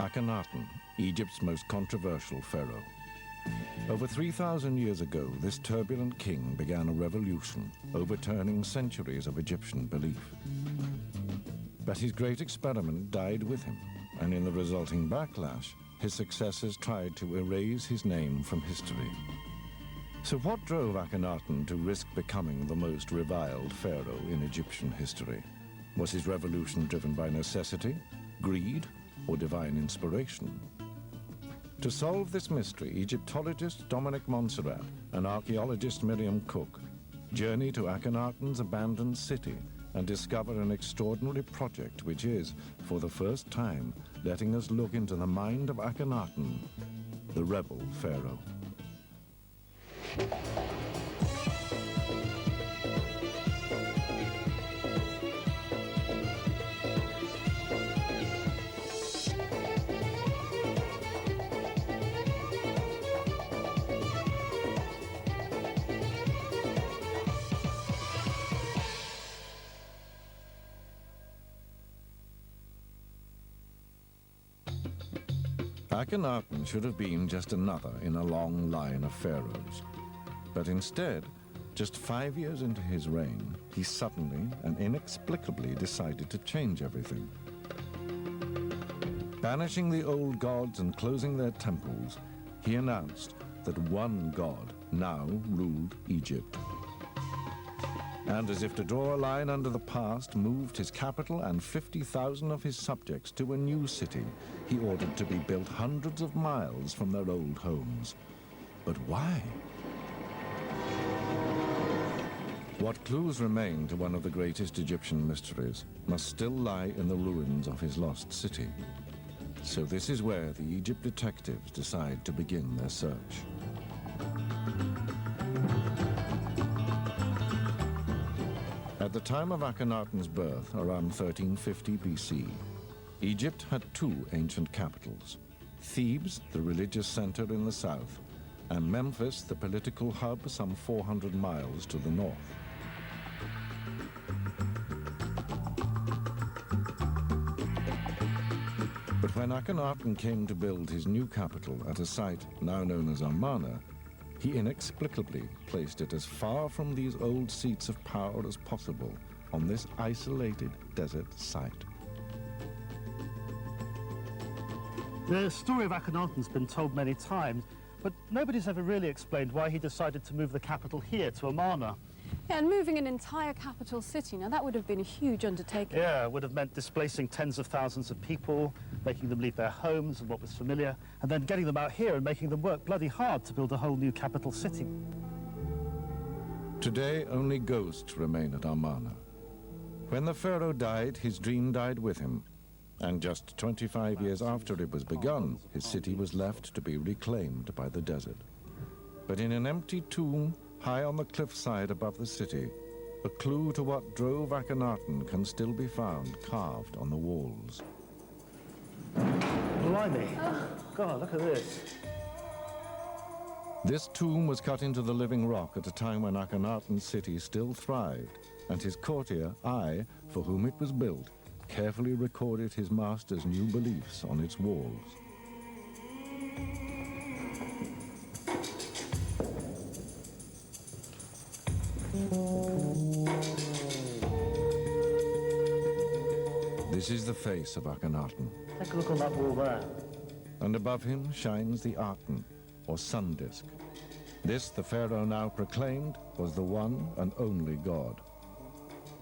Akhenaten, Egypt's most controversial pharaoh. Over 3,000 years ago, this turbulent king began a revolution, overturning centuries of Egyptian belief. But his great experiment died with him, and in the resulting backlash, his successors tried to erase his name from history. So what drove Akhenaten to risk becoming the most reviled pharaoh in Egyptian history? Was his revolution driven by necessity, greed, or divine inspiration? To solve this mystery, Egyptologist Dominic Montserrat and archaeologist Miriam Cook journey to Akhenaten's abandoned city and discover an extraordinary project which is, for the first time, letting us look into the mind of Akhenaten, the rebel pharaoh. Akhenaten should have been just another in a long line of pharaohs. But instead, just 5 years into his reign, he suddenly and inexplicably decided to change everything. Banishing the old gods and closing their temples, he announced that one god now ruled Egypt. And as if to draw a line under the past, moved his capital and 50,000 of his subjects to a new city he ordered to be built hundreds of miles from their old homes. But why? What clues remain to one of the greatest Egyptian mysteries must still lie in the ruins of his lost city. So this is where the Egypt detectives decide to begin their search. At the time of Akhenaten's birth, around 1350 BC, Egypt had two ancient capitals: Thebes, the religious center in the south, and Memphis, the political hub some 400 miles to the north. But when Akhenaten came to build his new capital at a site now known as Amarna, he inexplicably placed it as far from these old seats of power as possible on this isolated desert site. The story of Akhenaten's been told many times, but nobody's ever really explained why he decided to move the capital here to Amarna. Yeah, and moving an entire capital city, now that would have been a huge undertaking. Yeah, it would have meant displacing tens of thousands of people, making them leave their homes and what was familiar, and then getting them out here and making them work bloody hard to build a whole new capital city. Today, only ghosts remain at Amarna. When the pharaoh died, his dream died with him. And just 25 years after it was begun, his city was left to be reclaimed by the desert. But in an empty tomb, high on the cliffside above the city, a clue to what drove Akhenaten can still be found carved on the walls. Blimey. God, look at this. This tomb was cut into the living rock at a time when Akhenaten's city still thrived, and his courtier, Ai, for whom it was built, carefully recorded his master's new beliefs on its walls. This is the face of Akhenaten. Take a look on that wall there. And above him shines the Aten, or sun disk. This, the pharaoh now proclaimed, was the one and only god.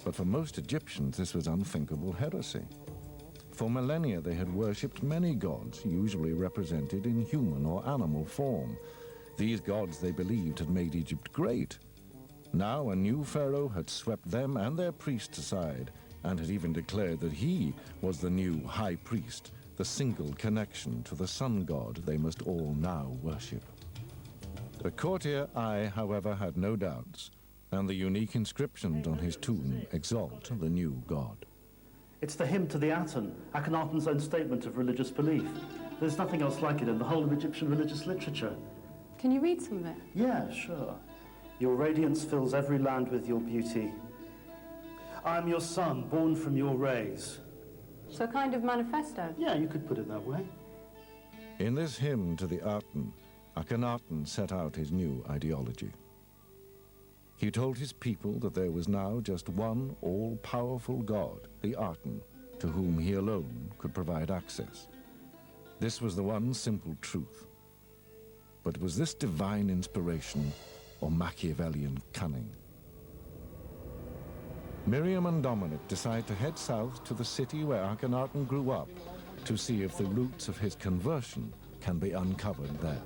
But for most Egyptians, this was unthinkable heresy. For millennia, they had worshipped many gods, usually represented in human or animal form. These gods, they believed, had made Egypt great. Now a new pharaoh had swept them and their priests aside, and had even declared that he was the new high priest, the single connection to the sun god they must all now worship. The courtier Ai, however, had no doubts, and the unique inscriptions on his tomb exalt the new god. It's the hymn to the Aten, Akhenaten's own statement of religious belief. There's nothing else like it in the whole of Egyptian religious literature. Can you read some of it? Yeah, sure. Your radiance fills every land with your beauty. I am your son, born from your rays. So a kind of manifesto? Yeah, you could put it that way. In this hymn to the Aten, Akhenaten set out his new ideology. He told his people that there was now just one all-powerful god, the Aten, to whom he alone could provide access. This was the one simple truth. But was this divine inspiration or Machiavellian cunning? Miriam and Dominic decide to head south to the city where Akhenaten grew up to see if the roots of his conversion can be uncovered there.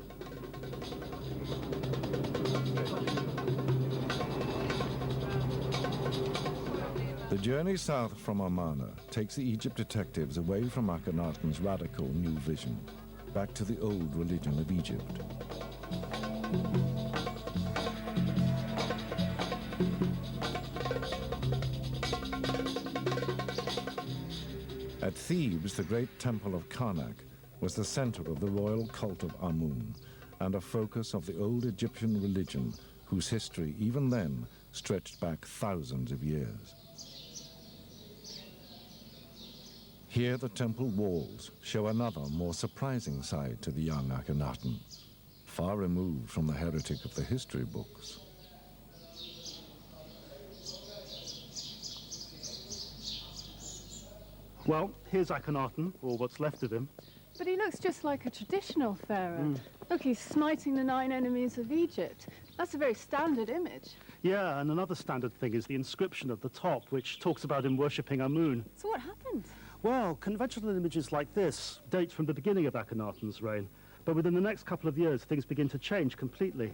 The journey south from Amarna takes the Egypt detectives away from Akhenaten's radical new vision, back to the old religion of Egypt. At Thebes, the great temple of Karnak was the center of the royal cult of Amun and a focus of the old Egyptian religion whose history even then stretched back thousands of years. Here the temple walls show another, more surprising side to the young Akhenaten, far removed from the heretic of the history books. Well, here's Akhenaten, or what's left of him. But he looks just like a traditional pharaoh. Look, he's smiting the 9 enemies of Egypt. That's a very standard image. Yeah, and another standard thing is the inscription at the top, which talks about him worshipping Amun. So what happened? Well, conventional images like this date from the beginning of Akhenaten's reign, but within the next couple of years, things begin to change completely.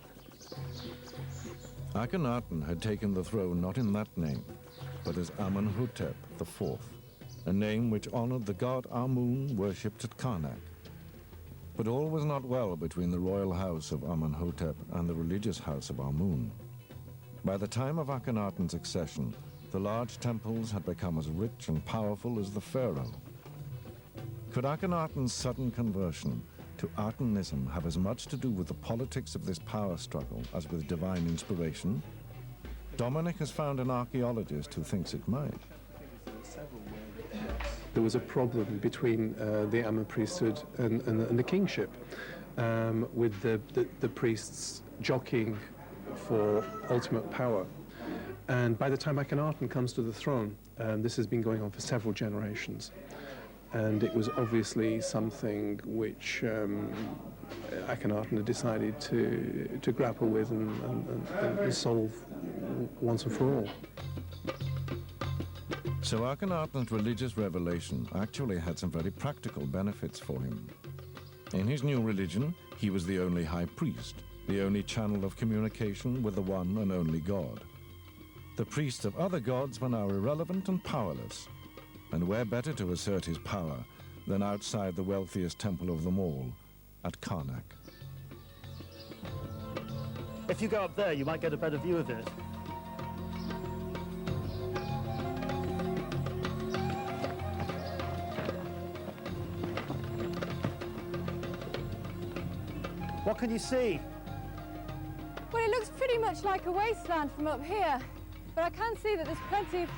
Akhenaten had taken the throne not in that name, but as Amenhotep IV, a name which honored the god Amun worshipped at Karnak. But all was not well between the royal house of Amenhotep and the religious house of Amun. By the time of Akhenaten's accession, the large temples had become as rich and powerful as the pharaoh. Could Akhenaten's sudden conversion to Atenism have as much to do with the politics of this power struggle as with divine inspiration? Dominic has found an archaeologist who thinks it might. There was a problem between the Amun priesthood and the kingship, with the priests jockeying for ultimate power. And by the time Akhenaten comes to the throne, this has been going on for several generations. And it was obviously something which Akhenaten had decided to grapple with and solve once and for all. So Akhenaten's religious revelation actually had some very practical benefits for him. In his new religion, he was the only high priest, the only channel of communication with the one and only God. The priests of other gods were now irrelevant and powerless, and where better to assert his power than outside the wealthiest temple of them all, at Karnak. If you go up there, you might get a better view of it. What can you see? Well, it looks pretty much like a wasteland from up here, but I can see that there's plenty of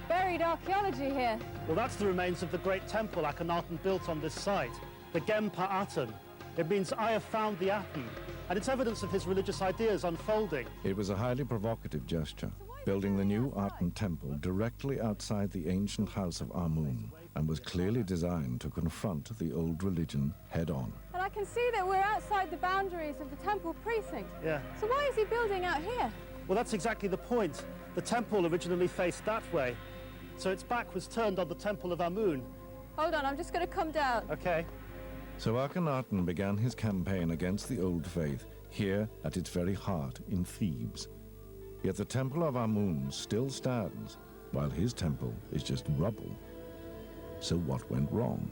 buried archaeology here. Well, that's the remains of the great temple Akhenaten built on this site, the Gempa Aten. It means I have found the Aten, and it's evidence of his religious ideas unfolding. It was a highly provocative gesture, building the new Aten temple directly outside the ancient house of Amun, and was clearly designed to confront the old religion head-on. And I can see that we're outside the boundaries of the temple precinct. Yeah. So why is he building out here? Well, that's exactly the point. The temple originally faced that way, so its back was turned on the temple of Amun. Hold on, I'm just going to come down. Okay. So Akhenaten began his campaign against the old faith here at its very heart in Thebes. Yet the temple of Amun still stands, while his temple is just rubble. So what went wrong?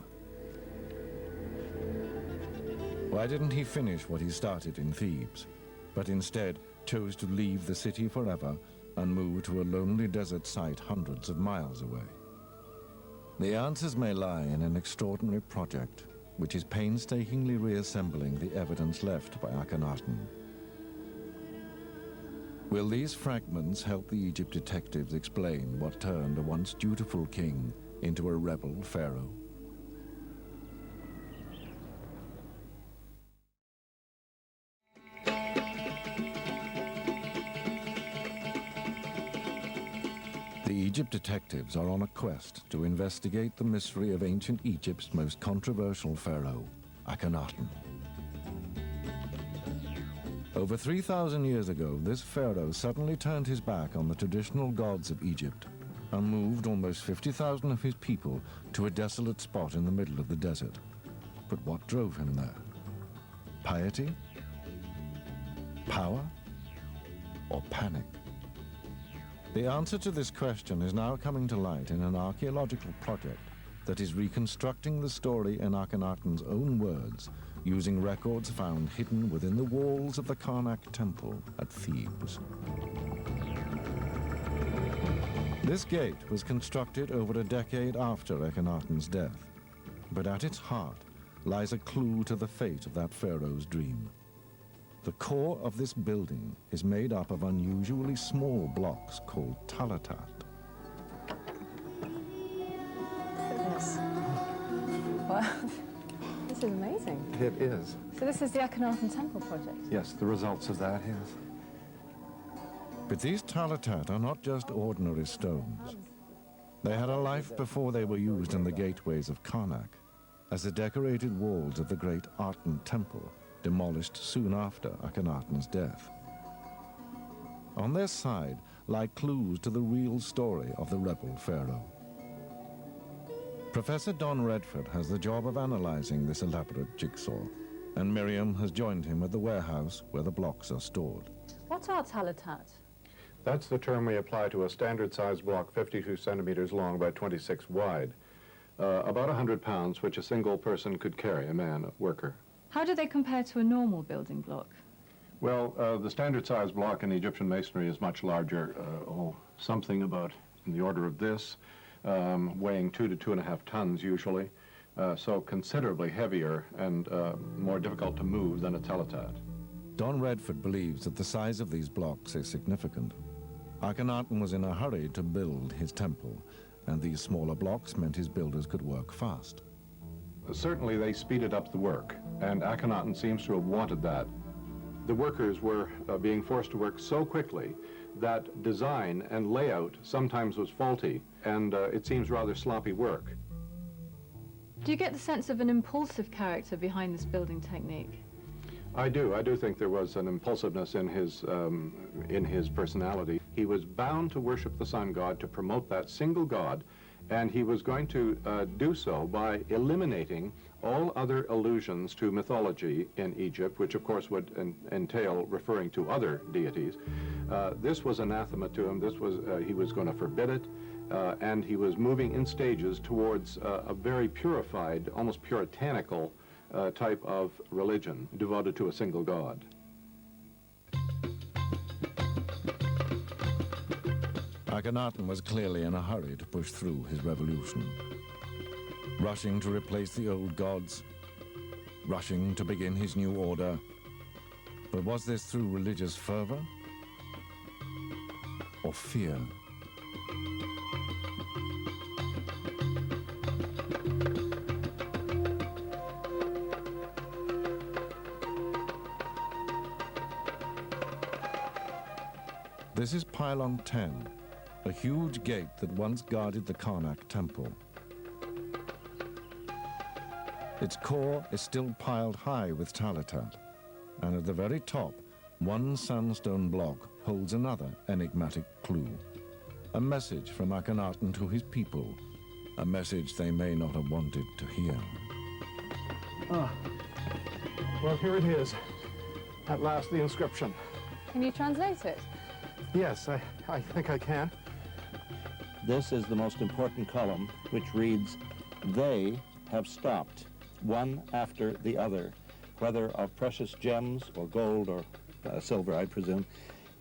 Why didn't he finish what he started in Thebes, but instead chose to leave the city forever and move to a lonely desert site hundreds of miles away? The answers may lie in an extraordinary project, which is painstakingly reassembling the evidence left by Akhenaten. Will these fragments help the Egypt detectives explain what turned a once dutiful king into a rebel pharaoh? Egypt detectives are on a quest to investigate the mystery of ancient Egypt's most controversial pharaoh, Akhenaten. Over 3,000 years ago, this pharaoh suddenly turned his back on the traditional gods of Egypt and moved almost 50,000 of his people to a desolate spot in the middle of the desert. But what drove him there? Piety? Power? Or panic? The answer to this question is now coming to light in an archaeological project that is reconstructing the story in Akhenaten's own words, using records found hidden within the walls of the Karnak temple at Thebes. This gate was constructed over a decade after Akhenaten's death, but at its heart lies a clue to the fate of that pharaoh's dream. The core of this building is made up of unusually small blocks called talatat. Goodness. Wow. This is amazing. It is. So this is the Akhenaten Temple project? Yes, the results of that, yes. But these talatat are not just ordinary stones. They had a life before they were used in the gateways of Karnak, as the decorated walls of the great Aten temple, demolished soon after Akhenaten's death. On their side lie clues to the real story of the rebel pharaoh. Professor Don Redford has the job of analyzing this elaborate jigsaw, and Miriam has joined him at the warehouse where the blocks are stored. What are talatat? That's the term we apply to a standard-sized block 52 centimeters long by 26 wide. About 100 pounds, which a single person could carry, a man, a worker. How do they compare to a normal building block? Well, the standard-sized block in Egyptian masonry is much larger, something about in the order of this, weighing 2 to 2.5 tons usually, so considerably heavier and more difficult to move than a talatat. Don Redford believes that the size of these blocks is significant. Akhenaten was in a hurry to build his temple, and these smaller blocks meant his builders could work fast. Certainly they speeded up the work, and Akhenaten seems to have wanted that. The workers were being forced to work so quickly that design and layout sometimes was faulty, and it seems rather sloppy work. Do you get the sense of an impulsive character behind this building technique? I do think there was an impulsiveness in his personality. He was bound to worship the sun god, to promote that single god, and he was going to do so by eliminating all other allusions to mythology in Egypt, which of course would entail referring to other deities. This was anathema to him. He was going to forbid it, and he was moving in stages towards a very purified, almost puritanical type of religion devoted to a single god. Akhenaten was clearly in a hurry to push through his revolution. Rushing to replace the old gods, rushing to begin his new order. But was this through religious fervor or fear? This is Pylon 10, a huge gate that once guarded the Karnak temple. Its core is still piled high with talatat, and at the very top, one sandstone block holds another enigmatic clue. A message from Akhenaten to his people, a message they may not have wanted to hear. Well, here it is. At last, the inscription. Can you translate it? Yes, I think I can. This is the most important column, which reads, "They have stopped, one after the other, whether of precious gems or gold or silver, I presume."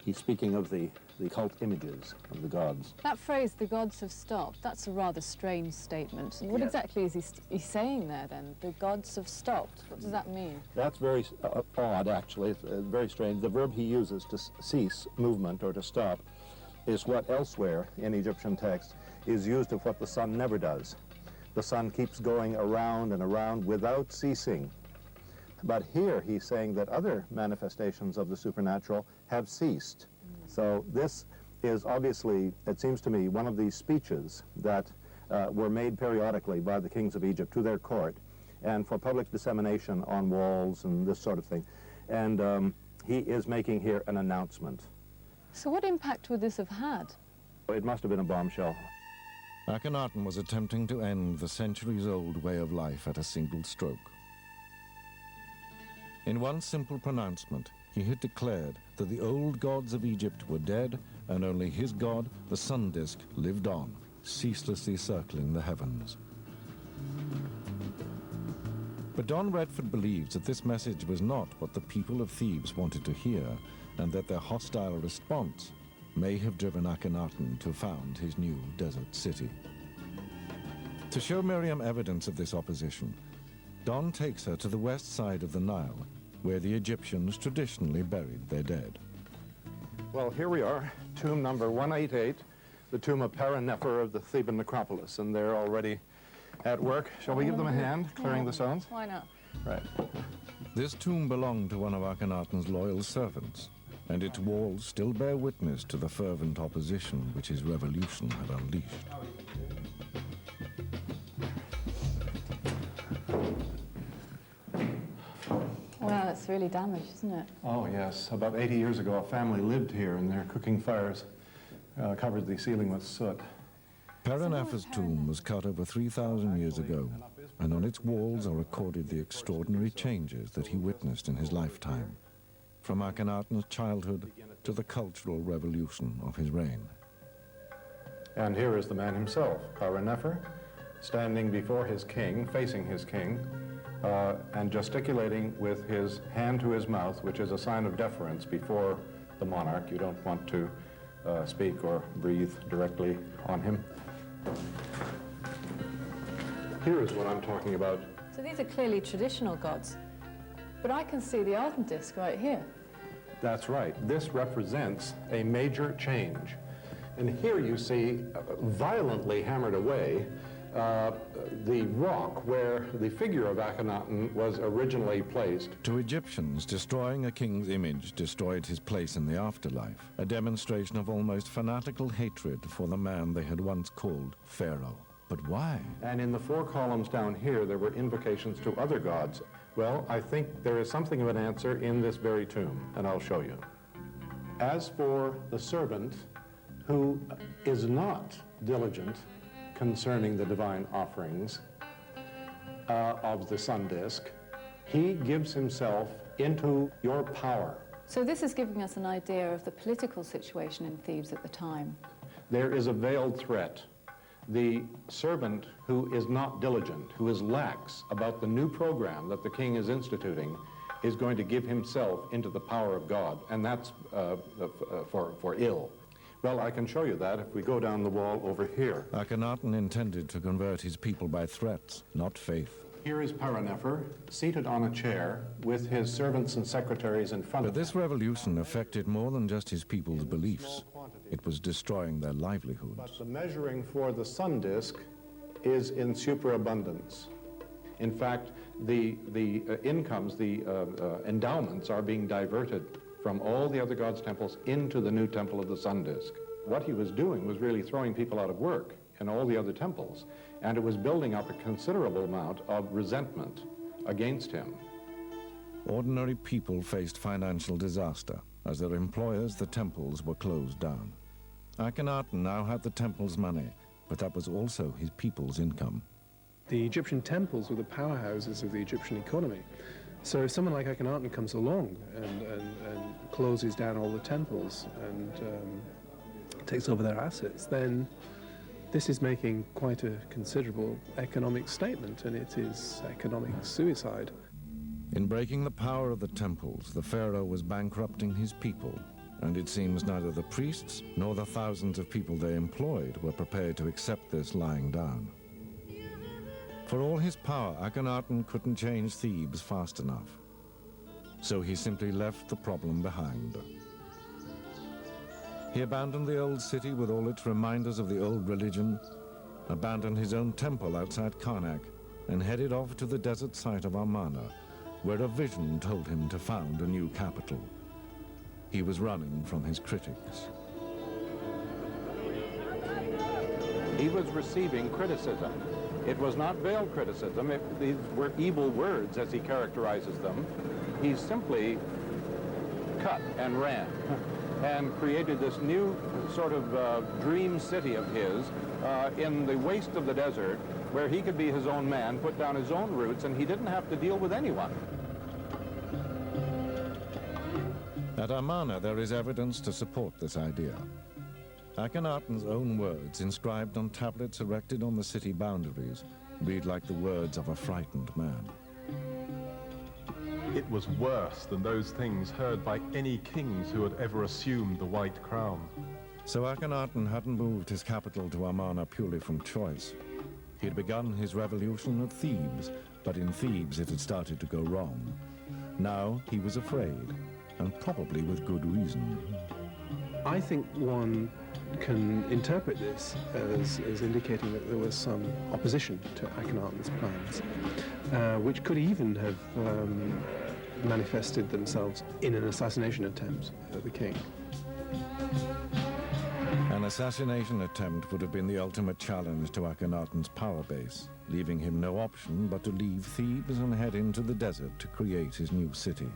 He's speaking of the cult images of the gods. That phrase, "the gods have stopped," that's a rather strange statement. What exactly is he saying there, then? The gods have stopped. What does that mean? That's very odd, actually. It's very strange. The verb he uses to cease movement or to stop is what elsewhere in Egyptian text is used of what the sun never does. The sun keeps going around and around without ceasing. But here he's saying that other manifestations of the supernatural have ceased. So this is obviously, it seems to me, one of these speeches that were made periodically by the kings of Egypt to their court and for public dissemination on walls and this sort of thing. And he is making here an announcement. So what impact would this have had? It must have been a bombshell. Akhenaten was attempting to end the centuries-old way of life at a single stroke. In one simple pronouncement, he had declared that the old gods of Egypt were dead and only his god, the sun disk, lived on, ceaselessly circling the heavens. But Don Redford believes that this message was not what the people of Thebes wanted to hear, and that their hostile response may have driven Akhenaten to found his new desert city. To show Miriam evidence of this opposition, Don takes her to the west side of the Nile, where the Egyptians traditionally buried their dead. Well, here we are, tomb number 188, the tomb of Nefer of the Theban necropolis, and they're already at work. Shall we give them a hand, clearing the stones? Why not? Right. This tomb belonged to one of Akhenaten's loyal servants, and its walls still bear witness to the fervent opposition which his revolution had unleashed. Wow, it's really damaged, isn't it? Oh, yes. About 80 years ago, a family lived here, and their cooking fires covered the ceiling with soot. Nefer's tomb was cut over 3,000 years ago, and on its walls are recorded the extraordinary changes that he witnessed in his lifetime, from Akhenaten's childhood to the cultural revolution of his reign. And here is the man himself, Nefer, standing before his king, facing his king, and gesticulating with his hand to his mouth, which is a sign of deference before the monarch. You don't want to speak or breathe directly on him. Here is what I'm talking about. So these are clearly traditional gods, but I can see the Aten disk right here. That's right. This represents a major change. And here you see, violently hammered away, the rock where the figure of Akhenaten was originally placed. To Egyptians, destroying a king's image destroyed his place in the afterlife, a demonstration of almost fanatical hatred for the man they had once called Pharaoh. But why? And in the 4 columns down here, there were invocations to other gods. Well, I think there is something of an answer in this very tomb, and I'll show you. As for the servant who is not diligent concerning the divine offerings of the sun disk, he gives himself into your power. So this is giving us an idea of the political situation in Thebes at the time. There is a veiled threat. The servant who is not diligent, who is lax about the new program that the king is instituting, is going to give himself into the power of God, and that's for ill. Well, I can show you that if we go down the wall over here. Akhenaten intended to convert his people by threats, not faith. Here is Nefer, seated on a chair with his servants and secretaries in front But of him. this revolution affected more than just his people's beliefs. It was destroying their livelihoods. But the measuring for the sun disk is in superabundance. In fact, the incomes, the endowments are being diverted from all the other gods' temples into the new temple of the sun disk. What he was doing was really throwing people out of work in all the other temples, and it was building up a considerable amount of resentment against him. Ordinary people faced financial disaster as their employers, the temples, were closed down. Akhenaten now had the temple's money, but that was also his people's income. The Egyptian temples were the powerhouses of the Egyptian economy. So if someone like Akhenaten comes along and closes down all the temples and takes over their assets, then this is making quite a considerable economic statement, and it is economic suicide. In breaking the power of the temples, the pharaoh was bankrupting his people, and it seems neither the priests nor the thousands of people they employed were prepared to accept this lying down. For all his power, Akhenaten couldn't change Thebes fast enough. So he simply left the problem behind. He abandoned the old city with all its reminders of the old religion, abandoned his own temple outside Karnak, and headed off to the desert site of Amarna, where a vision told him to found a new capital. He was running from his critics. He was receiving criticism. It was not veiled criticism. These were evil words, as he characterizes them. He simply cut and ran and created this new sort of dream city of his in the waste of the desert, where he could be his own man, put down his own roots, and he didn't have to deal with anyone. At Amarna, there is evidence to support this idea. Akhenaten's own words, inscribed on tablets erected on the city boundaries, read like the words of a frightened man. It was worse than those things heard by any kings who had ever assumed the white crown. So Akhenaten hadn't moved his capital to Amarna purely from choice. He had begun his revolution at Thebes, but in Thebes it had started to go wrong. Now he was afraid, and probably with good reason. I think one can interpret this as indicating that there was some opposition to Akhenaten's plans, which could even have manifested themselves in an assassination attempt at the king. An assassination attempt would have been the ultimate challenge to Akhenaten's power base, leaving him no option but to leave Thebes and head into the desert to create his new city.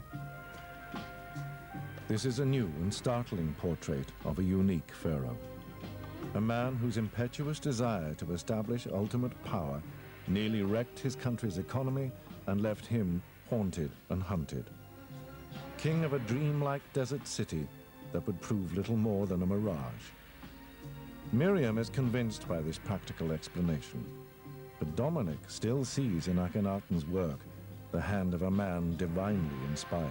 This is a new and startling portrait of a unique pharaoh. A man whose impetuous desire to establish ultimate power nearly wrecked his country's economy and left him haunted and hunted. King of a dreamlike desert city that would prove little more than a mirage. Miriam is convinced by this practical explanation, but Dominic still sees in Akhenaten's work the hand of a man divinely inspired.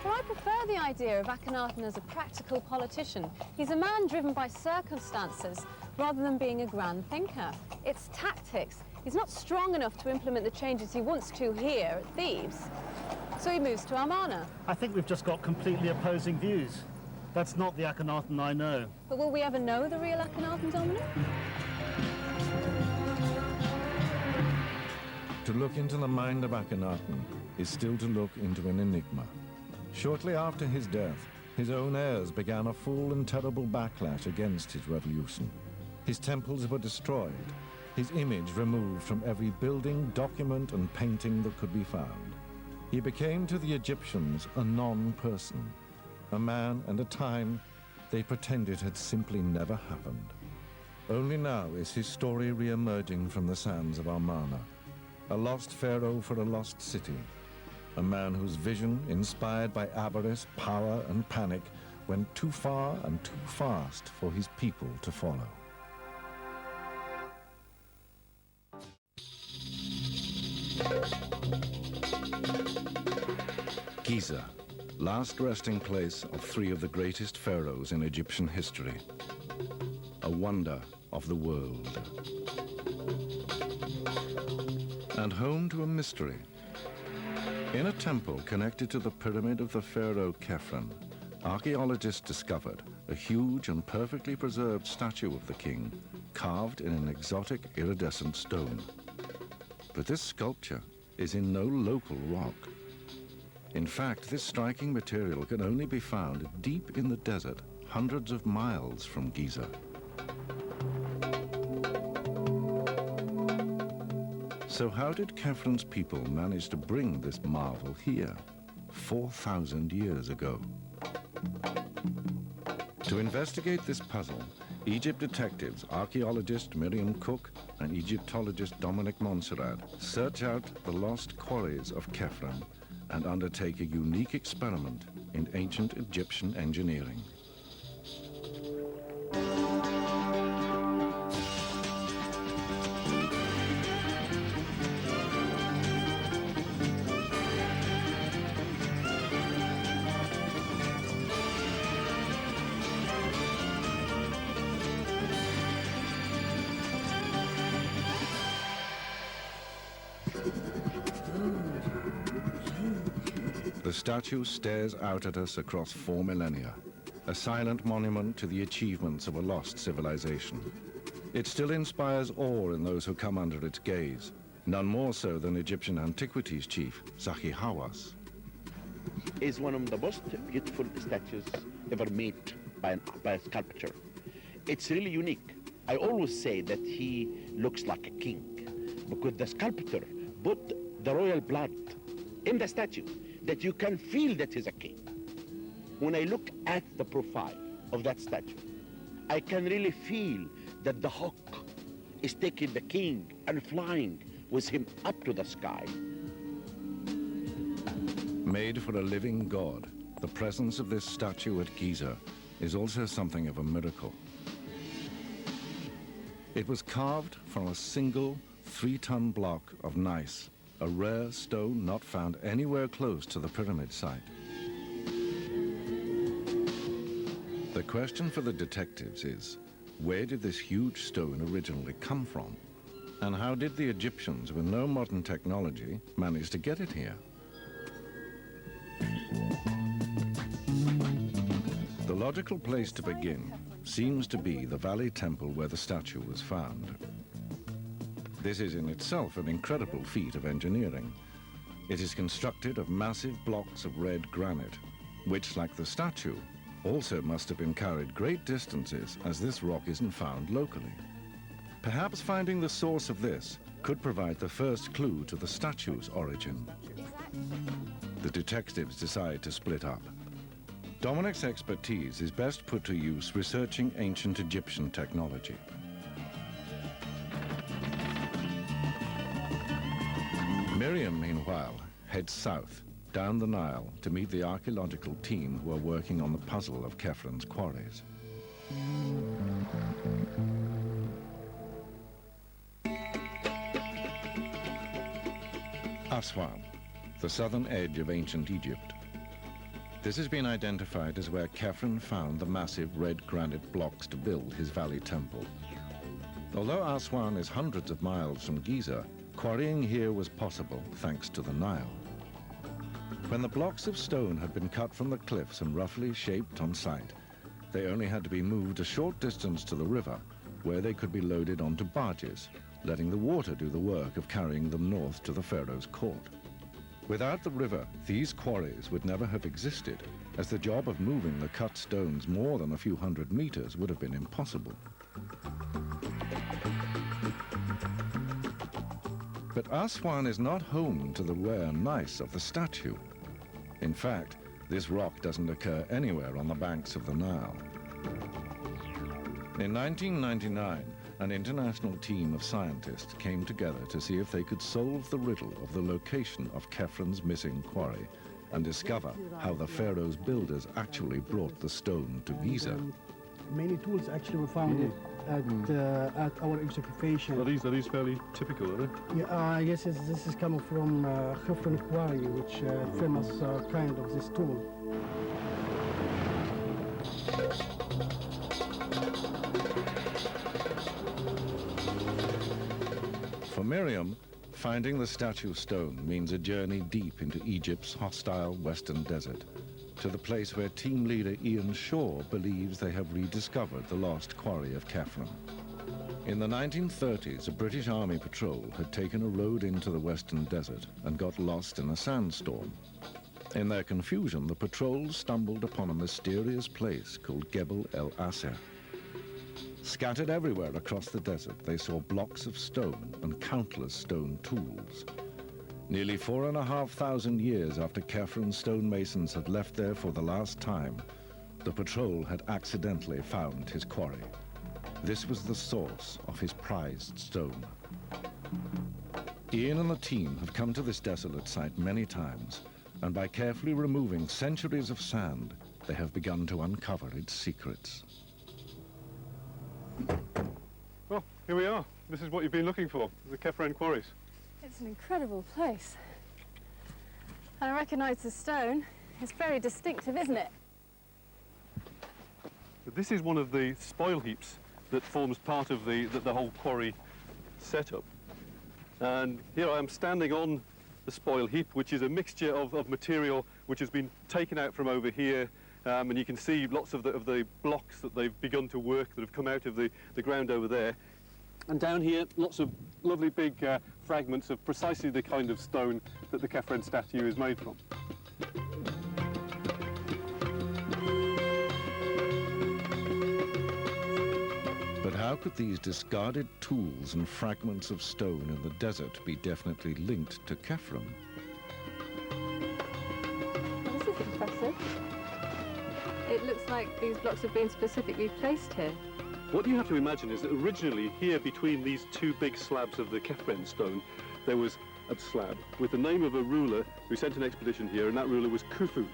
Well, I prefer the idea of Akhenaten as a practical politician. He's a man driven by circumstances rather than being a grand thinker. It's tactics. He's not strong enough to implement the changes he wants to here at Thebes, so he moves to Amarna. I think we've just got completely opposing views. That's not the Akhenaten I know. But will we ever know the real Akhenaten, Dominic? To look into the mind of Akhenaten is still to look into an enigma. Shortly after his death, his own heirs began a full and terrible backlash against his revolution. His temples were destroyed, his image removed from every building, document, and painting that could be found. He became to the Egyptians a non-person, a man and a time they pretended had simply never happened. Only now is his story re-emerging from the sands of Amarna, a lost pharaoh for a lost city, a man whose vision, inspired by avarice, power, and panic, went too far and too fast for his people to follow. Giza, last resting place of three of the greatest pharaohs in Egyptian history. A wonder of the world. And home to a mystery. In a temple connected to the pyramid of the pharaoh Khafre, archaeologists discovered a huge and perfectly preserved statue of the king, carved in an exotic iridescent stone. But this sculpture is in no local rock. In fact, this striking material can only be found deep in the desert, hundreds of miles from Giza. So how did Khafre's people manage to bring this marvel here, 4,000 years ago? To investigate this puzzle, Egypt detectives, archaeologist Miriam Cook and Egyptologist Dominic Montserrat search out the lost quarries of Khafre and undertake a unique experiment in ancient Egyptian engineering. The statue stares out at us across 4 millennia, a silent monument to the achievements of a lost civilization. It still inspires awe in those who come under its gaze, none more so than Egyptian antiquities chief Zahi Hawass. Is one of the most beautiful statues ever made by a sculptor. It's really unique. I always say that he looks like a king because the sculptor put the royal blood in the statue that you can feel that he's a king. When I look at the profile of that statue, I can really feel that the hawk is taking the king and flying with him up to the sky. Made for a living god, the presence of this statue at Giza is also something of a miracle. It was carved from a single 3-ton block of gneiss, a rare stone not found anywhere close to the pyramid site. The question for the detectives is, where did this huge stone originally come from? And how did the Egyptians, with no modern technology, manage to get it here? The logical place to begin seems to be the valley temple where the statue was found. This is in itself an incredible feat of engineering. It is constructed of massive blocks of red granite, which, like the statue, also must have been carried great distances, as this rock isn't found locally. Perhaps finding the source of this could provide the first clue to the statue's origin. The detectives decide to split up. Dominic's expertise is best put to use researching ancient Egyptian technology. Miriam, meanwhile, heads south, down the Nile, to meet the archaeological team who are working on the puzzle of Khafre's quarries. Aswan, the southern edge of ancient Egypt. This has been identified as where Khafre found the massive red granite blocks to build his valley temple. Although Aswan is hundreds of miles from Giza, quarrying here was possible thanks to the Nile. When the blocks of stone had been cut from the cliffs and roughly shaped on site, they only had to be moved a short distance to the river, where they could be loaded onto barges, letting the water do the work of carrying them north to the pharaoh's court. Without the river, these quarries would never have existed, as the job of moving the cut stones more than a few hundred meters would have been impossible. But Aswan is not home to the rare gneiss of the statue. In fact, this rock doesn't occur anywhere on the banks of the Nile. In 1999, an international team of scientists came together to see if they could solve the riddle of the location of Khafre's missing quarry and discover how the pharaoh's builders actually brought the stone to Giza. Many tools actually were found at our excavation. Are these fairly typical, are they? Yeah, yes, this is coming from Khafre quarry, which famous kind of this tool. For Miriam, finding the statue stone means a journey deep into Egypt's hostile western desert, to the place where team leader Ian Shaw believes they have rediscovered the lost quarry of Khafre. In the 1930s, a British Army patrol had taken a road into the western desert and got lost in a sandstorm. In their confusion, the patrol stumbled upon a mysterious place called Gebel El Aser. Scattered everywhere across the desert, they saw blocks of stone and countless stone tools. Nearly 4,500 years after Khafre's stonemasons had left there for the last time, the patrol had accidentally found his quarry. This was the source of his prized stone. Ian and the team have come to this desolate site many times, and by carefully removing centuries of sand, they have begun to uncover its secrets. Well, here we are. This is what you've been looking for, the Khafre quarries. It's an incredible place. And I recognise the stone. It's very distinctive, isn't it? This is one of the spoil heaps that forms part of the whole quarry setup. And here I am standing on the spoil heap, which is a mixture of material which has been taken out from over here, and you can see lots of the blocks that they've begun to work that have come out of the ground over there. And down here, lots of lovely big fragments of precisely the kind of stone that the Khafre statue is made from. could these discarded tools and fragments of stone in the desert be definitely linked to Khafre? Well, this is impressive. It looks like these blocks have been specifically placed here. What you have to imagine is that originally here between these two big slabs of the Khafre stone, there was a slab with the name of a ruler who sent an expedition here, and that ruler was Khufu.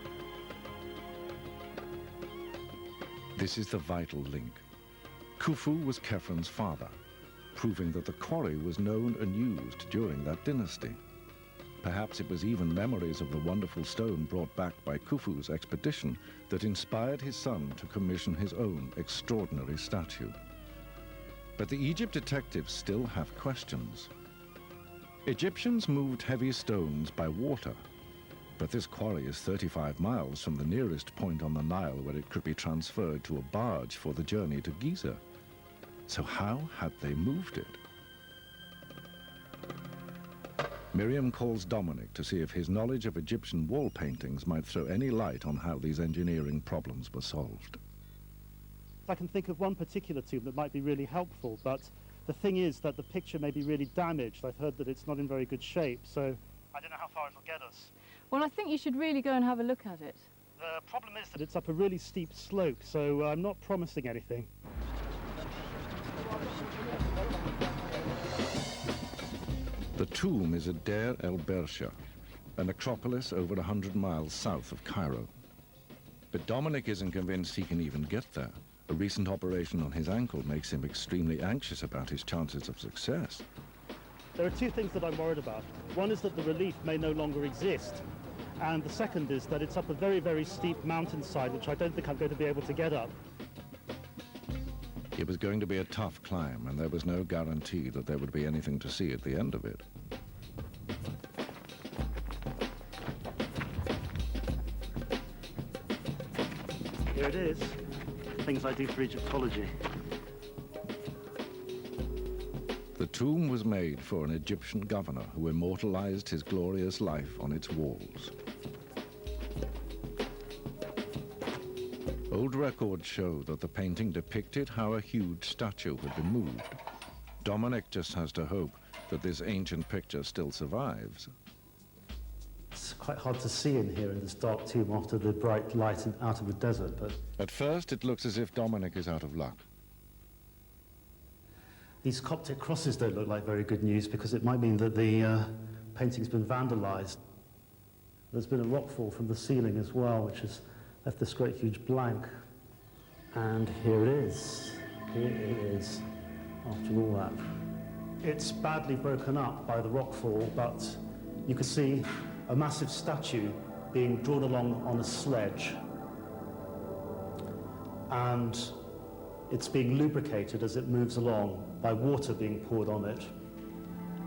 This is the vital link. Khufu was Khafre's father, proving that the quarry was known and used during that dynasty. Perhaps it was even memories of the wonderful stone brought back by Khufu's expedition that inspired his son to commission his own extraordinary statue. But the Egypt detectives still have questions. Egyptians moved heavy stones by water, but this quarry is 35 miles from the nearest point on the Nile where it could be transferred to a barge for the journey to Giza. So how had they moved it? Miriam calls Dominic to see if his knowledge of Egyptian wall paintings might throw any light on how these engineering problems were solved. I can think of one particular tomb that might be really helpful, but the thing is that the picture may be really damaged. I've heard that it's not in very good shape, so I don't know how far it'll get us. Well, I think you should really go and have a look at it. The problem is that it's up a really steep slope, so I'm not promising anything. The tomb is at Deir el-Bersha, a necropolis over 100 miles south of Cairo. But Dominic isn't convinced he can even get there. A recent operation on his ankle makes him extremely anxious about his chances of success. There are two things that I'm worried about. One is that the relief may no longer exist, and the second is that it's up a very, very steep mountainside, which I don't think I'm going to be able to get up. It was going to be a tough climb, and there was no guarantee that there would be anything to see at the end of it. Here it is. Things I do for Egyptology. The tomb was made for an Egyptian governor who immortalized his glorious life on its walls. Old records show that the painting depicted how a huge statue had been moved. Dominic just has to hope that this ancient picture still survives. It's quite hard to see in here in this dark tomb after the bright light out of the desert, but At first, it looks as if Dominic is out of luck. these Coptic crosses don't look like very good news because it might mean that the painting's been vandalized. There's been a rockfall from the ceiling as well, which has left this great huge blank. And here it is. Here it is, after all that. It's badly broken up by the rockfall, but you can see a massive statue being drawn along on a sledge. And it's being lubricated as it moves along by water being poured on it.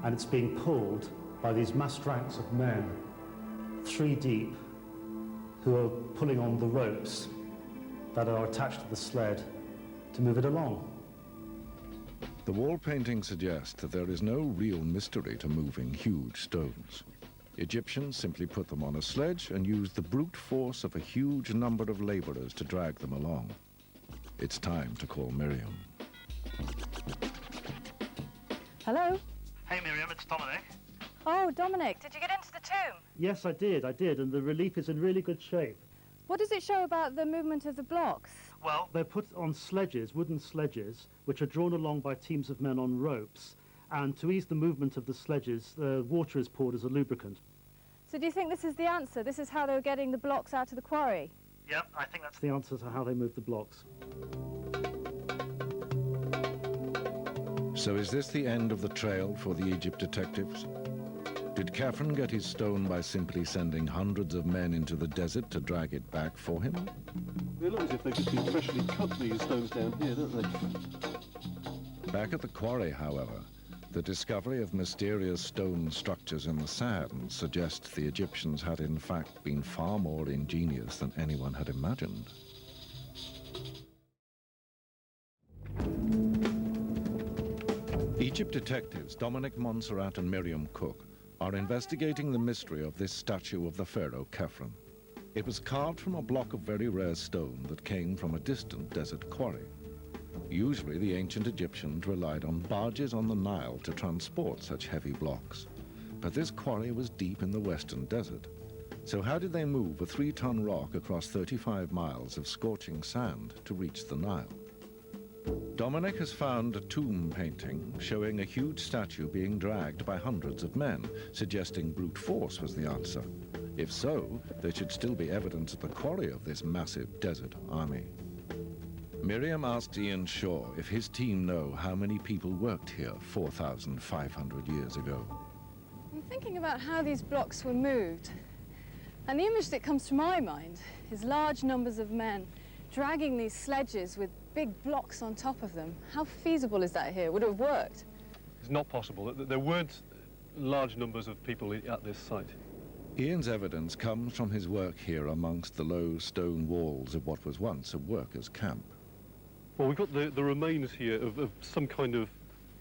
And it's being pulled by these massed ranks of men, 3 deep, who are pulling on the ropes that are attached to the sled to move it along. The wall painting suggests that there is no real mystery to moving huge stones. Egyptians simply put them on a sledge and used the brute force of a huge number of laborers to drag them along. It's time to call Miriam. Hello? Hey Miriam, it's Dominic. Oh, Dominic, did you get into the tomb? Yes, I did, and the relief is in really good shape. What does it show about the movement of the blocks? Well, they're put on sledges, wooden sledges, which are drawn along by teams of men on ropes. And to ease the movement of the sledges, water is poured as a lubricant. So do you think this is the answer? This is how they were getting the blocks out of the quarry? Yep, I think that's the answer to how they move the blocks. So is this the end of the trail for the Egypt detectives? Did Khafre get his stone by simply sending hundreds of men into the desert to drag it back for him? They look as if they've just been freshly cut, these stones down here, don't they? Back at the quarry, however, the discovery of mysterious stone structures in the sand suggests the Egyptians had in fact been far more ingenious than anyone had imagined. Egypt detectives Dominic Montserrat and Miriam Cook are investigating the mystery of this statue of the pharaoh Khafre. It was carved from a block of very rare stone that came from a distant desert quarry. Usually, the ancient Egyptians relied on barges on the Nile to transport such heavy blocks. But this quarry was deep in the western desert. So how did they move a 3-ton rock across 35 miles of scorching sand to reach the Nile? Dominic has found a tomb painting showing a huge statue being dragged by hundreds of men, suggesting brute force was the answer. If so, there should still be evidence at the quarry of this massive desert army. Miriam asks Ian Shaw if his team know how many people worked here 4,500 years ago. I'm thinking about how these blocks were moved. And the image that comes to my mind is large numbers of men dragging these sledges with big blocks on top of them. How feasible is that here? Would it have worked? It's not possible. There weren't large numbers of people at this site. Ian's evidence comes from his work here amongst the low stone walls of what was once a workers' camp. Well, we've got the remains here of some kind of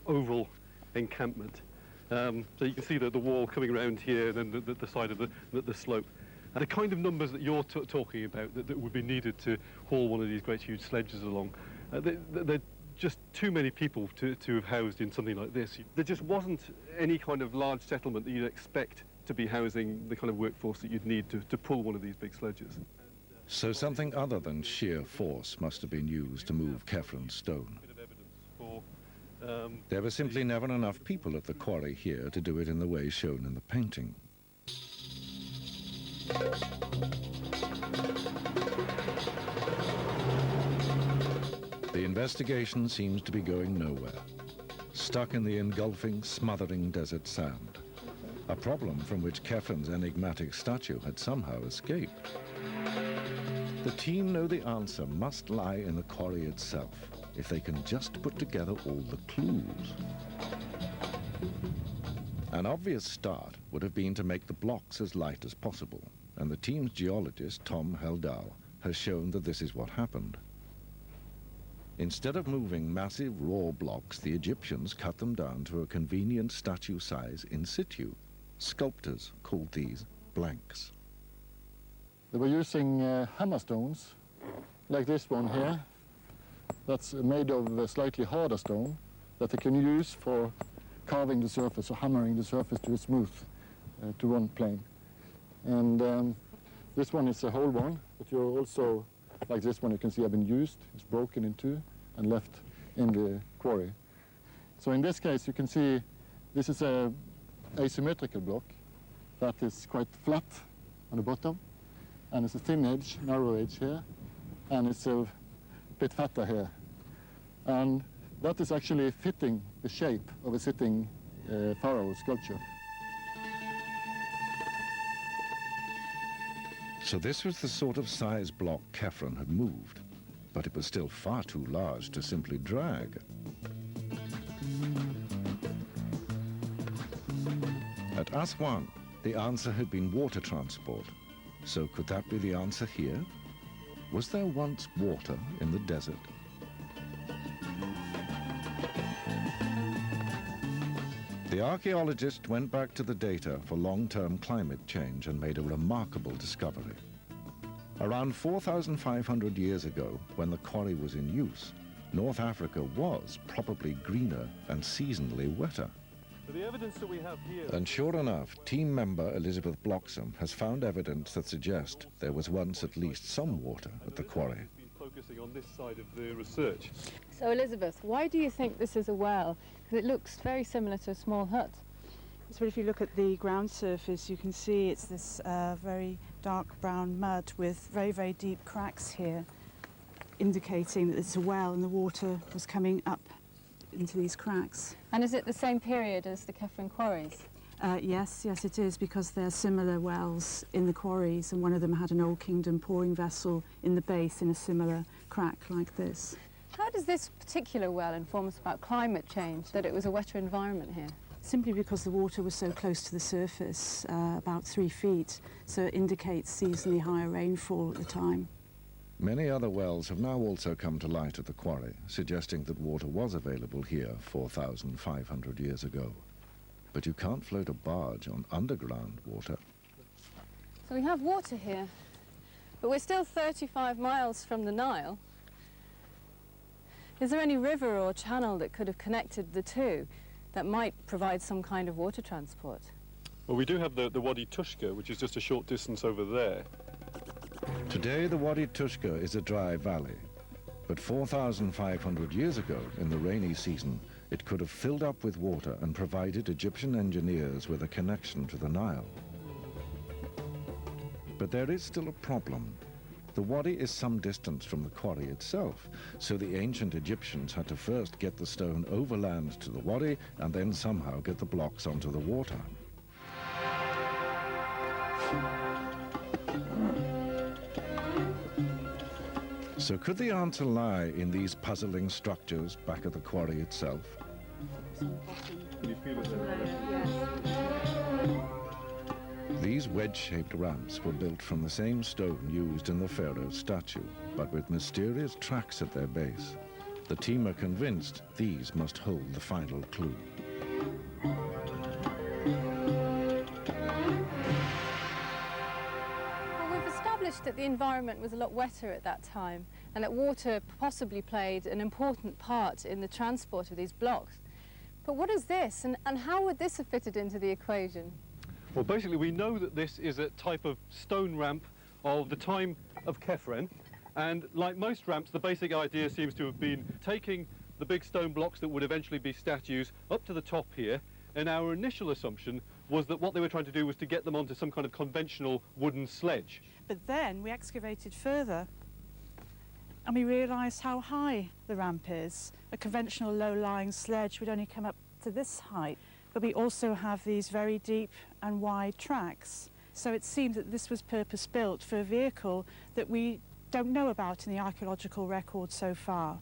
oval encampment. So you can see the wall coming around here, and then the side of the slope. And the kind of numbers that you're talking about that would be needed to haul one of these great huge sledges along, they're just too many people to have housed in something like this. There just wasn't any kind of large settlement that you'd expect to be housing the kind of workforce that you'd need to pull one of these big sledges. So something other than sheer force must have been used to move Khafre's stone. There were simply never enough people at the quarry here to do it in the way shown in the painting. The investigation seems to be going nowhere, stuck in the engulfing, smothering desert sand, a problem from which Khafre's enigmatic statue had somehow escaped. The team know the answer must lie in the quarry itself, if they can just put together all the clues. An obvious start would have been to make the blocks as light as possible, and the team's geologist, Tom Heldal, has shown that this is what happened. Instead of moving massive raw blocks, the Egyptians cut them down to a convenient statue size in situ. Sculptors called these blanks. They were using hammer stones, like this one here. That's made of a slightly harder stone that they can use for carving the surface or hammering the surface to a smooth, to one plane. And this one is a whole one, but you're also, like this one you can see have been used. It's broken in two and left in the quarry. So in this case you can see this is a asymmetrical block that is quite flat on the bottom, and it's a thin edge, narrow edge here, and it's a bit fatter here. And that is actually fitting the shape of a sitting pharaoh sculpture. So this was the sort of size block Khafre had moved, but it was still far too large to simply drag. At Aswan, the answer had been water transport. So could that be the answer here? Was there once water in the desert? The archaeologist went back to the data for long-term climate change and made a remarkable discovery. Around 4,500 years ago, when the quarry was in use, North Africa was probably greener and seasonally wetter. The evidence that we have here... And sure enough, team member Elizabeth Bloxham has found evidence that suggests there was once at least some water at the quarry. Been focusing on this side of the research. So, Elizabeth, why do you think this is a well? Because it looks very similar to a small hut. So if you look at the ground surface, you can see it's this very dark brown mud with very, very deep cracks here, indicating that it's a well and the water was coming up into these cracks. And is it the same period as the Khafre quarries? Yes, it is, because there are similar wells in the quarries, and one of them had an Old Kingdom pouring vessel in the base in a similar crack like this. How does this particular well inform us about climate change, that it was a wetter environment here? Simply because the water was so close to the surface, about 3 feet, so it indicates seasonally higher rainfall at the time. Many other wells have now also come to light at the quarry, suggesting that water was available here 4,500 years ago. But you can't float a barge on underground water. So we have water here, but we're still 35 miles from the Nile. Is there any river or channel that could have connected the two that might provide some kind of water transport? Well, we do have the Wadi Tushka, which is just a short distance over there. Today, the Wadi Tushka is a dry valley, but 4,500 years ago, in the rainy season, it could have filled up with water and provided Egyptian engineers with a connection to the Nile. But there is still a problem. The wadi is some distance from the quarry itself, so the ancient Egyptians had to first get the stone overland to the wadi and then somehow get the blocks onto the water. So could the answer lie in these puzzling structures back at the quarry itself? Can you feel it there? These wedge-shaped ramps were built from the same stone used in the pharaoh's statue, but with mysterious tracks at their base. The team are convinced these must hold the final clue. Well, we've established that the environment was a lot wetter at that time and that water possibly played an important part in the transport of these blocks. But what is this, and how would this have fitted into the equation? Well, basically, we know that this is a type of stone ramp of the time of Khafre, and like most ramps, the basic idea seems to have been taking the big stone blocks that would eventually be statues up to the top here, and our initial assumption was that what they were trying to do was to get them onto some kind of conventional wooden sledge. But then we excavated further and we realised how high the ramp is. A conventional low-lying sledge would only come up to this height, but we also have these very deep and wide tracks. So it seemed that this was purpose-built for a vehicle that we don't know about in the archaeological record so far.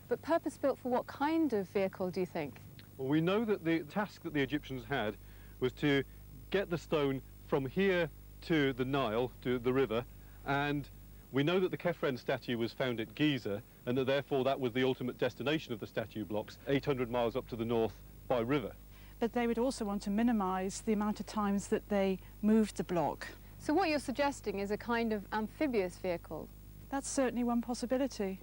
But purpose-built for what kind of vehicle, do you think? Well, we know that the task that the Egyptians had was to get the stone from here to the Nile, to the river, and we know that the Khafre statue was found at Giza, and that therefore that was the ultimate destination of the statue blocks, 800 miles up to the north by river. But they would also want to minimise the amount of times that they moved the block. So what you're suggesting is a kind of amphibious vehicle? That's certainly one possibility.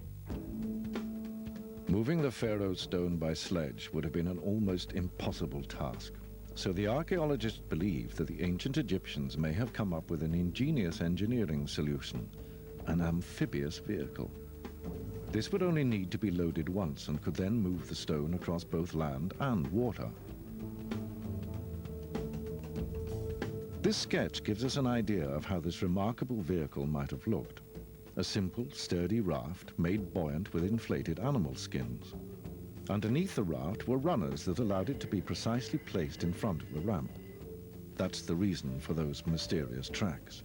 Moving the pharaoh's stone by sledge would have been an almost impossible task. So the archaeologists believe that the ancient Egyptians may have come up with an ingenious engineering solution, an amphibious vehicle. This would only need to be loaded once and could then move the stone across both land and water. This sketch gives us an idea of how this remarkable vehicle might have looked. A simple, sturdy raft made buoyant with inflated animal skins. Underneath the raft were runners that allowed it to be precisely placed in front of the ramp. That's the reason for those mysterious tracks.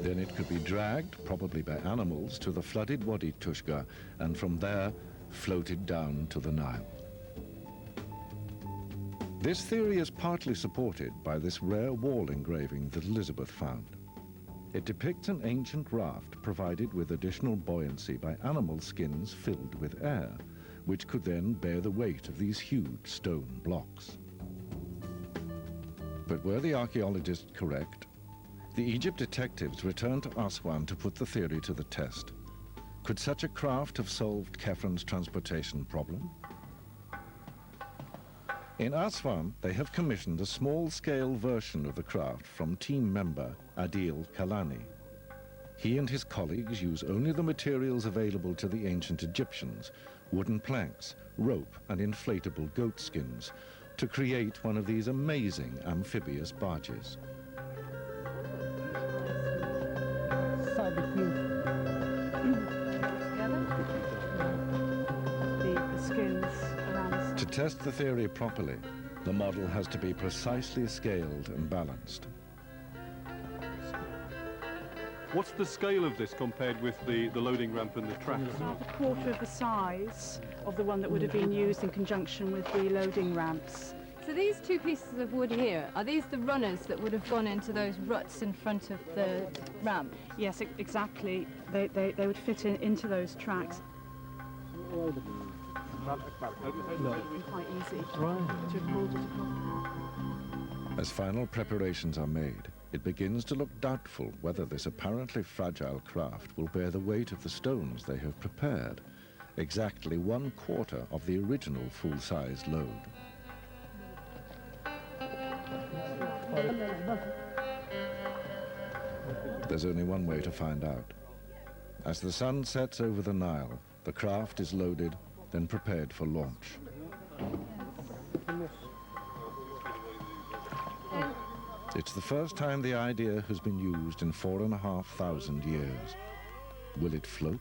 Then it could be dragged, probably by animals, to the flooded Wadi Tushka, and from there floated down to the Nile. This theory is partly supported by this rare wall engraving that Elizabeth found. It depicts an ancient raft provided with additional buoyancy by animal skins filled with air, which could then bear the weight of these huge stone blocks. But were the archaeologists correct? The Egypt detectives returned to Aswan to put the theory to the test. Could such a craft have solved Khafre's transportation problem? In Aswan, they have commissioned a small-scale version of the craft from team member Adil Kalani. He and his colleagues use only the materials available to the ancient Egyptians, wooden planks, rope, and inflatable goat skins, to create one of these amazing amphibious barges. The skins around the To test the theory properly, the model has to be precisely scaled and balanced. What's the scale of this compared with the loading ramp and the tracks? about a quarter of the size of the one that would have been used in conjunction with the loading ramps. So these two pieces of wood here, are these the runners that would have gone into those ruts in front of the ramp? Yes, exactly. They would fit into those tracks. Quite easy to hold it across. As final preparations are made, it begins to look doubtful whether this apparently fragile craft will bear the weight of the stones they have prepared. exactly 1/4 of the original full-sized load. There's only one way to find out. As the sun sets over the Nile, the craft is loaded, then prepared for launch. It's the first time the idea has been used in 4,500 years. Will it float?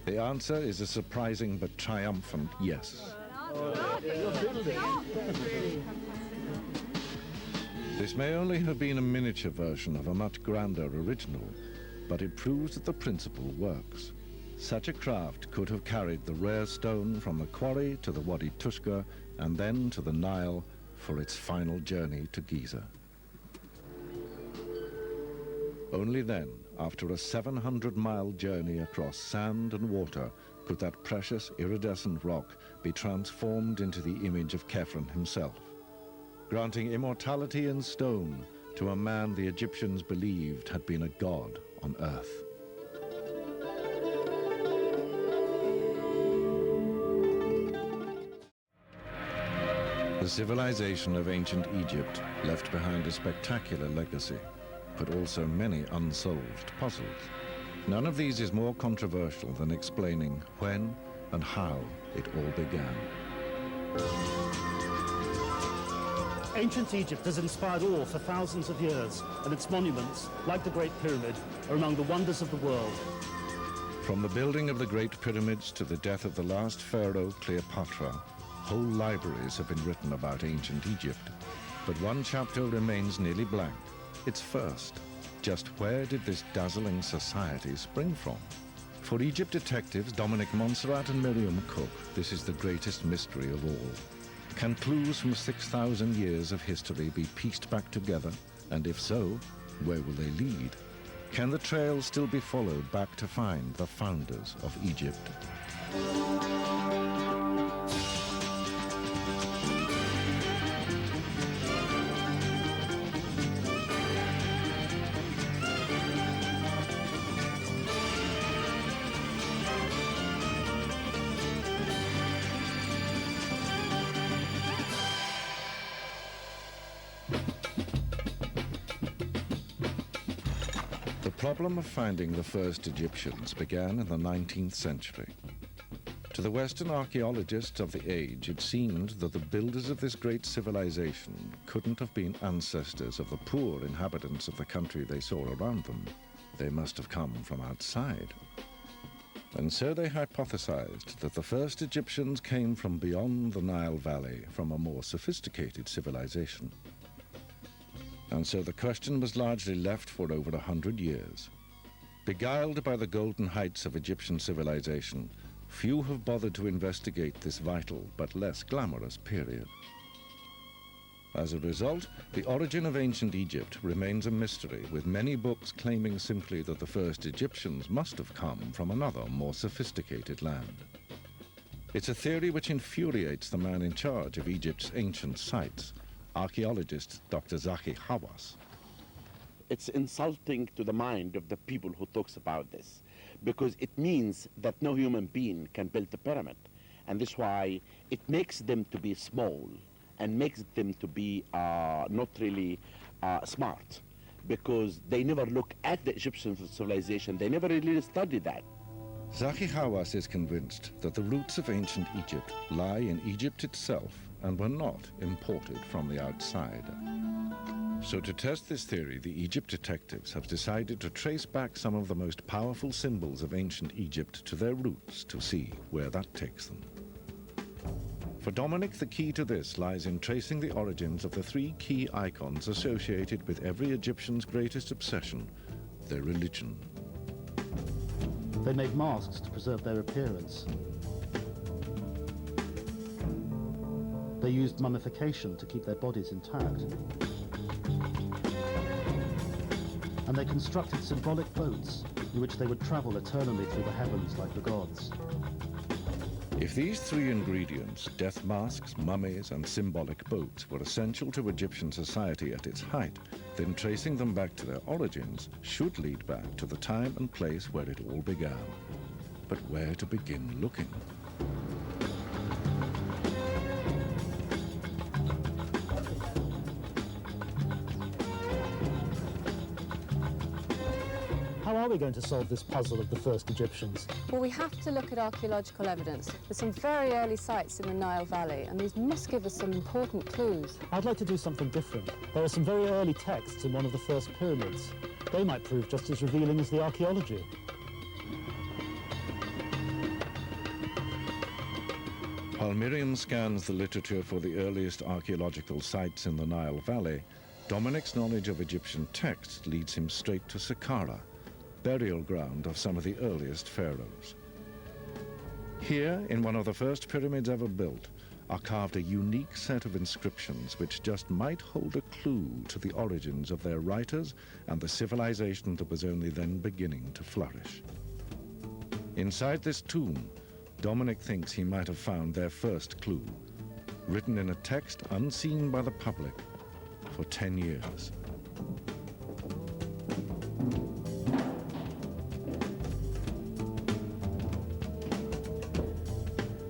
The answer is a surprising but triumphant yes. This may only have been a miniature version of a much grander original, but it proves that the principle works. Such a craft could have carried the rare stone from the quarry to the Wadi Tushka and then to the Nile for its final journey to Giza. Only then, after a 700-mile journey across sand and water, could that precious iridescent rock be transformed into the image of Khafre himself, granting immortality in stone to a man the Egyptians believed had been a god on earth. The civilization of ancient Egypt left behind a spectacular legacy, but also many unsolved puzzles. None of these is more controversial than explaining when and how it all began. Ancient Egypt has inspired awe for thousands of years, and its monuments, like the Great Pyramid, are among the wonders of the world. From the building of the Great Pyramids to the death of the last pharaoh, Cleopatra, whole libraries have been written about ancient Egypt. But one chapter remains nearly blank. It's first. Just where did this dazzling society spring from? For Egypt detectives Dominic Montserrat and Miriam Cook, this is the greatest mystery of all. Can clues from 6,000 years of history be pieced back together? And if so, where will they lead? Can the trail still be followed back to find the founders of Egypt? The problem of finding the first Egyptians began in the 19th century. To the Western archaeologists of the age, it seemed that the builders of this great civilization couldn't have been ancestors of the poor inhabitants of the country they saw around them. They must have come from outside. And so they hypothesized that the first Egyptians came from beyond the Nile Valley, from a more sophisticated civilization. And so the question was largely left for over 100 years. Beguiled by the golden heights of Egyptian civilization, few have bothered to investigate this vital but less glamorous period. As a result, the origin of ancient Egypt remains a mystery, with many books claiming simply that the first Egyptians must have come from another, more sophisticated land. It's a theory which infuriates the man in charge of Egypt's ancient sites, archaeologist Dr. Zahi Hawass. It's insulting to the mind of the people who talks about this, because it means that no human being can build a pyramid. And this is why it makes them to be small and makes them to be not really smart, because they never look at the Egyptian civilization. They never really study that. Zahi Hawass is convinced that the roots of ancient Egypt lie in Egypt itself and were not imported from the outside. So to test this theory, the Egypt detectives have decided to trace back some of the most powerful symbols of ancient Egypt to their roots to see where that takes them. For Dominic, the key to this lies in tracing the origins of the three key icons associated with every Egyptian's greatest obsession, their religion. They made masks to preserve their appearance. They used mummification to keep their bodies intact. And they constructed symbolic boats in which they would travel eternally through the heavens like the gods. If these three ingredients, death masks, mummies, and symbolic boats, were essential to Egyptian society at its height, then tracing them back to their origins should lead back to the time and place where it all began. But where to begin looking? How are we going to solve this puzzle of the first Egyptians? Well, we have to look at archaeological evidence. There's some very early sites in the Nile Valley, and these must give us some important clues. I'd like to do something different. There are some very early texts in one of the first pyramids. They might prove just as revealing as the archaeology. While Miriam scans the literature for the earliest archaeological sites in the Nile Valley, Dominic's knowledge of Egyptian texts leads him straight to Saqqara, burial ground of some of the earliest pharaohs. Here, in one of the first pyramids ever built, are carved a unique set of inscriptions which just might hold a clue to the origins of their writers and the civilization that was only then beginning to flourish. Inside this tomb, Dominic thinks he might have found their first clue, written in a text unseen by the public for 10 years.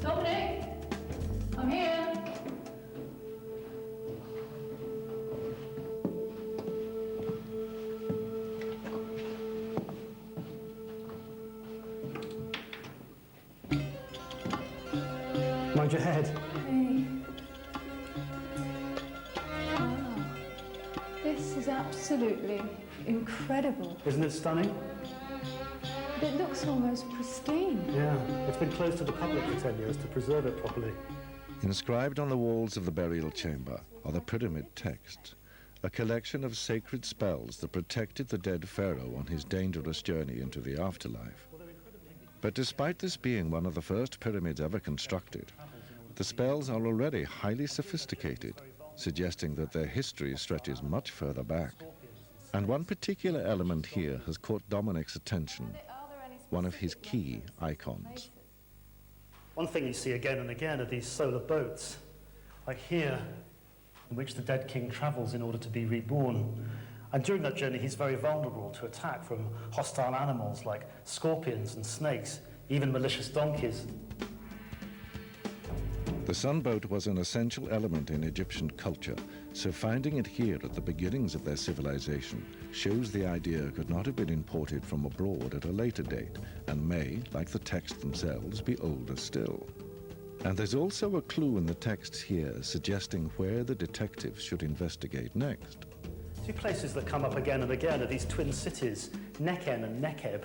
Dominic, I'm here. Mind your head. Hey. Wow. This is absolutely incredible. Isn't it stunning? It looks almost pristine. Yeah, it's been closed to the public for 10 years to preserve it properly. Inscribed on the walls of the burial chamber are the pyramid texts, a collection of sacred spells that protected the dead pharaoh on his dangerous journey into the afterlife. But despite this being one of the first pyramids ever constructed, the spells are already highly sophisticated, suggesting that their history stretches much further back. And one particular element here has caught Dominic's attention, one of his key icons. One thing you see again and again are these solar boats, like here, in which the dead king travels in order to be reborn. And during that journey, he's very vulnerable to attack from hostile animals like scorpions and snakes, even malicious donkeys. The sunboat was an essential element in Egyptian culture, so finding it here at the beginnings of their civilization shows the idea could not have been imported from abroad at a later date and may, like the texts themselves, be older still. And there's also a clue in the texts here suggesting where the detectives should investigate next. Two places that come up again and again are these twin cities, Nekhen and Nekheb.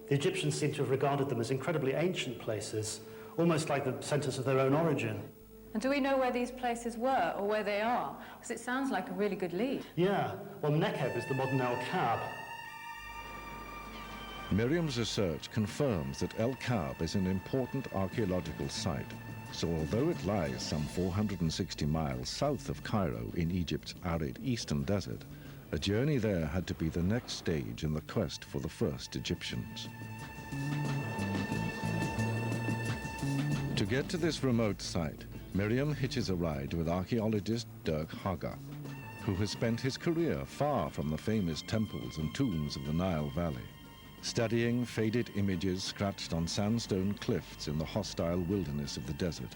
The Egyptians seem to have regarded them as incredibly ancient places, almost like the centers of their own origin. And do we know where these places were or where they are? Because it sounds like a really good lead. Yeah, well, Nekheb is the modern El-Kab. Miriam's research confirms that El-Kab is an important archaeological site. So although it lies some 460 miles south of Cairo in Egypt's arid eastern desert, a journey there had to be the next stage in the quest for the first Egyptians. To get to this remote site, Miriam hitches a ride with archaeologist Dirk Hager, who has spent his career far from the famous temples and tombs of the Nile Valley, studying faded images scratched on sandstone cliffs in the hostile wilderness of the desert.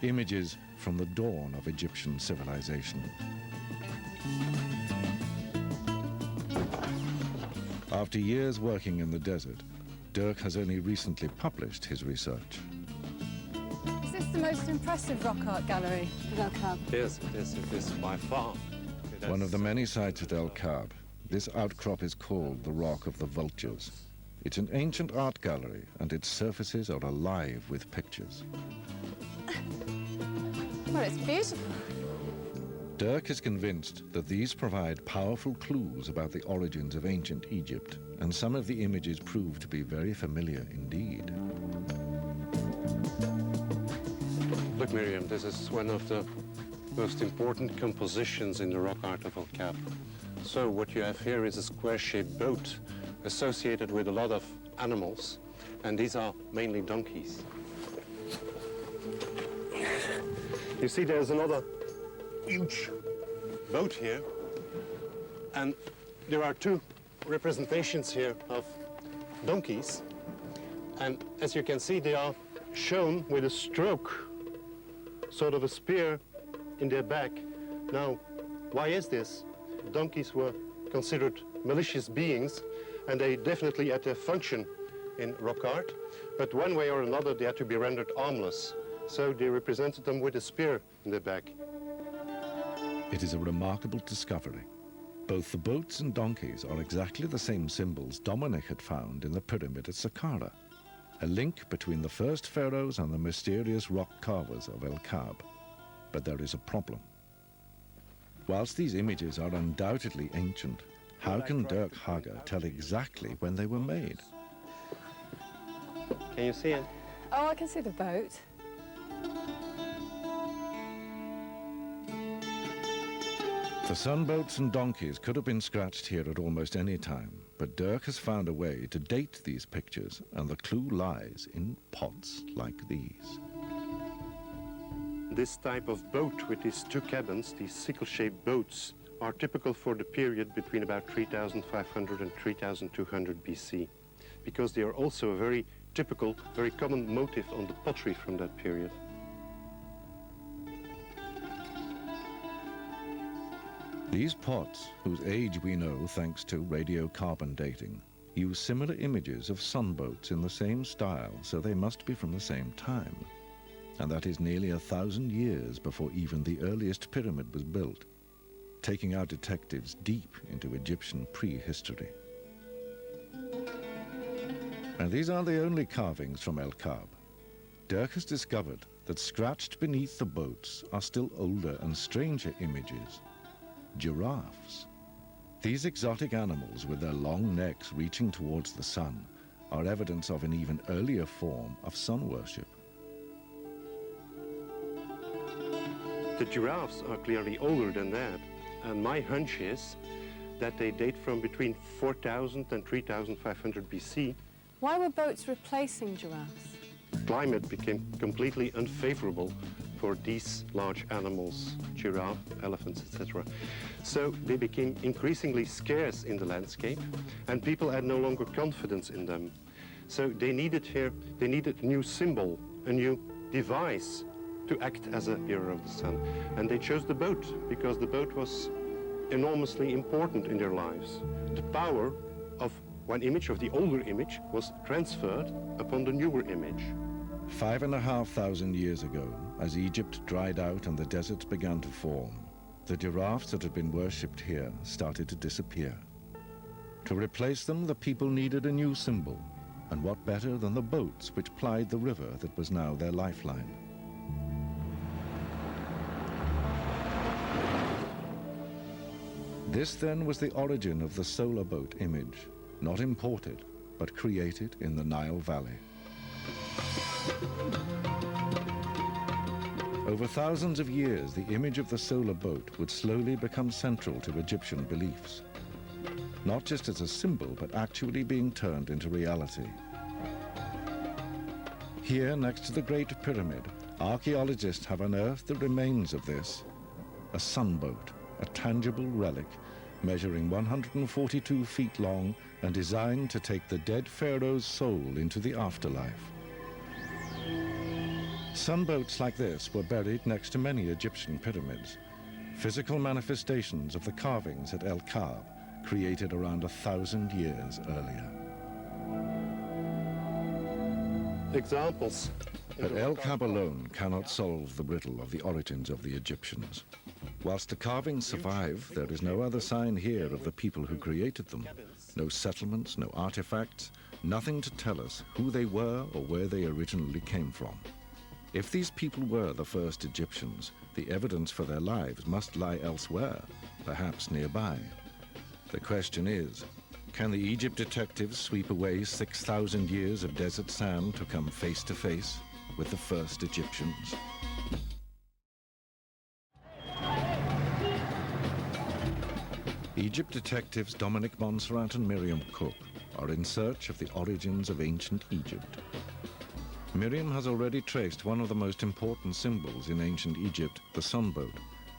Images from the dawn of Egyptian civilization. After years working in the desert, Dirk has only recently published his research. Is this the most impressive rock art gallery at El-Kab? Yes, it is by far. One of the many sites at El-Kab, this outcrop is called the Rock of the Vultures. It's an ancient art gallery, and its surfaces are alive with pictures. Well, it's beautiful. Dirk is convinced that these provide powerful clues about the origins of ancient Egypt, and some of the images prove to be very familiar indeed. Look, Miriam, this is one of the most important compositions in the rock art of El-Kab. So what you have here is a square-shaped boat associated with a lot of animals, and these are mainly donkeys. You see there's another huge boat here, and there are two representations here of donkeys, and as you can see they are shown with a stroke, sort of a spear in their back. Now, why is this? Donkeys were considered malicious beings, and they definitely had a function in rock art, but one way or another they had to be rendered armless. So they represented them with a spear in their back. It is a remarkable discovery. Both the boats and donkeys are exactly the same symbols Dominic had found in the pyramid at Saqqara, a link between the first pharaohs and the mysterious rock carvers of El-Kab. But there is a problem. Whilst these images are undoubtedly ancient, how can Dirk Hager tell exactly when they were made? Can you see it? Oh, I can see the boat. The sunboats and donkeys could have been scratched here at almost any time, but Dirk has found a way to date these pictures, and the clue lies in pots like these. This type of boat with these two cabins, these sickle-shaped boats, are typical for the period between about 3,500 and 3,200 BC, because they are also a very typical, very common motif on the pottery from that period. These pots, whose age we know thanks to radiocarbon dating, use similar images of sunboats in the same style, so they must be from the same time. And that is nearly 1,000 years before even the earliest pyramid was built, taking our detectives deep into Egyptian prehistory. And these aren't the only carvings from El-Kab. Dirk has discovered that scratched beneath the boats are still older and stranger images. Giraffes. These exotic animals with their long necks reaching towards the sun are evidence of an even earlier form of sun worship. The giraffes are clearly older than that, and my hunch is that they date from between 4,000 and 3,500 BC. Why were boats replacing giraffes? Climate became completely unfavorable for these large animals, giraffe, elephants, etc. So they became increasingly scarce in the landscape, and people had no longer confidence in them. So they needed a new symbol, a new device to act as a hero of the sun. And they chose the boat, because the boat was enormously important in their lives. The power of one image, of the older image, was transferred upon the newer image. 5,500 years ago, as Egypt dried out and the deserts began to form, the giraffes that had been worshipped here started to disappear. To replace them, the people needed a new symbol, and what better than the boats which plied the river that was now their lifeline. This then was the origin of the solar boat image, not imported, but created in the Nile Valley. Over thousands of years, the image of the solar boat would slowly become central to Egyptian beliefs, not just as a symbol, but actually being turned into reality. Here, next to the Great Pyramid, archaeologists have unearthed the remains of this, a sunboat, a tangible relic measuring 142 feet long and designed to take the dead pharaoh's soul into the afterlife. Sunboats like this were buried next to many Egyptian pyramids, physical manifestations of the carvings at El-Kab, created around 1,000 years earlier. Examples. But El-Kab alone cannot solve the riddle of the origins of the Egyptians. Whilst the carvings survive, there is no other sign here of the people who created them. No settlements, no artifacts, nothing to tell us who they were or where they originally came from. If these people were the first Egyptians, the evidence for their lives must lie elsewhere, perhaps nearby. The question is, can the Egypt detectives sweep away 6,000 years of desert sand to come face to face with the first Egyptians? Egypt detectives Dominic Montserrat and Miriam Cook are in search of the origins of ancient Egypt. Miriam has already traced one of the most important symbols in ancient Egypt, the sunboat,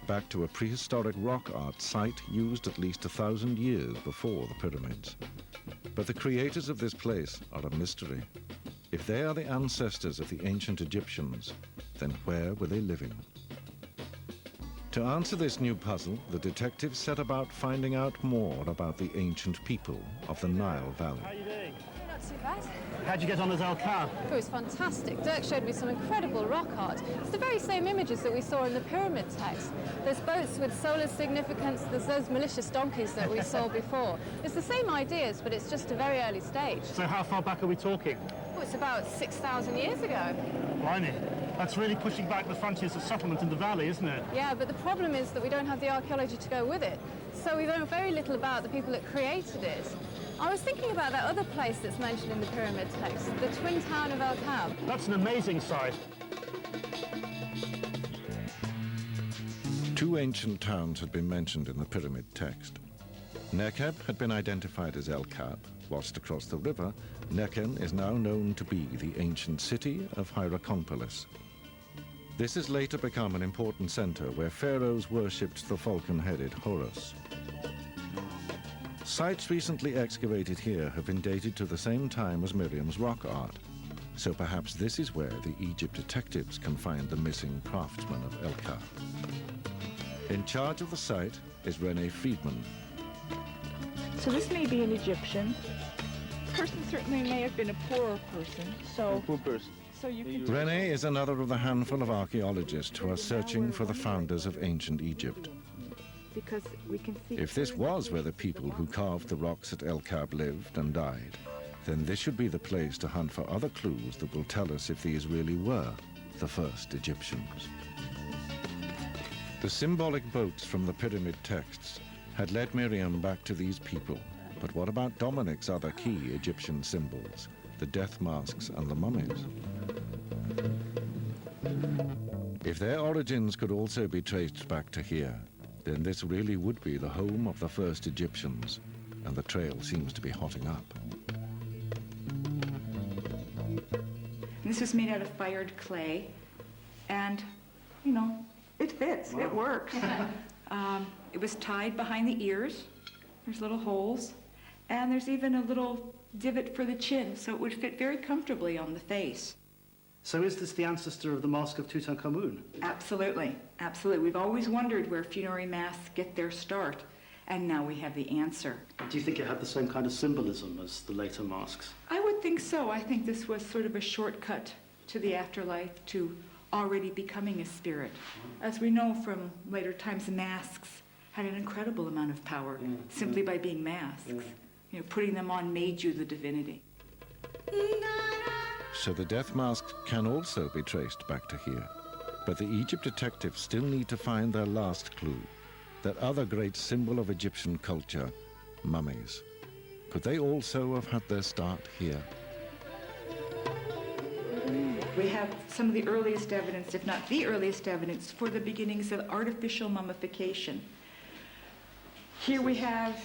back to a prehistoric rock art site used at least 1,000 years before the pyramids. But the creators of this place are a mystery. If they are the ancestors of the ancient Egyptians, then where were they living? To answer this new puzzle, the detectives set about finding out more about the ancient people of the Nile Valley. How are you doing? Not too bad. How'd you get on as El-Kab? It was fantastic. Dirk showed me some incredible rock art. It's the very same images that we saw in the pyramid text. There's boats with solar significance, there's those malicious donkeys that we saw before. It's the same ideas, but it's just a very early stage. So how far back are we talking? Oh, it's about 6,000 years ago. Blimey. That's really pushing back the frontiers of settlement in the valley, isn't it? Yeah, but the problem is that we don't have the archaeology to go with it. So we know very little about the people that created it. I was thinking about that other place that's mentioned in the pyramid text, the twin town of El-Kab. That's an amazing site. Two ancient towns had been mentioned in the pyramid text. Nekeb had been identified as El-Kab, whilst across the river, Nekhen is now known to be the ancient city of Hierakonpolis. This has later become an important center where pharaohs worshipped the falcon-headed Horus. Sites recently excavated here have been dated to the same time as Miriam's rock art, so perhaps this is where the Egypt detectives can find the missing craftsmen of El-Kab. In charge of the site is Rene Friedman. So this may be an Egyptian. The person certainly may have been a poorer person, so... Poor person. So you can... Rene is another of the handful of archaeologists who are searching for the founders of ancient Egypt. Because we can see... If this was where the people who carved the rocks at El-Kab lived and died, then this should be the place to hunt for other clues that will tell us if these really were the first Egyptians. The symbolic boats from the pyramid texts had led Miriam back to these people. But what about Dominic's other key Egyptian symbols, the death masks and the mummies? If their origins could also be traced back to here, then this really would be the home of the first Egyptians, and the trail seems to be hotting up. This was made out of fired clay, and, you know, it fits, it works. It was tied behind the ears. There's little holes, and there's even a little divot for the chin, so it would fit very comfortably on the face. So is this the ancestor of the mask of Tutankhamun? Absolutely, absolutely. We've always wondered where funerary masks get their start, and now we have the answer. Do you think it had the same kind of symbolism as the later masks? I would think so. I think this was sort of a shortcut to the afterlife, to already becoming a spirit. As we know from later times, the masks had an incredible amount of power simply by being masks. You know, putting them on made you the divinity. So the death masks can also be traced back to here. But the Egypt detectives still need to find their last clue, that other great symbol of Egyptian culture, mummies. Could they also have had their start here? We have some of the earliest evidence, if not the earliest evidence, for the beginnings of artificial mummification. Here we have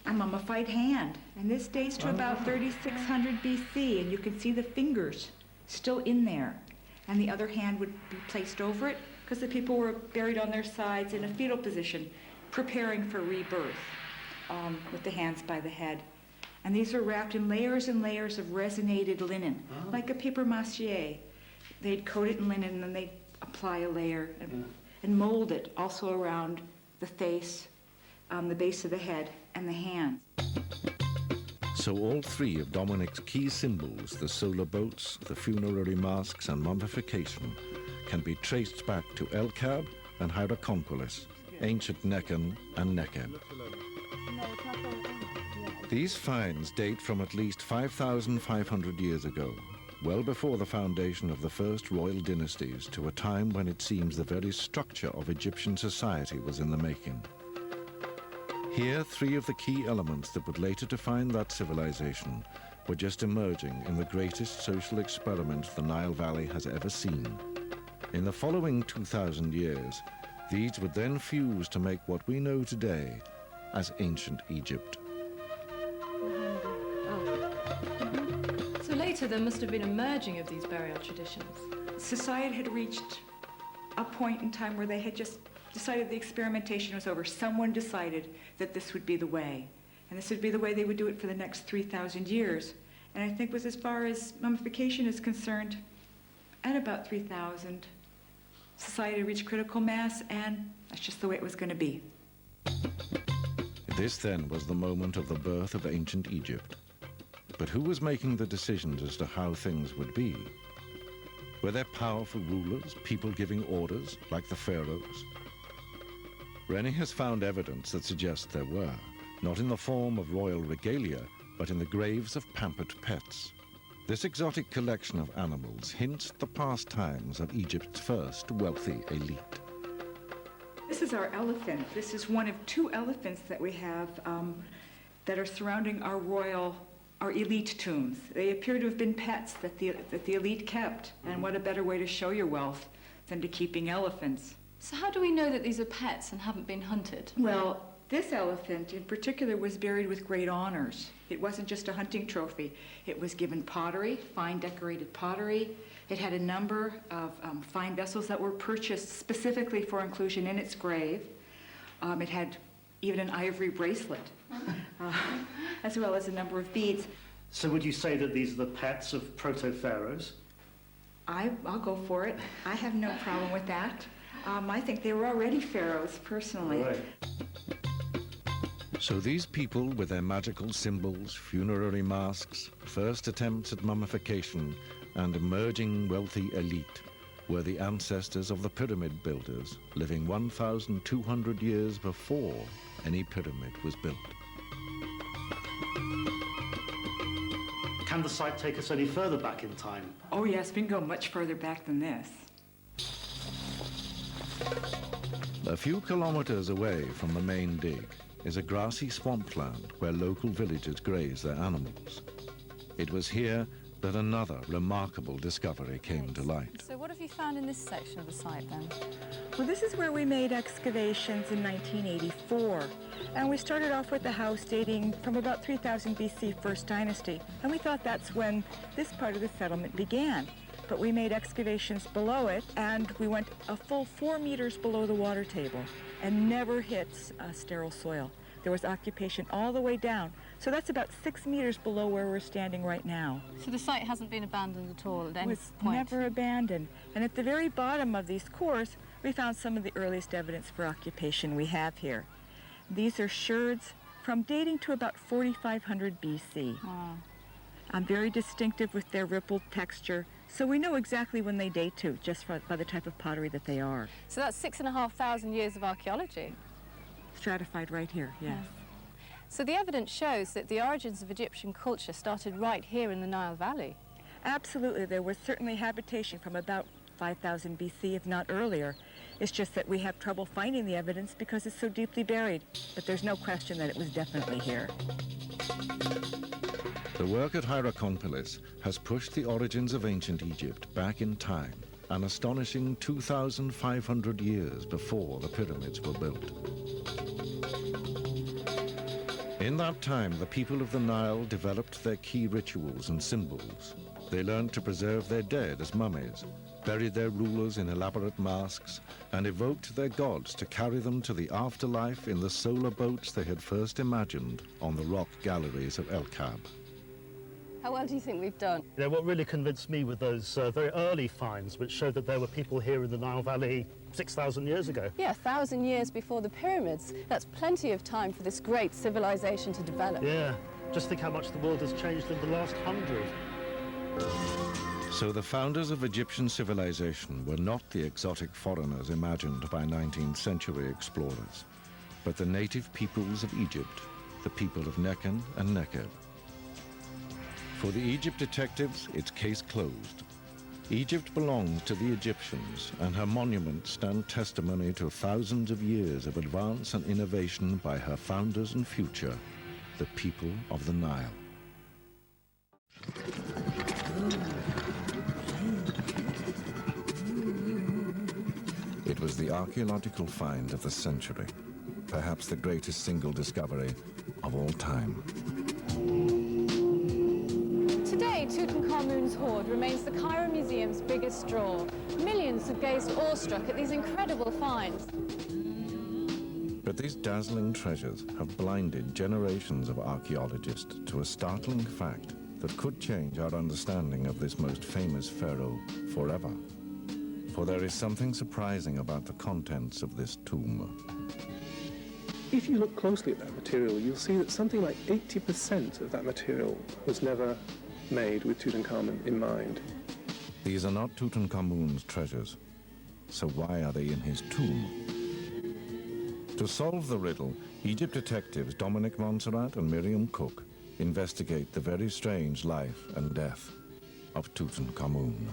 a mummified hand, and this dates to about 3600 BC, and you can see the fingers still in there, and the other hand would be placed over it because the people were buried on their sides in a fetal position, preparing for rebirth, with the hands by the head. And these were wrapped in layers and layers of resinated linen, like a papier-mâché. They'd coat it in linen, and then they'd apply a layer and mold it also around the face, the base of the head, and the hands. So all three of Dominic's key symbols, the solar boats, the funerary masks, and mummification, can be traced back to El-Kab and Hierakonpolis, ancient Nekhen and Nekeb. These finds date from at least 5,500 years ago, well before the foundation of the first royal dynasties, to a time when it seems the very structure of Egyptian society was in the making. Here, three of the key elements that would later define that civilization were just emerging in the greatest social experiment the Nile Valley has ever seen. In the following 2,000 years, these would then fuse to make what we know today as ancient Egypt. So later there must have been a merging of these burial traditions. Society had reached a point in time where they had just decided the experimentation was over. Someone decided that this would be the way, and this would be the way they would do it for the next 3,000 years. And I think was as far as mummification is concerned, at about 3,000, society reached critical mass, and that's just the way it was going to be. This then was the moment of the birth of ancient Egypt. But who was making the decisions as to how things would be? Were there powerful rulers, people giving orders, like the pharaohs? Rennie has found evidence that suggests there were, not in the form of royal regalia, but in the graves of pampered pets. This exotic collection of animals hints at the past times of Egypt's first wealthy elite. This is our elephant. This is one of 2 elephants that we have that are surrounding our elite tombs. They appear to have been pets that the elite kept. And what a better way to show your wealth than to keeping elephants. So how do we know that these are pets and haven't been hunted? Well, this elephant in particular was buried with great honors. It wasn't just a hunting trophy. It was given pottery, fine decorated pottery. It had a number of fine vessels that were purchased specifically for inclusion in its grave. It had even an ivory bracelet, as well as a number of beads. So would you say that these are the pets of proto-pharaohs? I'll go for it. I have no problem with that. I think they were already pharaohs, personally. Right. So these people, with their magical symbols, funerary masks, first attempts at mummification, and emerging wealthy elite, were the ancestors of the pyramid builders, living 1,200 years before any pyramid was built. Can the site take us any further back in time? Oh yes, we can go much further back than this. A few kilometers away from the main dig is a grassy swampland where local villagers graze their animals. It was here that another remarkable discovery came to light. So what have you found in this section of the site then? Well, this is where we made excavations in 1984. And we started off with the house dating from about 3000 BC, First Dynasty. And we thought that's when this part of the settlement began. But we made excavations below it, and we went a full 4 meters below the water table and never hit sterile soil. There was occupation all the way down. So that's about 6 meters below where we're standing right now. So the site hasn't been abandoned at all at any It was point? never abandoned. And at the very bottom of these cores, we found some of the earliest evidence for occupation we have here. These are sherds from dating to about 4500 BC. Wow. Very distinctive with their rippled texture. So we know exactly when they date to, just by the type of pottery that they are. So that's 6,500 years of archaeology? Stratified right here, yes. Yeah. So the evidence shows that the origins of Egyptian culture started right here in the Nile Valley. Absolutely. There was certainly habitation from about 5000 BC, if not earlier. It's just that we have trouble finding the evidence because it's so deeply buried. But there's no question that it was definitely here. The work at Hierakonpolis has pushed the origins of ancient Egypt back in time, an astonishing 2,500 years before the pyramids were built. In that time, the people of the Nile developed their key rituals and symbols. They learned to preserve their dead as mummies, buried their rulers in elaborate masks, and evoked their gods to carry them to the afterlife in the solar boats they had first imagined on the rock galleries of El-Kab. How well do you think we've done? You know, what really convinced me were those very early finds, which showed that there were people here in the Nile Valley 6,000 years ago. Yeah, 1,000 years before the pyramids. That's plenty of time for this great civilization to develop. Yeah, just think how much the world has changed in the last 100. So the founders of Egyptian civilization were not the exotic foreigners imagined by 19th century explorers, but the native peoples of Egypt, the people of Nekhen and Nekheb. For the Egypt detectives, it's case closed. Egypt belongs to the Egyptians, and her monuments stand testimony to thousands of years of advance and innovation by her founders and future, the people of the Nile. It was the archaeological find of the century, perhaps the greatest single discovery of all time. Today, today, Tutankhamun's hoard remains the Cairo Museum's biggest draw. Millions have gazed awestruck at these incredible finds. But these dazzling treasures have blinded generations of archaeologists to a startling fact that could change our understanding of this most famous pharaoh forever. For there is something surprising about the contents of this tomb. If you look closely at that material, you'll see that something like 80% of that material was never made with Tutankhamun in mind. These are not Tutankhamun's treasures, so why are they in his tomb? To solve the riddle, Egypt detectives Dominic Montserrat and Miriam Cook investigate the very strange life and death of Tutankhamun.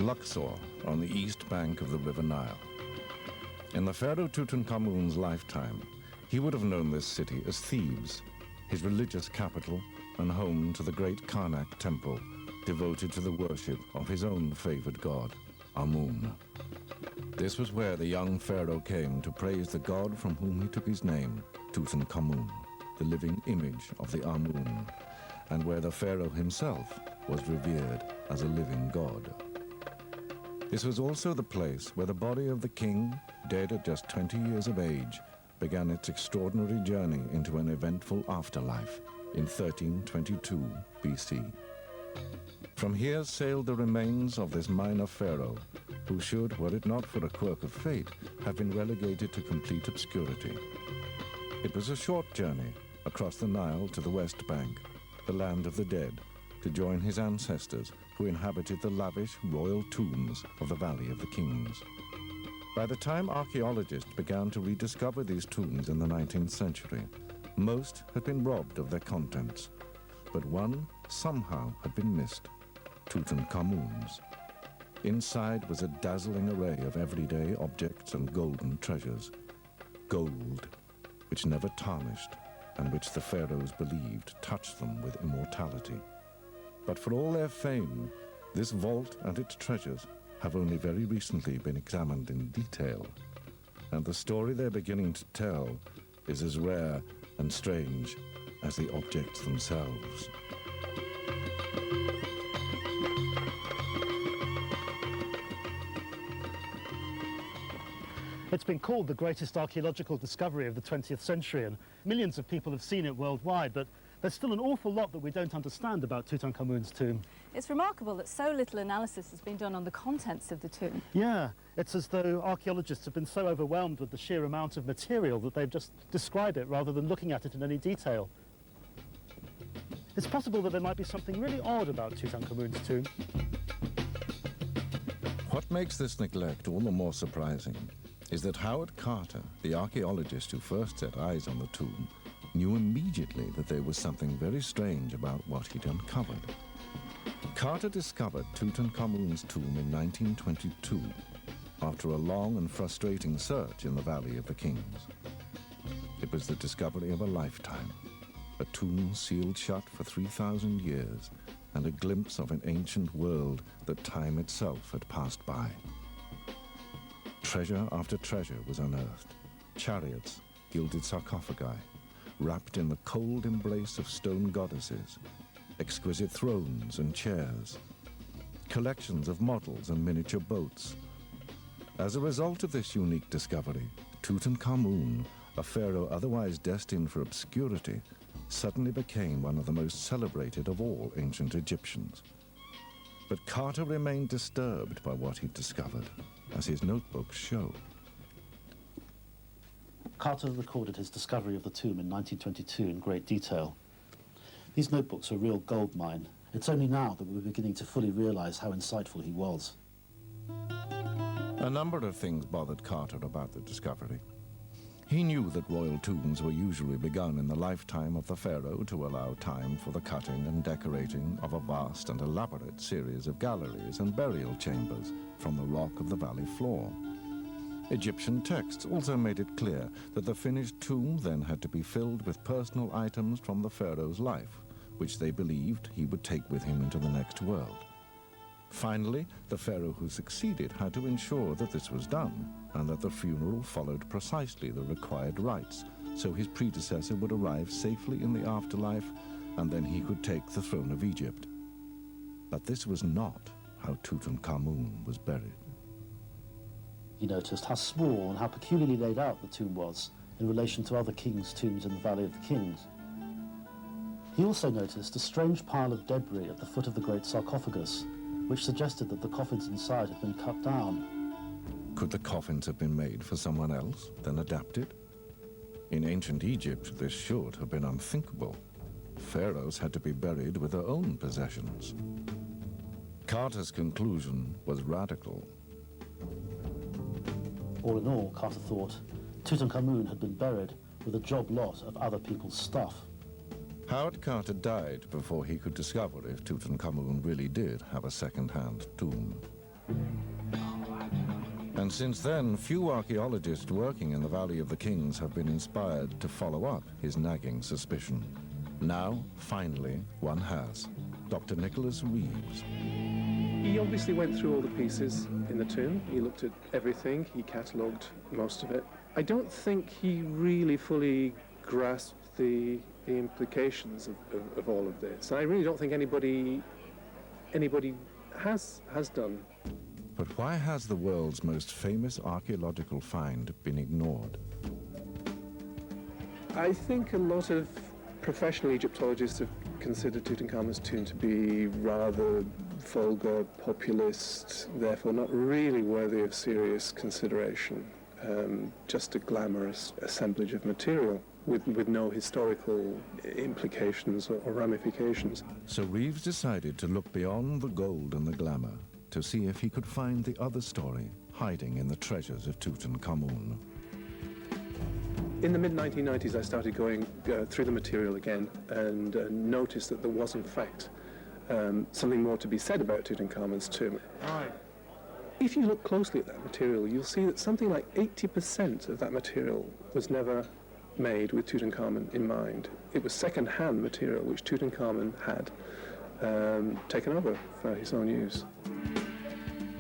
Luxor, on the east bank of the River Nile. In the Pharaoh Tutankhamun's lifetime, he would have known this city as Thebes, his religious capital and home to the great Karnak temple, devoted to the worship of his own favored god, Amun. This was where the young pharaoh came to praise the god from whom he took his name, Tutankhamun, the living image of the Amun, and where the pharaoh himself was revered as a living god. This was also the place where the body of the king, dead at just 20 years of age, began its extraordinary journey into an eventful afterlife in 1322 BC. From here sailed the remains of this minor pharaoh, who should, were it not for a quirk of fate, have been relegated to complete obscurity. It was a short journey across the Nile to the West Bank, the land of the dead, to join his ancestors who inhabited the lavish royal tombs of the Valley of the Kings. By the time archaeologists began to rediscover these tombs in the 19th century, most had been robbed of their contents, but one somehow had been missed, Tutankhamun's. Inside was a dazzling array of everyday objects and golden treasures. Gold, which never tarnished, and which the pharaohs believed touched them with immortality. But for all their fame, this vault and its treasures have only very recently been examined in detail, and the story they're beginning to tell is as rare and strange as the objects themselves. It's been called the greatest archaeological discovery of the 20th century, and millions of people have seen it worldwide, but there's still an awful lot that we don't understand about Tutankhamun's tomb. It's remarkable that so little analysis has been done on the contents of the tomb. Yeah, it's as though archaeologists have been so overwhelmed with the sheer amount of material that they've just described it rather than looking at it in any detail. It's possible that there might be something really odd about Tutankhamun's tomb. What makes this neglect all the more surprising is that Howard Carter, the archaeologist who first set eyes on the tomb, knew immediately that there was something very strange about what he'd uncovered. Carter discovered Tutankhamun's tomb in 1922, after a long and frustrating search in the Valley of the Kings. It was the discovery of a lifetime, a tomb sealed shut for 3,000 years, and a glimpse of an ancient world that time itself had passed by. Treasure after treasure was unearthed. Chariots, gilded sarcophagi, wrapped in the cold embrace of stone goddesses, exquisite thrones and chairs, collections of models and miniature boats. As a result of this unique discovery, Tutankhamun, a pharaoh otherwise destined for obscurity, suddenly became one of the most celebrated of all ancient Egyptians. But Carter remained disturbed by what he'd discovered, as his notebooks show. Carter recorded his discovery of the tomb in 1922 in great detail. These notebooks are a real goldmine. It's only now that we're beginning to fully realize how insightful he was. A number of things bothered Carter about the discovery. He knew that royal tombs were usually begun in the lifetime of the pharaoh to allow time for the cutting and decorating of a vast and elaborate series of galleries and burial chambers from the rock of the valley floor. Egyptian texts also made it clear that the finished tomb then had to be filled with personal items from the pharaoh's life, which they believed he would take with him into the next world. Finally, the pharaoh who succeeded had to ensure that this was done, and that the funeral followed precisely the required rites, so his predecessor would arrive safely in the afterlife, and then he could take the throne of Egypt. But this was not how Tutankhamun was buried. He noticed how small and how peculiarly laid out the tomb was in relation to other kings' tombs in the Valley of the Kings. He also noticed a strange pile of debris at the foot of the great sarcophagus, which suggested that the coffins inside had been cut down. Could the coffins have been made for someone else, then adapted? In ancient Egypt, this should have been unthinkable. Pharaohs had to be buried with their own possessions. Carter's conclusion was radical. All in all, Carter thought, Tutankhamun had been buried with a job lot of other people's stuff. Howard Carter died before he could discover if Tutankhamun really did have a second-hand tomb. And since then, few archaeologists working in the Valley of the Kings have been inspired to follow up his nagging suspicion. Now, finally, one has. Dr. Nicholas Reeves. He obviously went through all the pieces in the tomb. He looked at everything. He catalogued most of it. I don't think he really fully grasped the implications of all of this. I really don't think anybody has done. But why has the world's most famous archaeological find been ignored? I think a lot of professional Egyptologists have considered Tutankhamun's tomb to be rather vulgar, populist, therefore not really worthy of serious consideration. Just a glamorous assemblage of material with no historical implications or ramifications. So Reeves decided to look beyond the gold and the glamour to see if he could find the other story hiding in the treasures of Tutankhamun. In the mid-1990s, I started going through the material again and noticed that there was, in fact, something more to be said about Tutankhamun's tomb. Right. If you look closely at that material, you'll see that something like 80% of that material was never made with Tutankhamun in mind. It was second-hand material which Tutankhamun had taken over for his own use.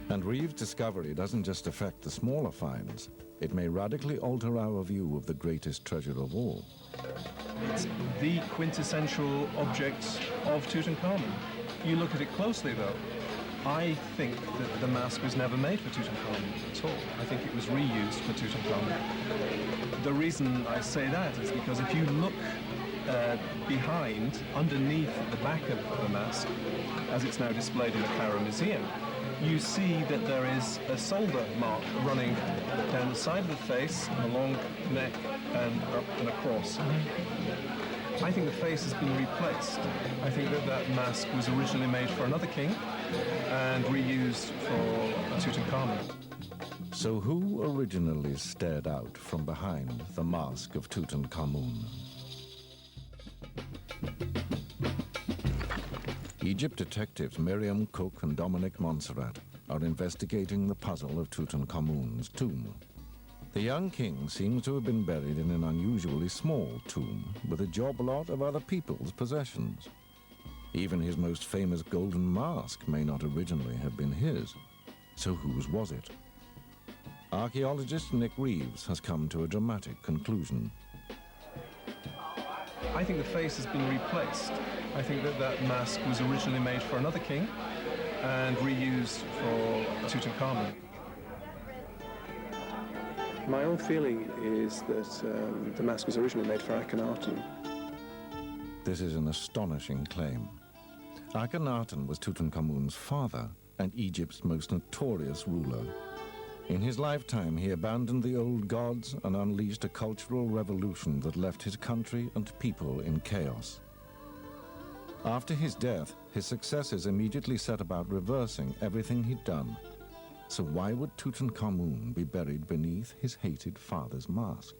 And Reeves' discovery doesn't just affect the smaller finds. It may radically alter our view of the greatest treasure of all. It's the quintessential object of Tutankhamun. You look at it closely, though. I think that the mask was never made for Tutankhamun at all. I think it was reused for Tutankhamun. The reason I say that is because if you look behind, underneath the back of the mask, as it's now displayed in the Cairo Museum, you see that there is a solder mark running down the side of the face, along the neck, and up and across. I think the face has been replaced. I think that that mask was originally made for another king and reused for Tutankhamun. So who originally stared out from behind the mask of Tutankhamun? Egypt detectives Miriam Cook and Dominic Montserrat are investigating the puzzle of Tutankhamun's tomb. The young king seems to have been buried in an unusually small tomb with a job lot of other people's possessions. Even his most famous golden mask may not originally have been his. So whose was it? Archaeologist Nick Reeves has come to a dramatic conclusion. I think the face has been replaced. I think that that mask was originally made for another king and reused for Tutankhamun. My own feeling is that the mask was originally made for Akhenaten. This is an astonishing claim. Akhenaten was Tutankhamun's father and Egypt's most notorious ruler. In his lifetime, he abandoned the old gods and unleashed a cultural revolution that left his country and people in chaos. After his death, his successors immediately set about reversing everything he'd done. So why would Tutankhamun be buried beneath his hated father's mask?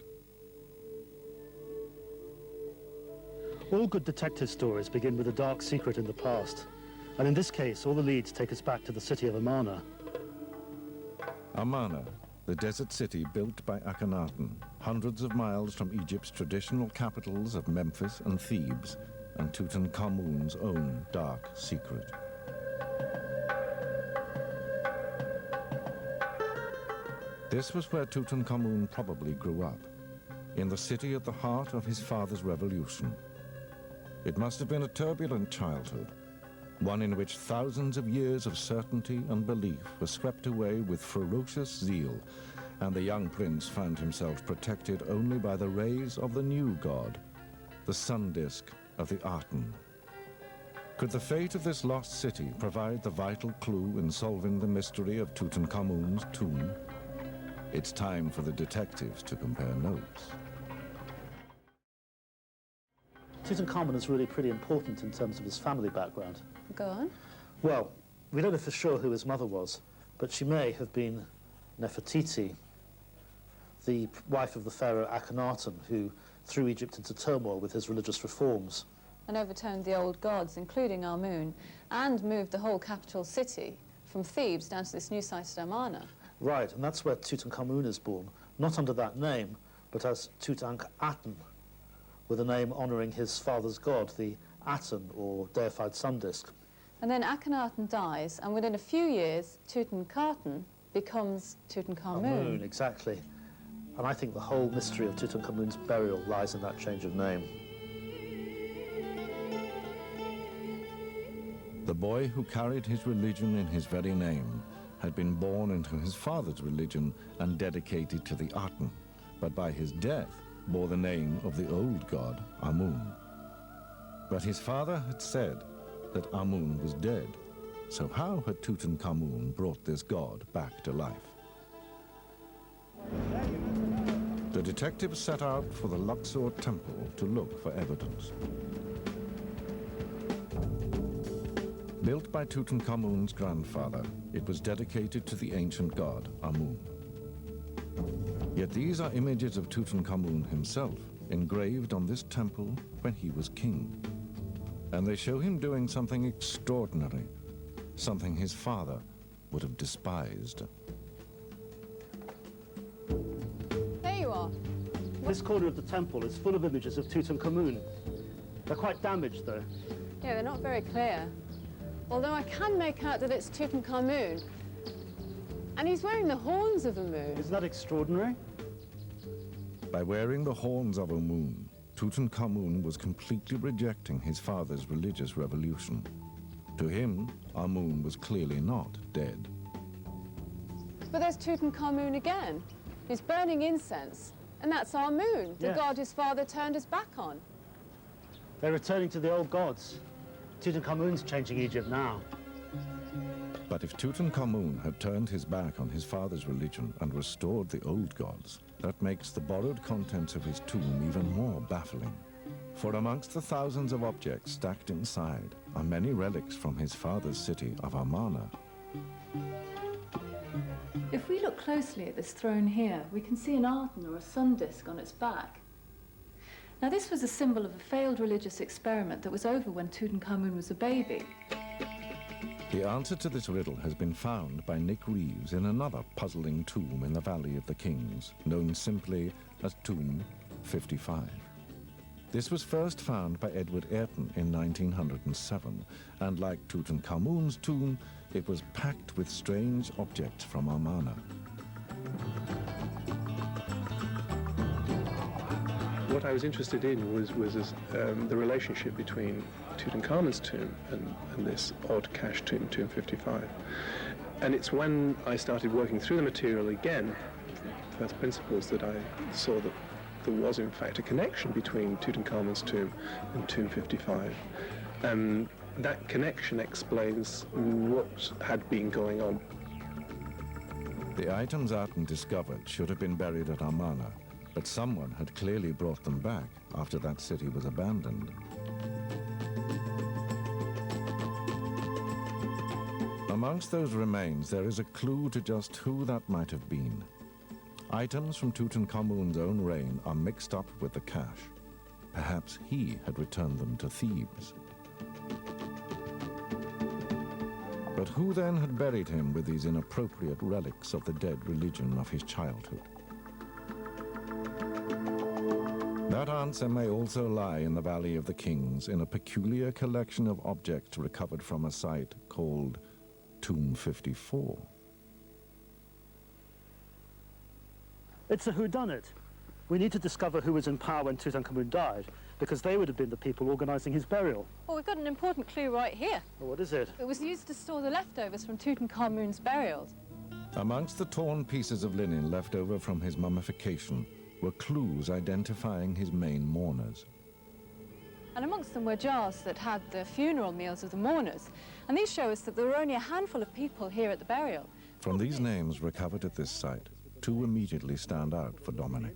All good detective stories begin with a dark secret in the past. And in this case, all the leads take us back to the city of Amarna. Amarna, the desert city built by Akhenaten, hundreds of miles from Egypt's traditional capitals of Memphis and Thebes, and Tutankhamun's own dark secret. This was where Tutankhamun probably grew up, in the city at the heart of his father's revolution. It must have been a turbulent childhood, one in which thousands of years of certainty and belief were swept away with ferocious zeal, and the young prince found himself protected only by the rays of the new god, the sun disk of the Aten. Could the fate of this lost city provide the vital clue in solving the mystery of Tutankhamun's tomb? It's time for the detectives to compare notes. Tutankhamun is really pretty important in terms of his family background. Go on. Well, we don't know for sure who his mother was, but she may have been Nefertiti, the wife of the Pharaoh Akhenaten, who threw Egypt into turmoil with his religious reforms. And overturned the old gods, including Amun, and moved the whole capital city from Thebes down to this new site at Amarna. Right, and that's where Tutankhamun is born, not under that name, but as Tutankhaten, with a name honouring his father's god, the Aten, or deified sun disk. And then Akhenaten dies, and within a few years, Tutankhaten becomes Tutankhamun. Exactly. And I think the whole mystery of Tutankhamun's burial lies in that change of name. The boy who carried his religion in his very name had been born into his father's religion and dedicated to the Aten, but by his death bore the name of the old god, Amun. But his father had said that Amun was dead, so how had Tutankhamun brought this god back to life? The detectives set out for the Luxor temple to look for evidence. Built by Tutankhamun's grandfather, it was dedicated to the ancient god, Amun. Yet these are images of Tutankhamun himself, engraved on this temple when he was king. And they show him doing something extraordinary, something his father would have despised. There you are. This corner of the temple is full of images of Tutankhamun. They're quite damaged, though. Yeah, they're not very clear. Although I can make out that it's Tutankhamun. And he's wearing the horns of a moon. Isn't that extraordinary? By wearing the horns of a moon, Tutankhamun was completely rejecting his father's religious revolution. To him, Amun was clearly not dead. But there's Tutankhamun again. He's burning incense. And that's Amun, the god his father turned his back on. They're returning to the old gods. Tutankhamun's changing Egypt now. But if Tutankhamun had turned his back on his father's religion and restored the old gods, that makes the borrowed contents of his tomb even more baffling. For amongst the thousands of objects stacked inside are many relics from his father's city of Amarna. If we look closely at this throne here, we can see an Aten or a sun disk on its back. Now this was a symbol of a failed religious experiment that was over when Tutankhamun was a baby. The answer to this riddle has been found by Nick Reeves in another puzzling tomb in the Valley of the Kings, known simply as Tomb 55. This was first found by Edward Aten in 1907, and like Tutankhamun's tomb, it was packed with strange objects from Amarna. What I was interested in was the relationship between Tutankhamun's tomb and this odd cache tomb, Tomb 55. And it's when I started working through the material again, first principles, that I saw that there was in fact a connection between Tutankhamun's tomb and Tomb 55. And that connection explains what had been going on. The items Aten discovered should have been buried at Amarna, but someone had clearly brought them back after that city was abandoned. Amongst those remains, there is a clue to just who that might have been. Items from Tutankhamun's own reign are mixed up with the cache. Perhaps he had returned them to Thebes. But who then had buried him with these inappropriate relics of the dead religion of his childhood? That answer may also lie in the Valley of the Kings, in a peculiar collection of objects recovered from a site called Tomb 54. It's a whodunit. We need to discover who was in power when Tutankhamun died, because they would have been the people organising his burial. Well, we've got an important clue right here. Well, what is it? It was used to store the leftovers from Tutankhamun's burials. Amongst the torn pieces of linen left over from his mummification were clues identifying his main mourners. And amongst them were jars that had the funeral meals of the mourners. And these show us that there were only a handful of people here at the burial. From these names recovered at this site, two immediately stand out for Dominic.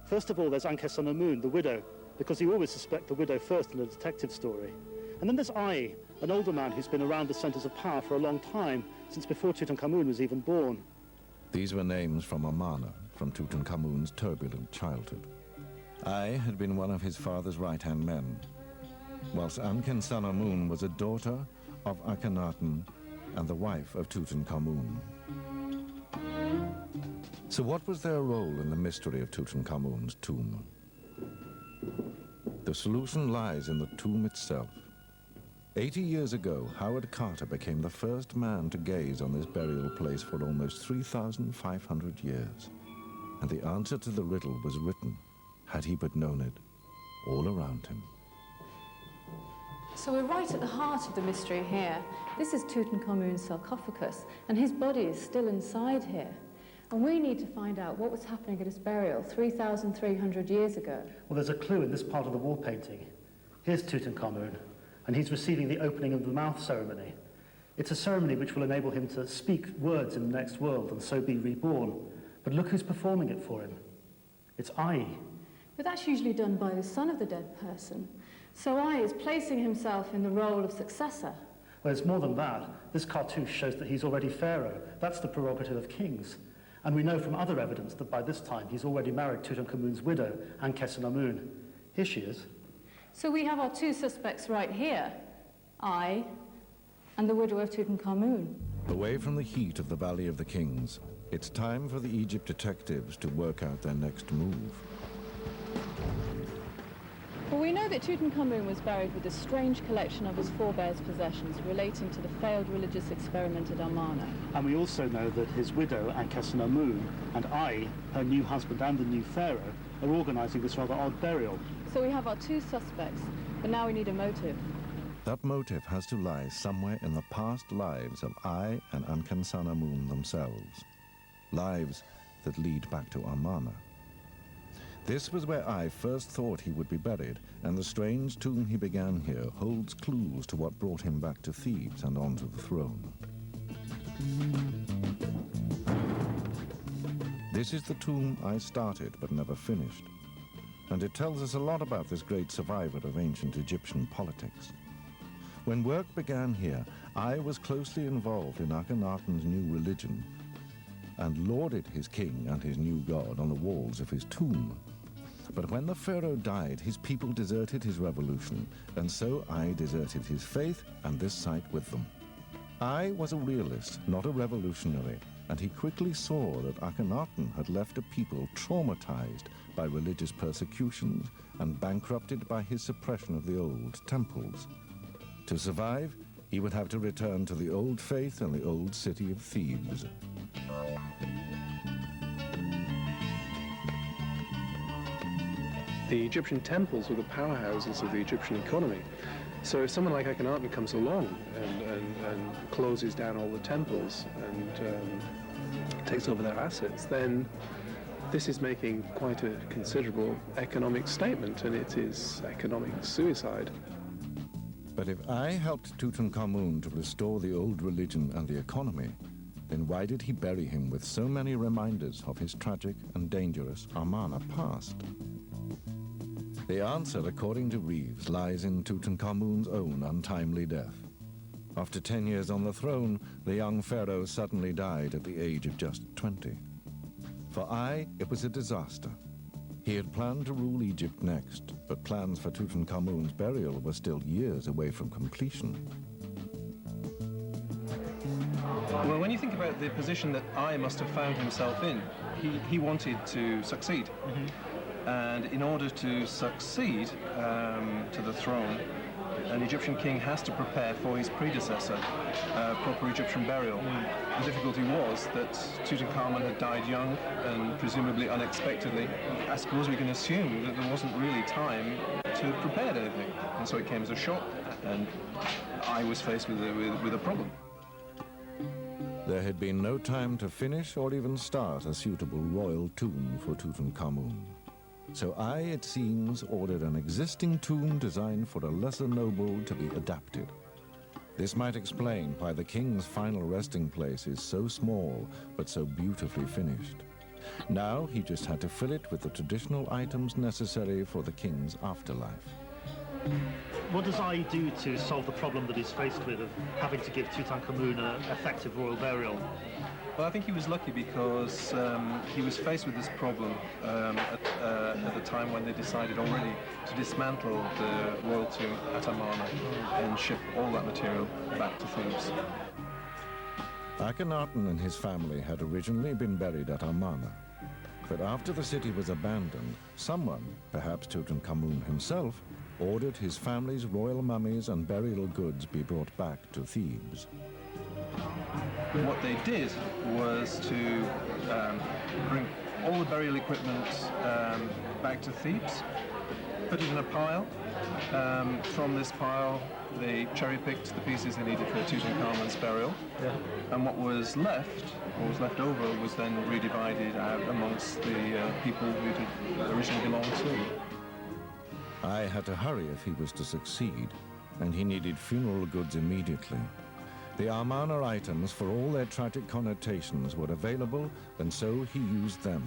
First of all, there's Ankhesenamun, the widow, because you always suspect the widow first in a detective story. And then there's Ai, an older man who's been around the centres of power for a long time, since before Tutankhamun was even born. These were names from Amarna, from Tutankhamun's turbulent childhood. Ai had been one of his father's right-hand men, whilst Ankhesenamun was a daughter of Akhenaten and the wife of Tutankhamun. So what was their role in the mystery of Tutankhamun's tomb? The solution lies in the tomb itself. 80 years ago, Howard Carter became the first man to gaze on this burial place for almost 3,500 years. And the answer to the riddle was written, had he but known it, all around him. So we're right at the heart of the mystery here. This is Tutankhamun's sarcophagus, and his body is still inside here. And we need to find out what was happening at his burial 3,300 years ago. Well, there's a clue in this part of the wall painting. Here's Tutankhamun, and he's receiving the opening of the mouth ceremony. It's a ceremony which will enable him to speak words in the next world and so be reborn. But look who's performing it for him. It's Ai. But that's usually done by the son of the dead person. So Ai is placing himself in the role of successor. Well, it's more than that. This cartouche shows that he's already pharaoh. That's the prerogative of kings. And we know from other evidence that by this time he's already married Tutankhamun's widow, Ankhesenamun. Here she is. So we have our two suspects right here, Ai and the widow of Tutankhamun. Away from the heat of the Valley of the Kings, it's time for the Egypt detectives to work out their next move. Well, we know that Tutankhamun was buried with a strange collection of his forebears' possessions relating to the failed religious experiment at Amarna. And we also know that his widow, Ankhesenamun, and Ai, her new husband and the new pharaoh, are organising this rather odd burial. So we have our two suspects, but now we need a motive. That motive has to lie somewhere in the past lives of Ai and Ankhesenamun themselves. Lives that lead back to Amarna. This was where Ai first thought he would be buried, and the strange tomb he began here holds clues to what brought him back to Thebes and onto the throne. This is the tomb I started but never finished, and it tells us a lot about this great survivor of ancient Egyptian politics. When work began here, Ai was closely involved in Akhenaten's new religion and lauded his king and his new god on the walls of his tomb. But when the pharaoh died, his people deserted his revolution, and so Ai deserted his faith and this site with them. Ai was a realist, not a revolutionary, and he quickly saw that Akhenaten had left a people traumatized by religious persecutions and bankrupted by his suppression of the old temples. To survive, he would have to return to the old faith and the old city of Thebes. The Egyptian temples were the powerhouses of the Egyptian economy. So if someone like Akhenaten comes along and closes down all the temples and takes over their assets, then this is making quite a considerable economic statement, and it is economic suicide. But if Ai helped Tutankhamun to restore the old religion and the economy, then why did he bury him with so many reminders of his tragic and dangerous Amarna past? The answer, according to Reeves, lies in Tutankhamun's own untimely death. After 10 years on the throne, the young pharaoh suddenly died at the age of just 20. For Ai, it was a disaster. He had planned to rule Egypt next, but plans for Tutankhamun's burial were still years away from completion. Well, when you think about the position that I must have found himself in, he wanted to succeed. And in order to succeed to the throne, an Egyptian king has to prepare for his predecessor proper Egyptian burial. The difficulty was that Tutankhamun had died young and presumably unexpectedly. I suppose we can assume that there wasn't really time to prepare anything. And so it came as a shock, and I was faced with a problem. There had been no time to finish or even start a suitable royal tomb for Tutankhamun. So I, it seems, ordered an existing tomb designed for a lesser noble to be adapted. This might explain why the king's final resting place is so small, but so beautifully finished. Now he just had to fill it with the traditional items necessary for the king's afterlife. What does I do to solve the problem that he's faced with of having to give Tutankhamun an effective royal burial? Well, I think he was lucky because he was faced with this problem at the time when they decided already to dismantle the royal tomb at Amarna and ship all that material back to Thebes. Akhenaten and his family had originally been buried at Amarna. But after the city was abandoned, someone, perhaps Tutankhamun himself, ordered his family's royal mummies and burial goods be brought back to Thebes. What they did was to bring all the burial equipment back to Thebes, put it in a pile. From this pile, they cherry-picked the pieces they needed for Tutankhamun's burial, and what was left over, was then redivided out amongst the people who did originally belonged to. I had to hurry if he was to succeed, and he needed funeral goods immediately. The Amarna items, for all their tragic connotations, were available, and so he used them.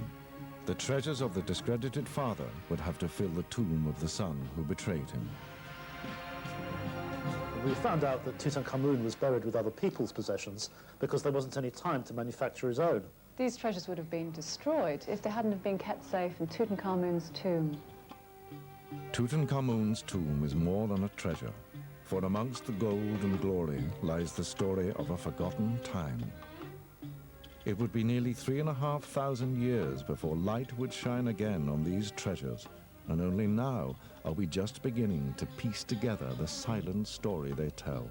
The treasures of the discredited father would have to fill the tomb of the son who betrayed him. We found out that Tutankhamun was buried with other people's possessions because there wasn't any time to manufacture his own. These treasures would have been destroyed if they hadn't have been kept safe in Tutankhamun's tomb. Tutankhamun's tomb is more than a treasure, for amongst the gold and glory lies the story of a forgotten time. It would be nearly 3,500 years before light would shine again on these treasures, and only now are we just beginning to piece together the silent story they tell.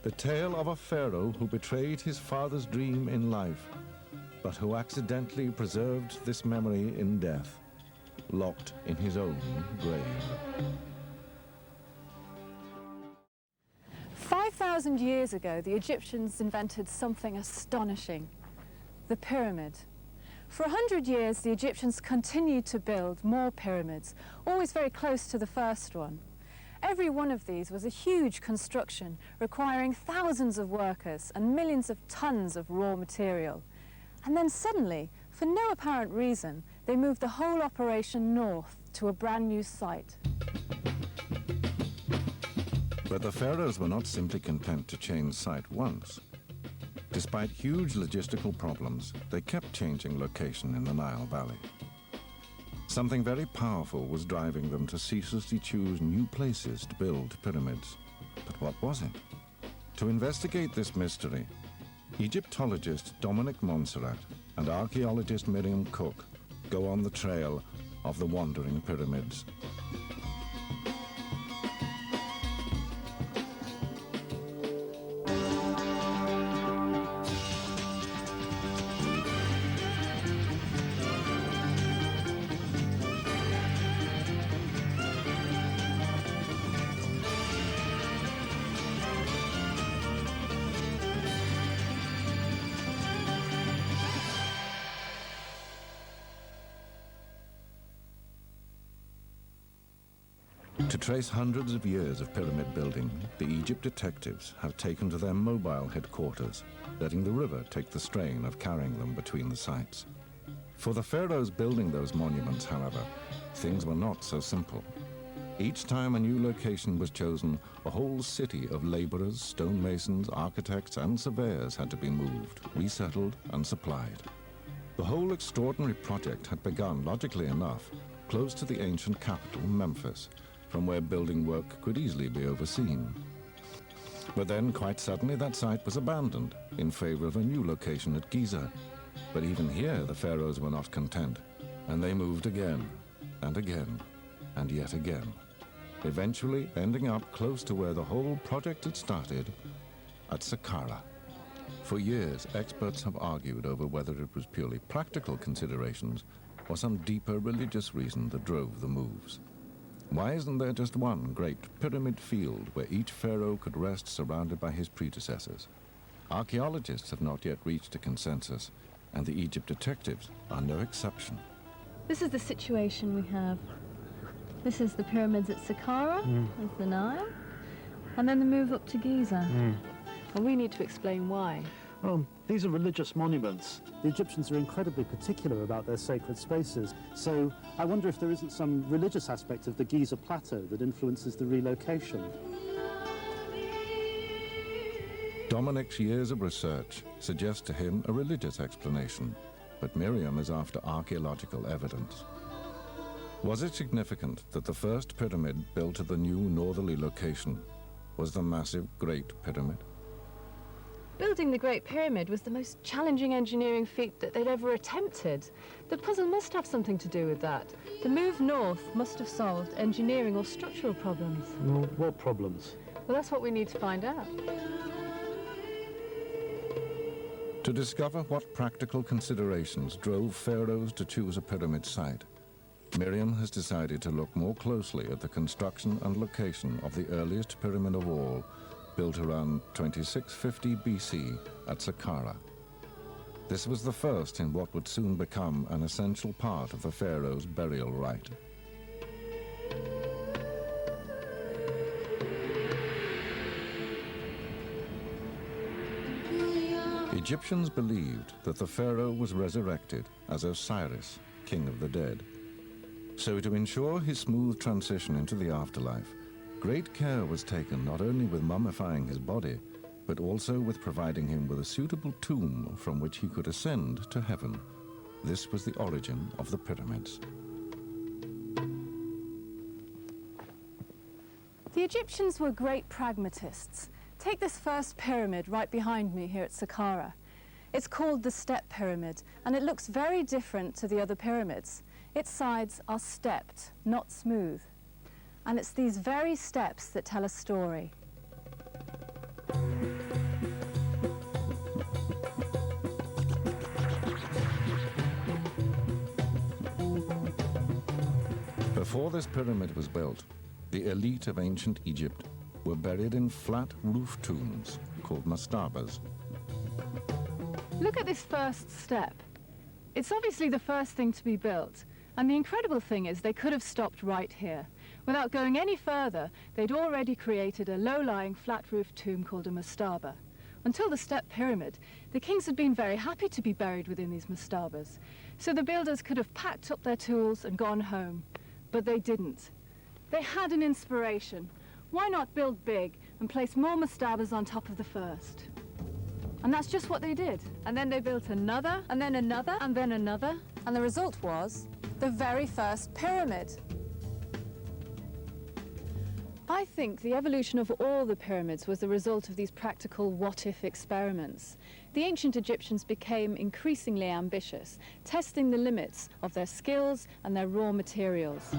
The tale of a pharaoh who betrayed his father's dream in life, but who accidentally preserved this memory in death, locked in his own grave. 5,000 years ago, the Egyptians invented something astonishing: the pyramid. For 100 years, the Egyptians continued to build more pyramids, always very close to the first one. Every one of these was a huge construction, requiring thousands of workers and millions of tons of raw material. And then suddenly, for no apparent reason, they moved the whole operation north to a brand new site. But the pharaohs were not simply content to change site once. Despite huge logistical problems, they kept changing location in the Nile Valley. Something very powerful was driving them to ceaselessly choose new places to build pyramids. But what was it? To investigate this mystery, Egyptologist Dominic Montserrat and archaeologist Miriam Cook go on the trail of the wandering pyramids. To trace hundreds of years of pyramid building, the Egypt detectives have taken to their mobile headquarters, letting the river take the strain of carrying them between the sites. For the pharaohs building those monuments, however, things were not so simple. Each time a new location was chosen, a whole city of laborers, stonemasons, architects, and surveyors had to be moved, resettled, and supplied. The whole extraordinary project had begun, logically enough, close to the ancient capital, Memphis, from where building work could easily be overseen. But then, quite suddenly, that site was abandoned in favor of a new location at Giza. But even here, the pharaohs were not content, and they moved again, and again, and yet again, eventually ending up close to where the whole project had started, at Saqqara. For years, experts have argued over whether it was purely practical considerations or some deeper religious reason that drove the moves. Why isn't there just one great pyramid field where each pharaoh could rest surrounded by his predecessors? Archaeologists have not yet reached a consensus, and the Egypt detectives are no exception. This is the situation we have. This is the pyramids at Saqqara, of the Nile, and then the move up to Giza. And we need to explain why. Well, these are religious monuments. The Egyptians are incredibly particular about their sacred spaces. So I wonder if there isn't some religious aspect of the Giza plateau that influences the relocation. Dominic's years of research suggest to him a religious explanation, but Miriam is after archaeological evidence. Was it significant that the first pyramid built at the new northerly location was the massive Great Pyramid? Building the Great Pyramid was the most challenging engineering feat that they'd ever attempted. The puzzle must have something to do with that. The move north must have solved engineering or structural problems. Well, what problems? Well, that's what we need to find out. To discover what practical considerations drove pharaohs to choose a pyramid site, Miriam has decided to look more closely at the construction and location of the earliest pyramid of all, built around 2650 BC at Saqqara. This was the first in what would soon become an essential part of the pharaoh's burial rite. Egyptians believed that the pharaoh was resurrected as Osiris, king of the dead. So to ensure his smooth transition into the afterlife, great care was taken not only with mummifying his body, but also with providing him with a suitable tomb from which he could ascend to heaven. This was the origin of the pyramids. The Egyptians were great pragmatists. Take this first pyramid right behind me here at Saqqara. It's called the Step Pyramid, and it looks very different to the other pyramids. Its sides are stepped, not smooth. And it's these very steps that tell a story. Before this pyramid was built, the elite of ancient Egypt were buried in flat roof tombs called mastabas. Look at this first step. It's obviously the first thing to be built. And the incredible thing is they could have stopped right here. Without going any further, they'd already created a low-lying flat-roofed tomb called a mastaba. Until the Step Pyramid, the kings had been very happy to be buried within these mastabas. So the builders could have packed up their tools and gone home. But they didn't. They had an inspiration. Why not build big and place more mastabas on top of the first? And that's just what they did. And then they built another, and then another, and then another. And the result was the very first pyramid. I think the evolution of all the pyramids was the result of these practical what-if experiments. The ancient Egyptians became increasingly ambitious, testing the limits of their skills and their raw materials.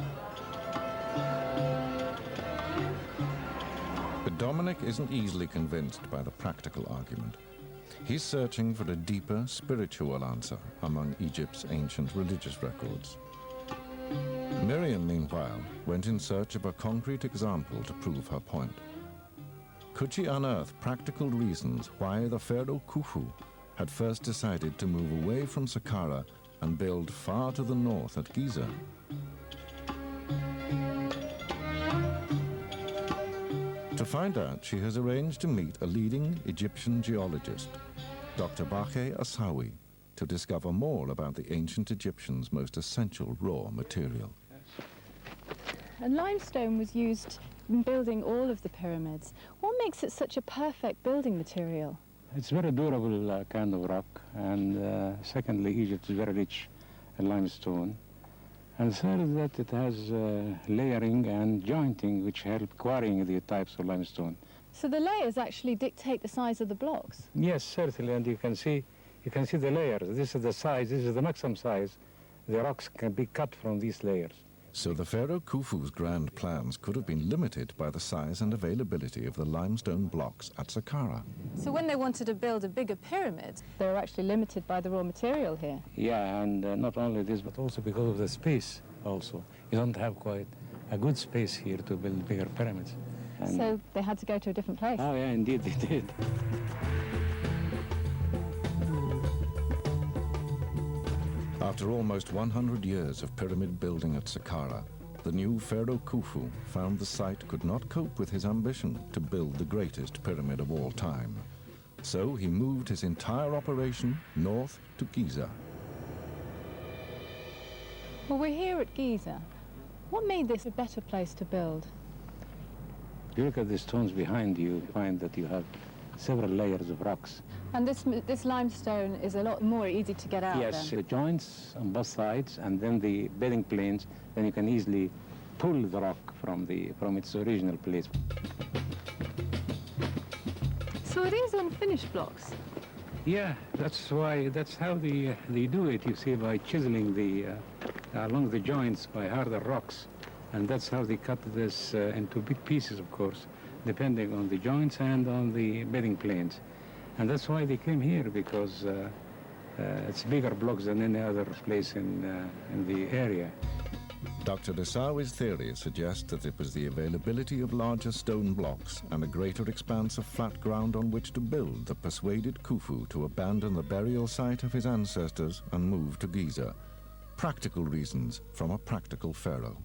But Dominic isn't easily convinced by the practical argument. He's searching for a deeper spiritual answer among Egypt's ancient religious records. Miriam, meanwhile, went in search of a concrete example to prove her point. Could she unearth practical reasons why the pharaoh Khufu had first decided to move away from Saqqara and build far to the north at Giza? To find out, she has arranged to meet a leading Egyptian geologist, Dr. Bache Asawi, to discover more about the ancient Egyptians' most essential raw material. And limestone was used in building all of the pyramids. What makes it such a perfect building material? It's very durable kind of rock, and secondly, Egypt is very rich in limestone. And third, that it has layering and jointing, which help quarrying the types of limestone. So the layers actually dictate the size of the blocks? Yes, certainly, and you can see the layers. This is the size, this is the maximum size. The rocks can be cut from these layers. So the Pharaoh Khufu's grand plans could have been limited by the size and availability of the limestone blocks at Saqqara. So when they wanted to build a bigger pyramid, they were actually limited by the raw material here? Yeah, and not only this, but also because of the space also. You don't have quite a good space here to build bigger pyramids. And so they had to go to a different place? Oh, yeah, indeed they did. After almost 100 years of pyramid building at Saqqara, the new Pharaoh Khufu found the site could not cope with his ambition to build the greatest pyramid of all time. So he moved his entire operation north to Giza. Well, we're here at Giza. What made this a better place to build? If you look at the stones behind you, you find that you have several layers of rocks. And this limestone is a lot more easy to get out Yes, then? the joints on both sides, and then the bedding planes, then you can easily pull the rock from its original place. So are these unfinished blocks? Yeah, that's how they do it, you see, by chiseling along the joints by harder rocks. And that's how they cut this into big pieces, of course, depending on the joints and on the bedding planes. And that's why they came here, because it's bigger blocks than any other place in the area. Dr. Desawi's theory suggests that it was the availability of larger stone blocks and a greater expanse of flat ground on which to build that persuaded Khufu to abandon the burial site of his ancestors and move to Giza. Practical reasons from a practical pharaoh.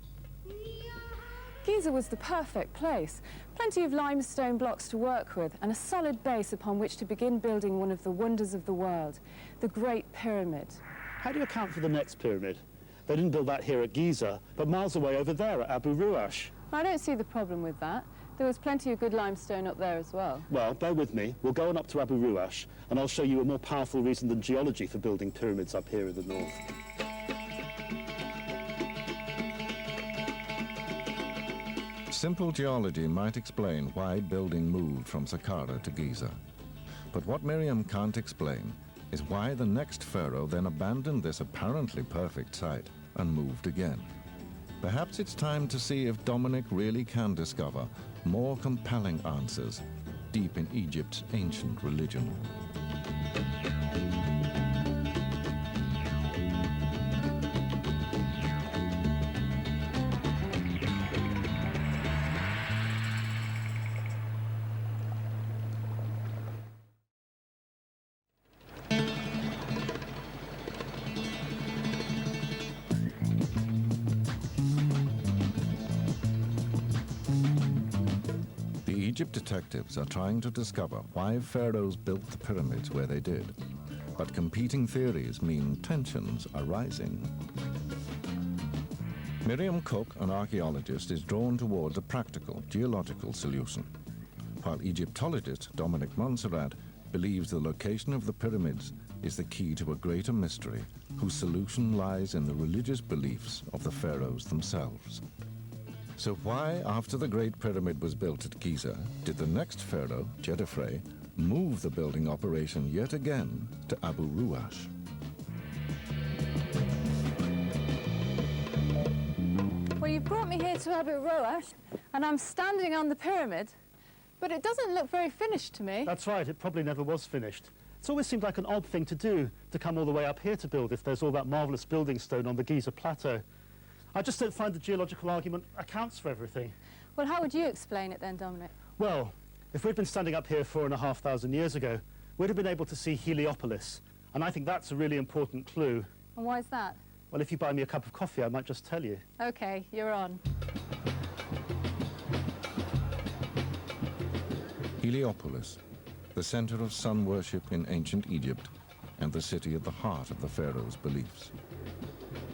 Giza was the perfect place. Plenty of limestone blocks to work with and a solid base upon which to begin building one of the wonders of the world, the Great Pyramid. How do you account for the next pyramid? They didn't build that here at Giza, but miles away over there at Abu Ruash. I don't see the problem with that. There was plenty of good limestone up there as well. Well, bear with me. We'll go on up to Abu Ruash, and I'll show you a more powerful reason than geology for building pyramids up here in the north. Simple geology might explain why building moved from Saqqara to Giza. But what Miriam can't explain is why the next pharaoh then abandoned this apparently perfect site and moved again. Perhaps it's time to see if Dominic really can discover more compelling answers deep in Egypt's ancient religion. Egypt detectives are trying to discover why pharaohs built the pyramids where they did. But competing theories mean tensions are rising. Miriam Cook, an archaeologist, is drawn towards a practical geological solution, while Egyptologist Dominic Montserrat believes the location of the pyramids is the key to a greater mystery, whose solution lies in the religious beliefs of the pharaohs themselves. So why, after the Great Pyramid was built at Giza, did the next pharaoh, Khafre, move the building operation yet again to Abu Ruash? Well, you've brought me here to Abu Ruash, and I'm standing on the pyramid, but it doesn't look very finished to me. That's right, it probably never was finished. It's always seemed like an odd thing to do, to come all the way up here to build if there's all that marvellous building stone on the Giza plateau. I just don't find the geological argument accounts for everything. Well, how would you explain it then, Dominic? Well, if we'd been standing up here 4,500 years ago, we'd have been able to see Heliopolis, and I think that's a really important clue. And why is that? Well, if you buy me a cup of coffee, I might just tell you. OK, you're on. Heliopolis, the center of sun worship in ancient Egypt and the city at the heart of the pharaoh's beliefs.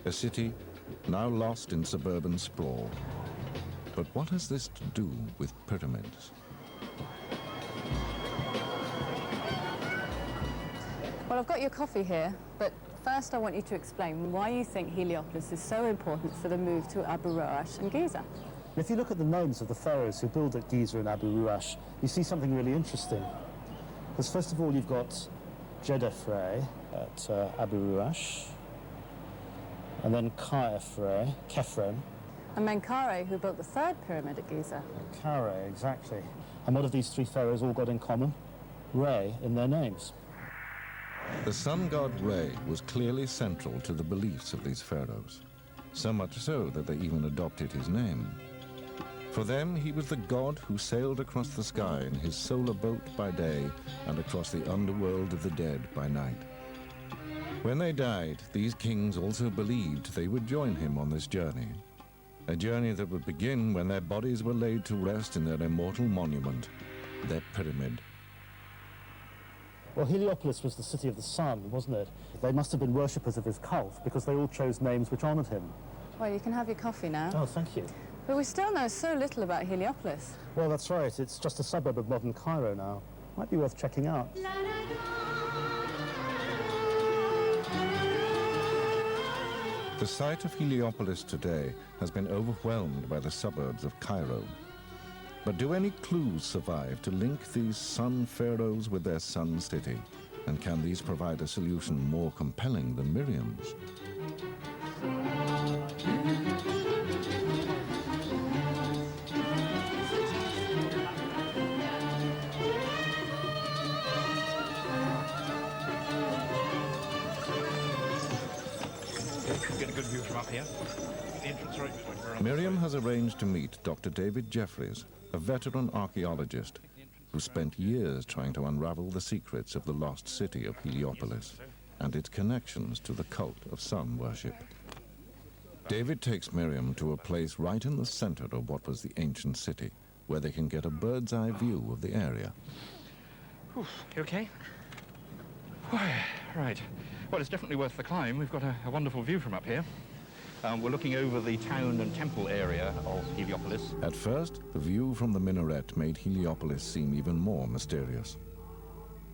A city now lost in suburban sprawl. But what has this to do with pyramids? Well, I've got your coffee here, but first I want you to explain why you think Heliopolis is so important for the move to Abu Roash and Giza. If you look at the names of the pharaohs who built at Giza and Abu Roash, you see something really interesting. Because first of all, you've got Khafre at Abu Roash, and then Khafre, And Menkaure, who built the third pyramid at Giza. Menkaure, exactly. And what have these three pharaohs all got in common? Re in their names. The sun god Re was clearly central to the beliefs of these pharaohs, so much so that they even adopted his name. For them, he was the god who sailed across the sky in his solar boat by day and across the underworld of the dead by night. When they died, these kings also believed they would join him on this journey, a journey that would begin when their bodies were laid to rest in their immortal monument, their pyramid. Well, Heliopolis was the city of the sun, wasn't it? They must have been worshippers of his cult because they all chose names which honoured him. Well, you can have your coffee now. Oh, thank you. But we still know so little about Heliopolis. Well, that's right. It's just a suburb of modern Cairo now. Might be worth checking out. The site of Heliopolis today has been overwhelmed by the suburbs of Cairo. But do any clues survive to link these sun pharaohs with their sun city? And can these provide a solution more compelling than Miriam's? Get a good view from up here. The entrance right behind. Miriam has arranged to meet Dr. David Jeffries, a veteran archaeologist who spent years trying to unravel the secrets of the lost city of Heliopolis and its connections to the cult of sun worship. David takes Miriam to a place right in the center of what was the ancient city, where they can get a bird's eye view of the area. You okay? Right. Well, it's definitely worth the climb. We've got a wonderful view from up here. We're looking over the town and temple area of Heliopolis. At first, the view from the minaret made Heliopolis seem even more mysterious.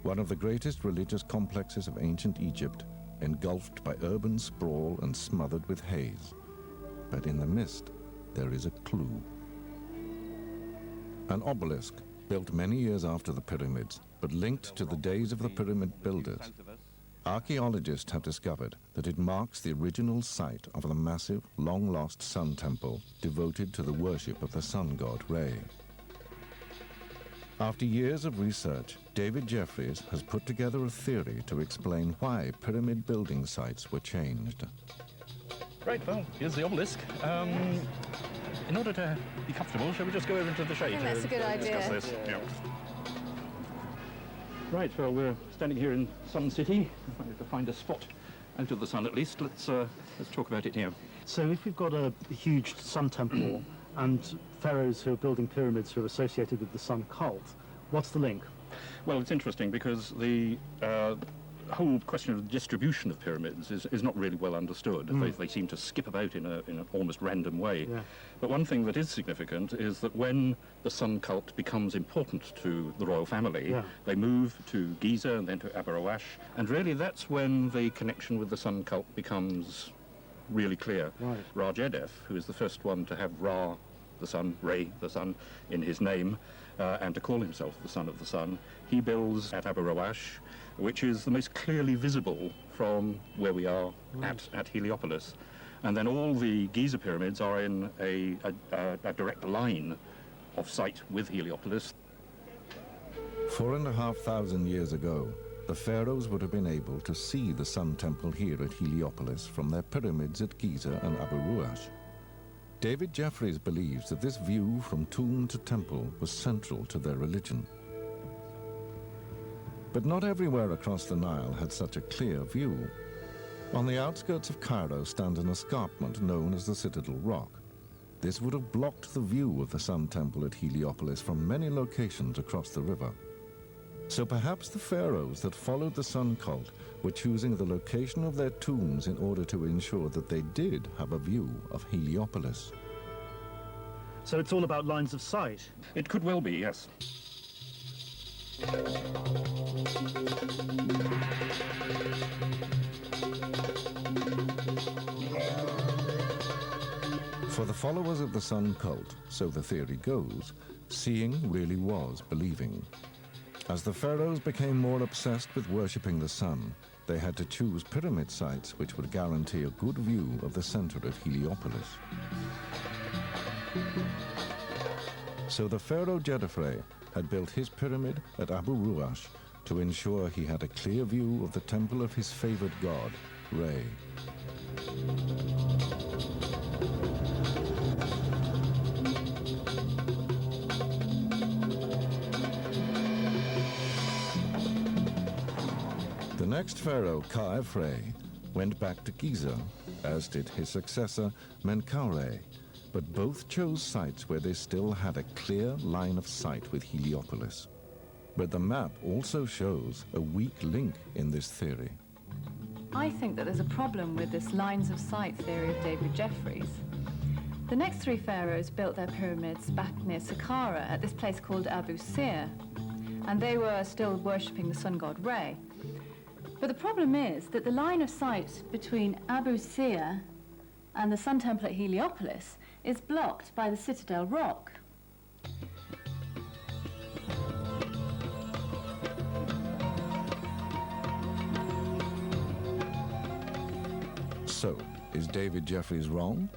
One of the greatest religious complexes of ancient Egypt, engulfed by urban sprawl and smothered with haze. But in the mist, there is a clue. An obelisk, built many years after the pyramids, but linked to the days of the pyramid builders. Archaeologists have discovered that it marks the original site of the massive, long-lost sun temple devoted to the worship of the sun god Re. After years of research, David Jeffries has put together a theory to explain why pyramid building sites were changed. Right, well, here's the obelisk. In order to be comfortable, shall we just go over into the shade? I think that's a good idea. Discuss this. Yeah. Right, well, we're standing here in Sun City. I have to find a spot out of the sun at least. Let's talk about it here. So if we've got a huge sun temple and pharaohs who are building pyramids who are associated with the sun cult, what's the link? Well, it's interesting because the whole question of the distribution of pyramids is not really well understood. They seem to skip about in an almost random way. Yeah. But one thing that is significant is that when the sun cult becomes important to the royal family, they move to Giza and then to Abu Roash, and really that's when the connection with the sun cult becomes really clear. Right. Rajadef, who is the first one to have Ra, the sun, Re, the sun, in his name, and to call himself the son of the sun, he builds at Abu Roash, which is the most clearly visible from where we are at Heliopolis. And then all the Giza pyramids are in a direct line of sight with Heliopolis. 4,500 years ago, the pharaohs would have been able to see the sun temple here at Heliopolis from their pyramids at Giza and Abu Roash. David Jeffries believes that this view from tomb to temple was central to their religion. But not everywhere across the Nile had such a clear view. On the outskirts of Cairo stands an escarpment known as the Citadel Rock. This would have blocked the view of the Sun Temple at Heliopolis from many locations across the river. So perhaps the pharaohs that followed the sun cult were choosing the location of their tombs in order to ensure that they did have a view of Heliopolis. So it's all about lines of sight? It could well be, yes. For the followers of the sun cult, so the theory goes, seeing really was believing. As the pharaohs became more obsessed with worshipping the sun, they had to choose pyramid sites which would guarantee a good view of the center of Heliopolis. So the pharaoh Khafre had built his pyramid at Abu Ruash to ensure he had a clear view of the temple of his favored god, Re. The next pharaoh, Khafre, went back to Giza, as did his successor, Menkaure, but both chose sites where they still had a clear line of sight with Heliopolis. But the map also shows a weak link in this theory. I think that there's a problem with this lines of sight theory of David Jeffries. The next three pharaohs built their pyramids back near Saqqara at this place called Abu Sir, and they were still worshipping the sun god Re. But the problem is that the line of sight between Abu Sir and the sun temple at Heliopolis is blocked by the citadel rock. So, is David Jeffries wrong?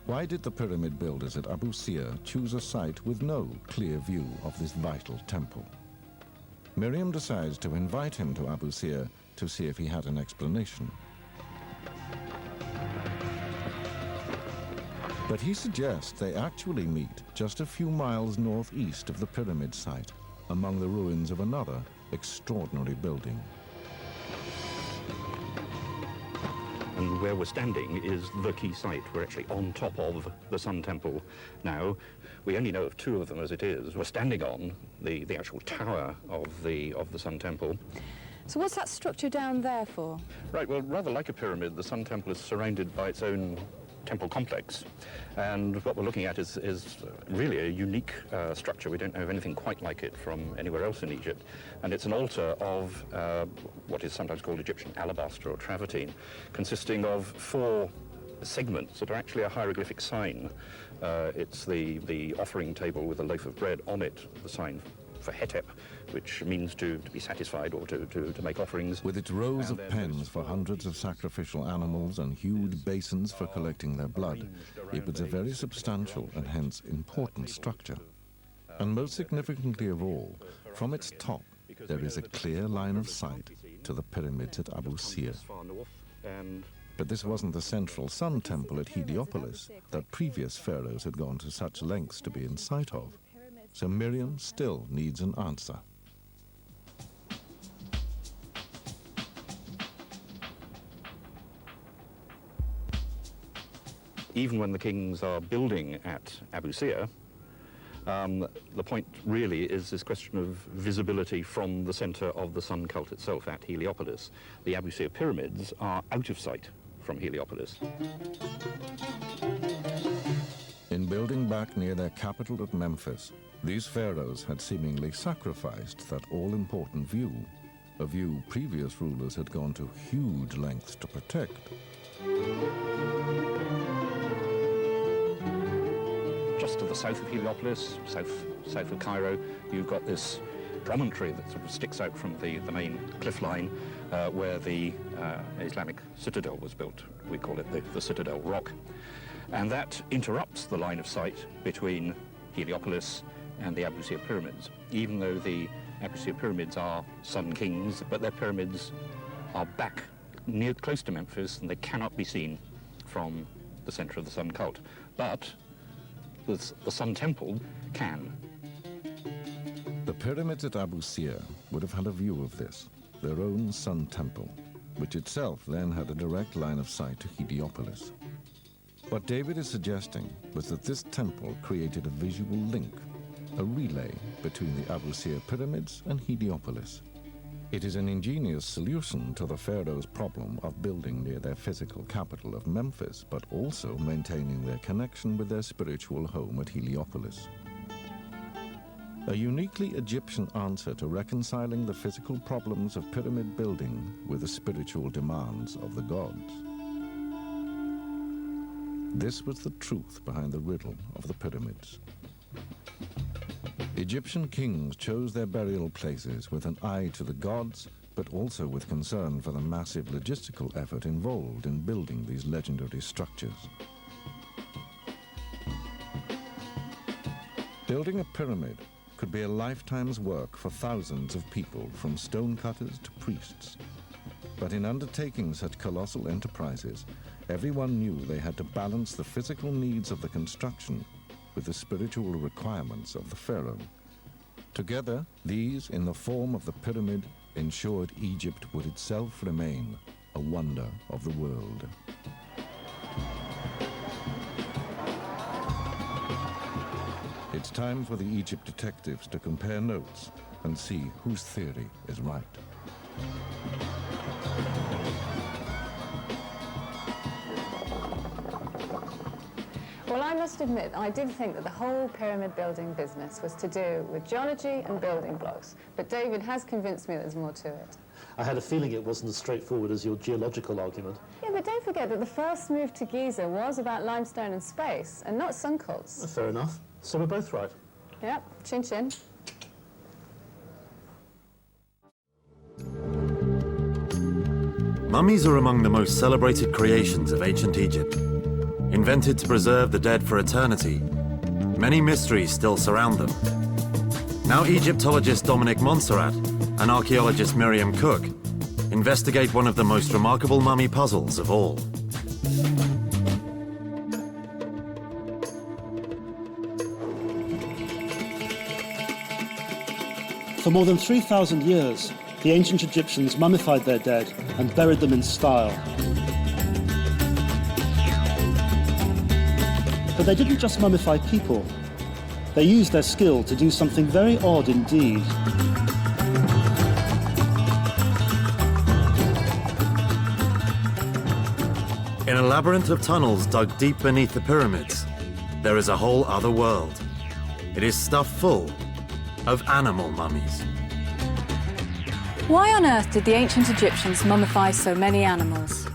Why did the pyramid builders at Abu Sir choose a site with no clear view of this vital temple? Miriam decides to invite him to Abu Sir to see if he had an explanation. But he suggests they actually meet just a few miles northeast of the pyramid site, among the ruins of another extraordinary building. And where we're standing is the key site. We're actually on top of the Sun Temple now. We only know of two of them as it is. We're standing on the actual tower of the Sun Temple. So what's that structure down there for? Right, well, rather like a pyramid, the Sun Temple is surrounded by its own temple complex. And what we're looking at is really a unique structure. We don't know of anything quite like it from anywhere else in Egypt. And it's an altar of what is sometimes called Egyptian alabaster or travertine, consisting of 4 segments that are actually a hieroglyphic sign. It's the offering table with a loaf of bread on it, the sign for Hetep, which means to be satisfied or to make offerings. With its rows of pens for hundreds of sacrificial animals and huge basins for collecting their blood, it was a very substantial and hence important structure. And most significantly of all, from its top, there is a clear line of sight to the pyramids at Abu Sir. But this wasn't the central sun temple at Heliopolis that previous pharaohs had gone to such lengths to be in sight of. So Miriam still needs an answer. Even when the kings are building at Abu Sir, the point really is this question of visibility from the center of the sun cult itself at Heliopolis. The Abu Sir pyramids are out of sight from Heliopolis. In building back near their capital at Memphis, these pharaohs had seemingly sacrificed that all-important view, a view previous rulers had gone to huge lengths to protect. Just to the south of Heliopolis, south of Cairo, you've got this promontory that sort of sticks out from the main cliff line where the Islamic citadel was built. We call it the Citadel Rock. And that interrupts the line of sight between Heliopolis and the Abu Sir pyramids, even though the Abu Sir pyramids are sun kings, but their pyramids are back close to Memphis, and they cannot be seen from the center of the sun cult. But the sun temple can. The pyramids at Abu Sir would have had a view of this, their own sun temple, which itself then had a direct line of sight to Heliopolis. What David is suggesting was that this temple created a visual link, a relay between the Abu Sir pyramids and Heliopolis. It is an ingenious solution to the pharaoh's problem of building near their physical capital of Memphis, but also maintaining their connection with their spiritual home at Heliopolis. A uniquely Egyptian answer to reconciling the physical problems of pyramid building with the spiritual demands of the gods. This was the truth behind the riddle of the pyramids. Egyptian kings chose their burial places with an eye to the gods, but also with concern for the massive logistical effort involved in building these legendary structures. Building a pyramid could be a lifetime's work for thousands of people, from stonecutters to priests. But in undertaking such colossal enterprises, everyone knew they had to balance the physical needs of the construction with the spiritual requirements of the pharaoh. Together, these, in the form of the pyramid, ensured Egypt would itself remain a wonder of the world. It's time for the Egypt detectives to compare notes and see whose theory is right. Well, I must admit, I did think that the whole pyramid building business was to do with geology and building blocks, but David has convinced me there's more to it. I had a feeling it wasn't as straightforward as your geological argument. Yeah, but don't forget that the first move to Giza was about limestone and space, and not sunkults. Fair enough. So we're both right. Yep, chin chin. Mummies are among the most celebrated creations of ancient Egypt. Invented to preserve the dead for eternity, many mysteries still surround them. Now Egyptologist Dominic Montserrat and archaeologist Miriam Cook investigate one of the most remarkable mummy puzzles of all. For more than 3,000 years, the ancient Egyptians mummified their dead and buried them in style. But they didn't just mummify people. They used their skill to do something very odd indeed. In a labyrinth of tunnels dug deep beneath the pyramids, there is a whole other world. It is stuffed full of animal mummies. Why on earth did the ancient Egyptians mummify so many animals?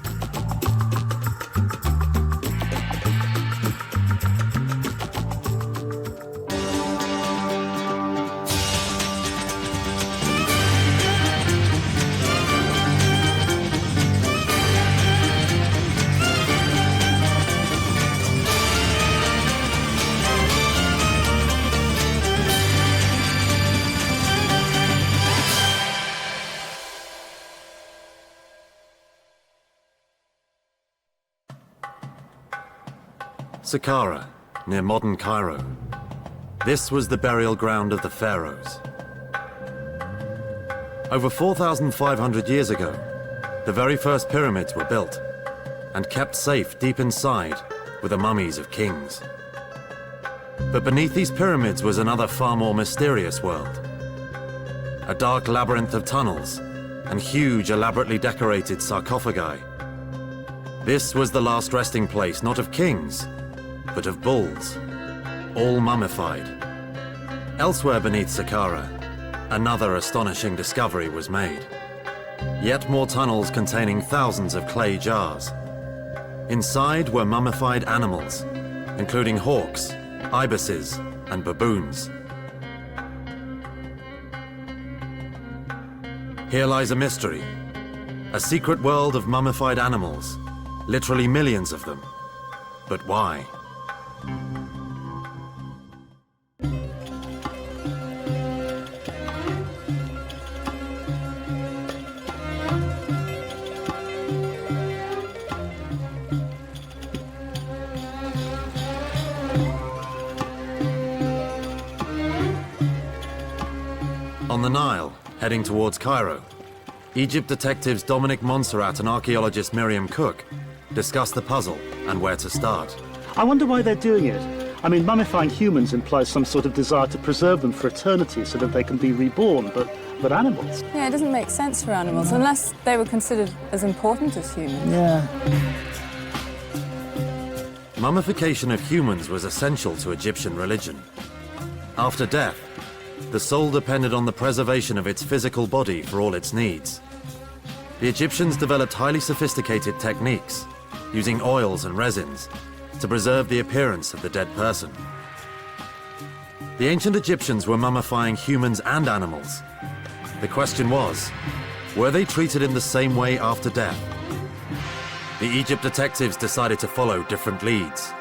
Saqqara, near modern Cairo. This was the burial ground of the pharaohs. Over 4,500 years ago, the very first pyramids were built and kept safe deep inside with the mummies of kings. But beneath these pyramids was another far more mysterious world. A dark labyrinth of tunnels and huge, elaborately decorated sarcophagi. This was the last resting place not of kings, but of bulls, all mummified. Elsewhere beneath Saqqara, another astonishing discovery was made. Yet more tunnels containing thousands of clay jars. Inside were mummified animals, including hawks, ibises, and baboons. Here lies a mystery, a secret world of mummified animals, literally millions of them. But why? On the Nile, heading towards Cairo, Egypt detectives Dominic Montserrat and archaeologist Miriam Cook discuss the puzzle and where to start. I wonder why they're doing it. I mean, mummifying humans implies some sort of desire to preserve them for eternity so that they can be reborn, but animals? Yeah, it doesn't make sense for animals, unless they were considered as important as humans. Yeah. Mummification of humans was essential to Egyptian religion. After death, the soul depended on the preservation of its physical body for all its needs. The Egyptians developed highly sophisticated techniques, using oils and resins, to preserve the appearance of the dead person. The ancient Egyptians were mummifying humans and animals. The question was, were they treated in the same way after death? The Egypt detectives decided to follow different leads.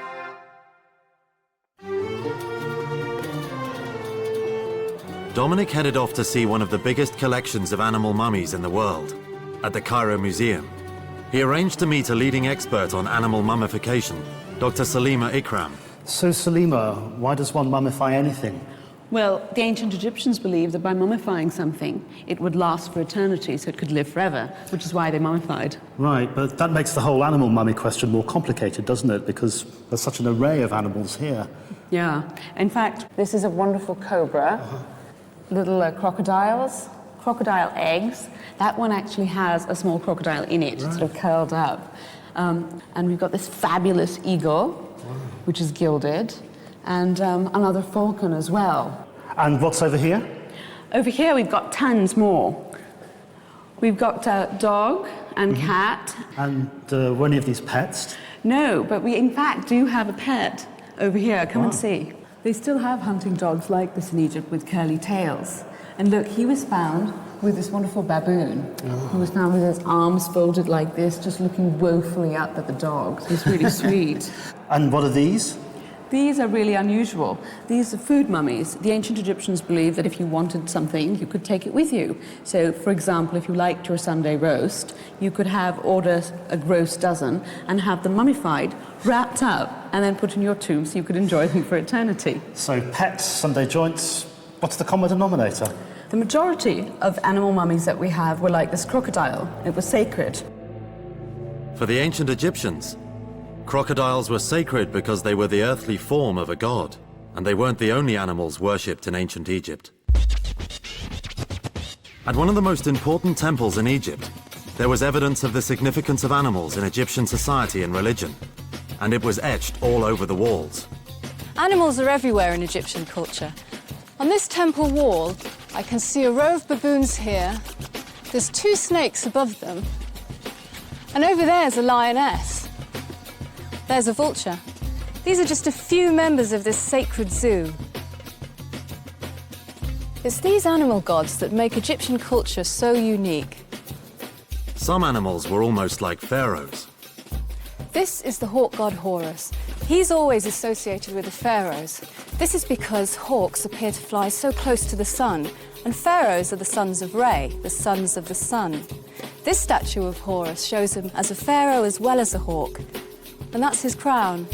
Dominic headed off to see one of the biggest collections of animal mummies in the world, at the Cairo Museum. He arranged to meet a leading expert on animal mummification, Dr. Salima Ikram. So Salima, why does one mummify anything? Well, the ancient Egyptians believed that by mummifying something, it would last for eternity, so it could live forever, which is why they mummified. Right, but that makes the whole animal mummy question more complicated, doesn't it? Because there's such an array of animals here. Yeah. In fact, this is a wonderful cobra, little crocodiles, crocodile eggs. That one actually has a small crocodile in it, sort of curled up. And we've got this fabulous eagle, which is gilded, and another falcon as well. And what's over here? Over here we've got tons more. We've got dog and cat. And were any of these pets? No, but we in fact do have a pet over here. Come and see. They still have hunting dogs like this in Egypt with curly tails. And look, he was found with this wonderful baboon, who was found with his arms folded like this, just looking woefully up at the dogs. He's really sweet. And what are these? These are really unusual. These are food mummies. The ancient Egyptians believed that if you wanted something, you could take it with you. So, for example, if you liked your Sunday roast, you could order a roast dozen and have them mummified, wrapped up, and then put in your tomb so you could enjoy them for eternity. So pets, Sunday joints, what's the common denominator? The majority of animal mummies that we have were like this crocodile. It was sacred. For the ancient Egyptians, crocodiles were sacred because they were the earthly form of a god, and they weren't the only animals worshipped in ancient Egypt. At one of the most important temples in Egypt, there was evidence of the significance of animals in Egyptian society and religion, and it was etched all over the walls. Animals are everywhere in Egyptian culture. On this temple wall, I can see a row of baboons here. There's 2 snakes above them. And over there's a lioness. There's a vulture. These are just a few members of this sacred zoo. It's these animal gods that make Egyptian culture so unique. Some animals were almost like pharaohs. This is the hawk god Horus. He's always associated with the pharaohs. This is because hawks appear to fly so close to the sun, and pharaohs are the sons of Re, the sons of the sun. This statue of Horus shows him as a pharaoh as well as a hawk, and that's his crown.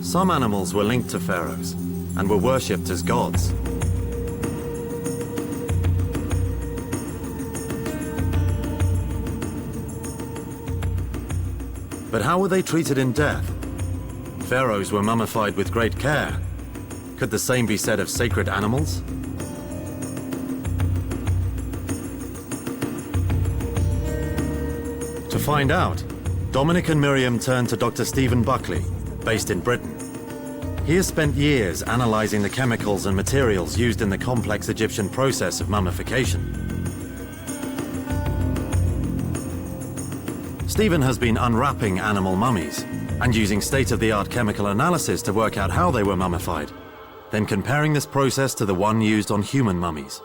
Some animals were linked to pharaohs and were worshipped as gods. But how were they treated in death? Pharaohs were mummified with great care. Could the same be said of sacred animals? To find out, Dominic and Miriam turned to Dr. Stephen Buckley, based in Britain. He has spent years analyzing the chemicals and materials used in the complex Egyptian process of mummification. Stephen has been unwrapping animal mummies and using state-of-the-art chemical analysis to work out how they were mummified, then comparing this process to the one used on human mummies.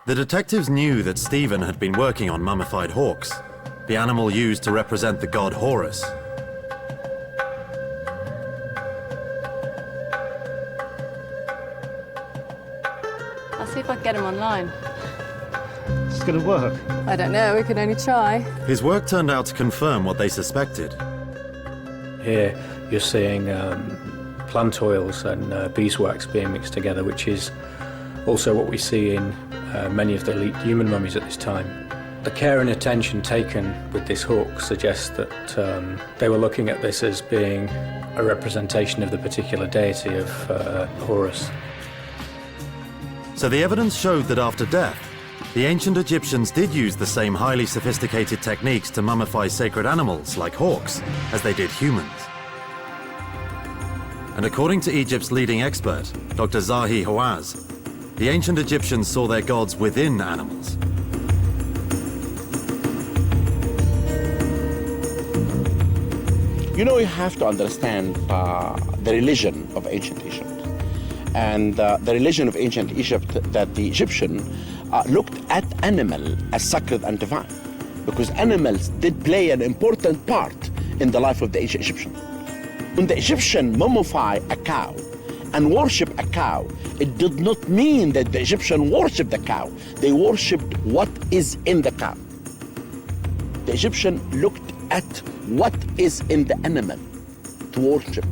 The detectives knew that Stephen had been working on mummified hawks, the animal used to represent the god Horus. I'll see if I can get him online. It's going to work. I don't know, we can only try. His work turned out to confirm what they suspected. Here you're seeing plant oils and beeswax being mixed together, which is also what we see in many of the elite human mummies at this time. The care and attention taken with this hawk suggests that they were looking at this as being a representation of the particular deity of Horus. So the evidence showed that after death, the ancient Egyptians did use the same highly sophisticated techniques to mummify sacred animals like hawks as they did humans. And according to Egypt's leading expert, Dr. Zahi Hawaz, the ancient Egyptians saw their gods within animals. You know, you have to understand the religion of ancient Egypt. And the religion of ancient Egypt, that the Egyptian looked at animal as sacred and divine, because animals did play an important part in the life of the ancient Egyptian. When the Egyptian mummify a cow and worship a cow, it did not mean that the Egyptian worshipped the cow. They worshipped what is in the cow. The Egyptian looked at what is in the animal to worship,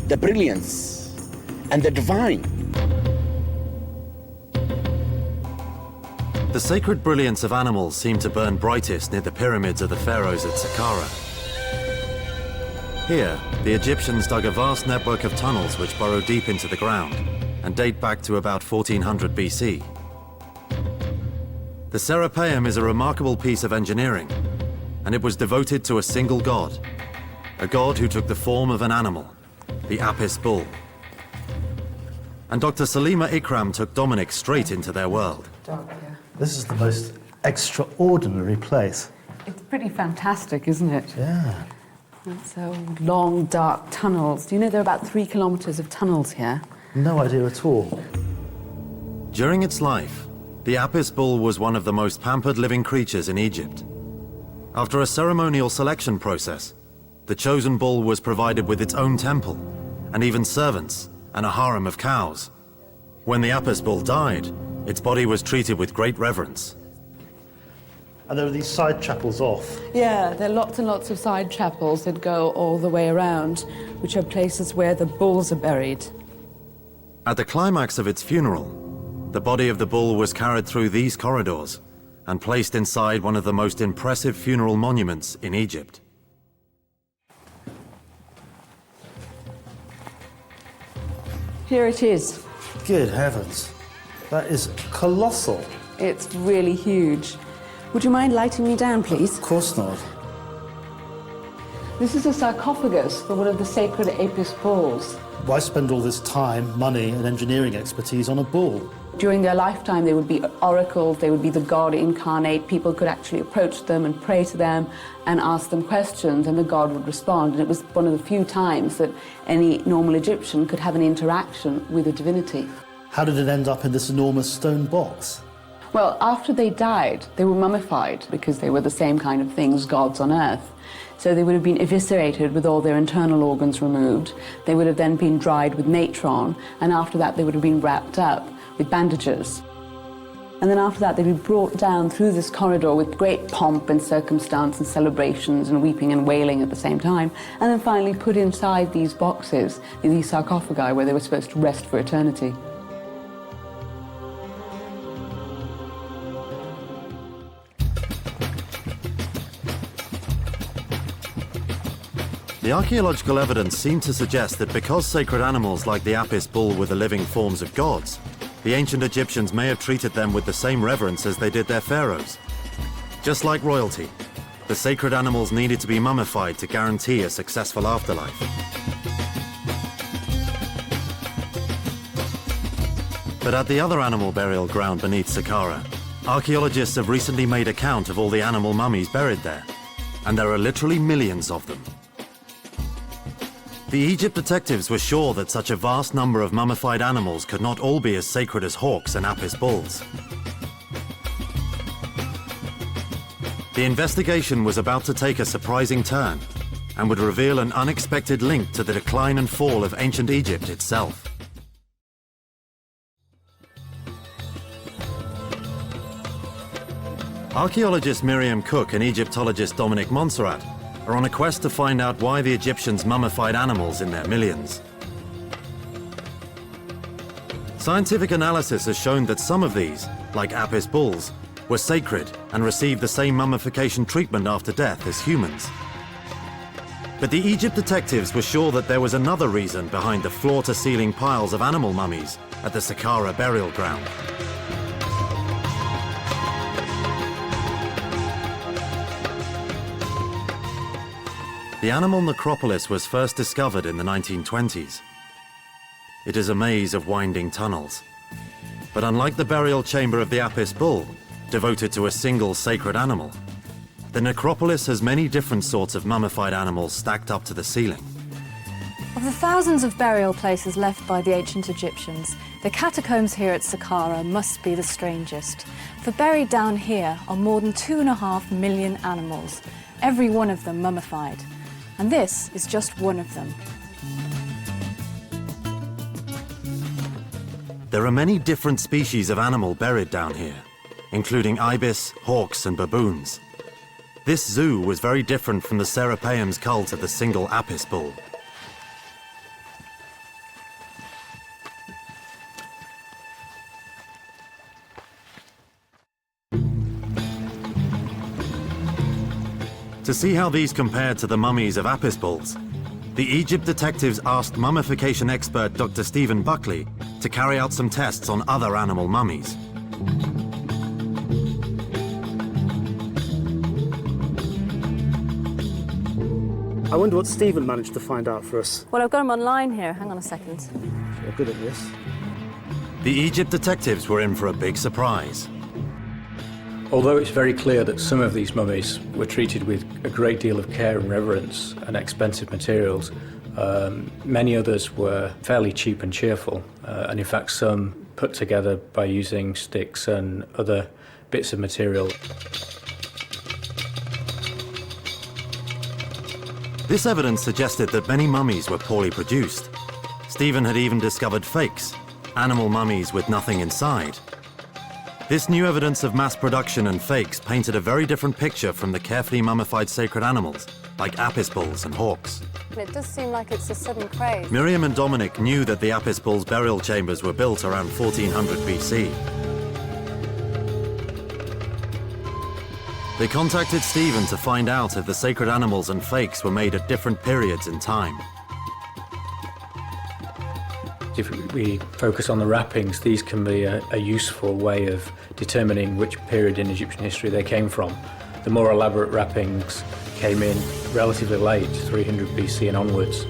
the brilliance and the divine. The sacred brilliance of animals seemed to burn brightest near the pyramids of the pharaohs at Saqqara. Here, the Egyptians dug a vast network of tunnels which burrow deep into the ground and date back to about 1400 BC. The Serapeum is a remarkable piece of engineering, and it was devoted to a single god, a god who took the form of an animal, the Apis bull. And Dr. Salima Ikram took Dominic straight into their world. This is the most extraordinary place. It's pretty fantastic, isn't it? Yeah. So long, dark tunnels. Do you know there are about 3 kilometers of tunnels here? No idea at all. During its life, the Apis bull was one of the most pampered living creatures in Egypt. After a ceremonial selection process, the chosen bull was provided with its own temple, and even servants, and a harem of cows. When the Apis bull died, its body was treated with great reverence. And there are these side chapels off. Yeah, there are lots and lots of side chapels that go all the way around, which are places where the bulls are buried. At the climax of its funeral, the body of the bull was carried through these corridors and placed inside one of the most impressive funeral monuments in Egypt. Here it is. Good heavens. That is colossal. It's really huge. Would you mind lighting me down, please? Of course not. This is a sarcophagus for one of the sacred Apis bulls. Why spend all this time, money, and engineering expertise on a bull? During their lifetime, they would be oracles, they would be the god incarnate. People could actually approach them and pray to them and ask them questions, and the god would respond. And it was one of the few times that any normal Egyptian could have an interaction with a divinity. How did it end up in this enormous stone box? Well, after they died, they were mummified because they were the same kind of things, gods on earth. So they would have been eviscerated with all their internal organs removed. They would have then been dried with natron, and after that they would have been wrapped up with bandages. And then after that they'd be brought down through this corridor with great pomp and circumstance and celebrations and weeping and wailing at the same time, and then finally put inside these boxes, these sarcophagi, where they were supposed to rest for eternity. The archaeological evidence seemed to suggest that because sacred animals like the Apis bull were the living forms of gods, the ancient Egyptians may have treated them with the same reverence as they did their pharaohs. Just like royalty, the sacred animals needed to be mummified to guarantee a successful afterlife. But at the other animal burial ground beneath Saqqara, archaeologists have recently made a count of all the animal mummies buried there, and there are literally millions of them. The Egypt detectives were sure that such a vast number of mummified animals could not all be as sacred as hawks and Apis bulls. The investigation was about to take a surprising turn and would reveal an unexpected link to the decline and fall of ancient Egypt itself. Archaeologist Miriam Cook and Egyptologist Dominic Montserrat are on a quest to find out why the Egyptians mummified animals in their millions. Scientific analysis has shown that some of these, like Apis bulls, were sacred and received the same mummification treatment after death as humans. But the Egypt detectives were sure that there was another reason behind the floor-to-ceiling piles of animal mummies at the Saqqara burial ground. The animal necropolis was first discovered in the 1920s. it is a maze of winding tunnels. But unlike the burial chamber of the Apis bull, devoted to a single sacred animal, the necropolis has many different sorts of mummified animals stacked up to the ceiling. Of the thousands of burial places left by the ancient Egyptians, the catacombs here at Saqqara must be the strangest. For buried down here are more than 2.5 million animals, every one of them mummified. And this is just one of them. There are many different species of animal buried down here, including ibis, hawks, and baboons. This zoo was very different from the Serapeum's cult of the single Apis bull. To see how these compared to the mummies of Apis bulls, the Egypt detectives asked mummification expert Dr. Stephen Buckley to carry out some tests on other animal mummies. I wonder what Stephen managed to find out for us. Well, I've got them online here. Hang on a second. You're good at this. The Egypt detectives were in for a big surprise. Although it's very clear that some of these mummies were treated with a great deal of care and reverence and expensive materials, many others were fairly cheap and cheerful, and in fact some put together by using sticks and other bits of material. This evidence suggested that many mummies were poorly produced. Stephen had even discovered fakes, animal mummies with nothing inside. This new evidence of mass production and fakes painted a very different picture from the carefully mummified sacred animals, like Apis bulls and hawks. It does seem like it's a sudden craze. Miriam and Dominic knew that the Apis bulls' burial chambers were built around 1400 BC. They contacted Stephen to find out if the sacred animals and fakes were made at different periods in time. If we focus on the wrappings, these can be a useful way of determining which period in Egyptian history they came from. The more elaborate wrappings came in relatively late, 300 BC and onwards,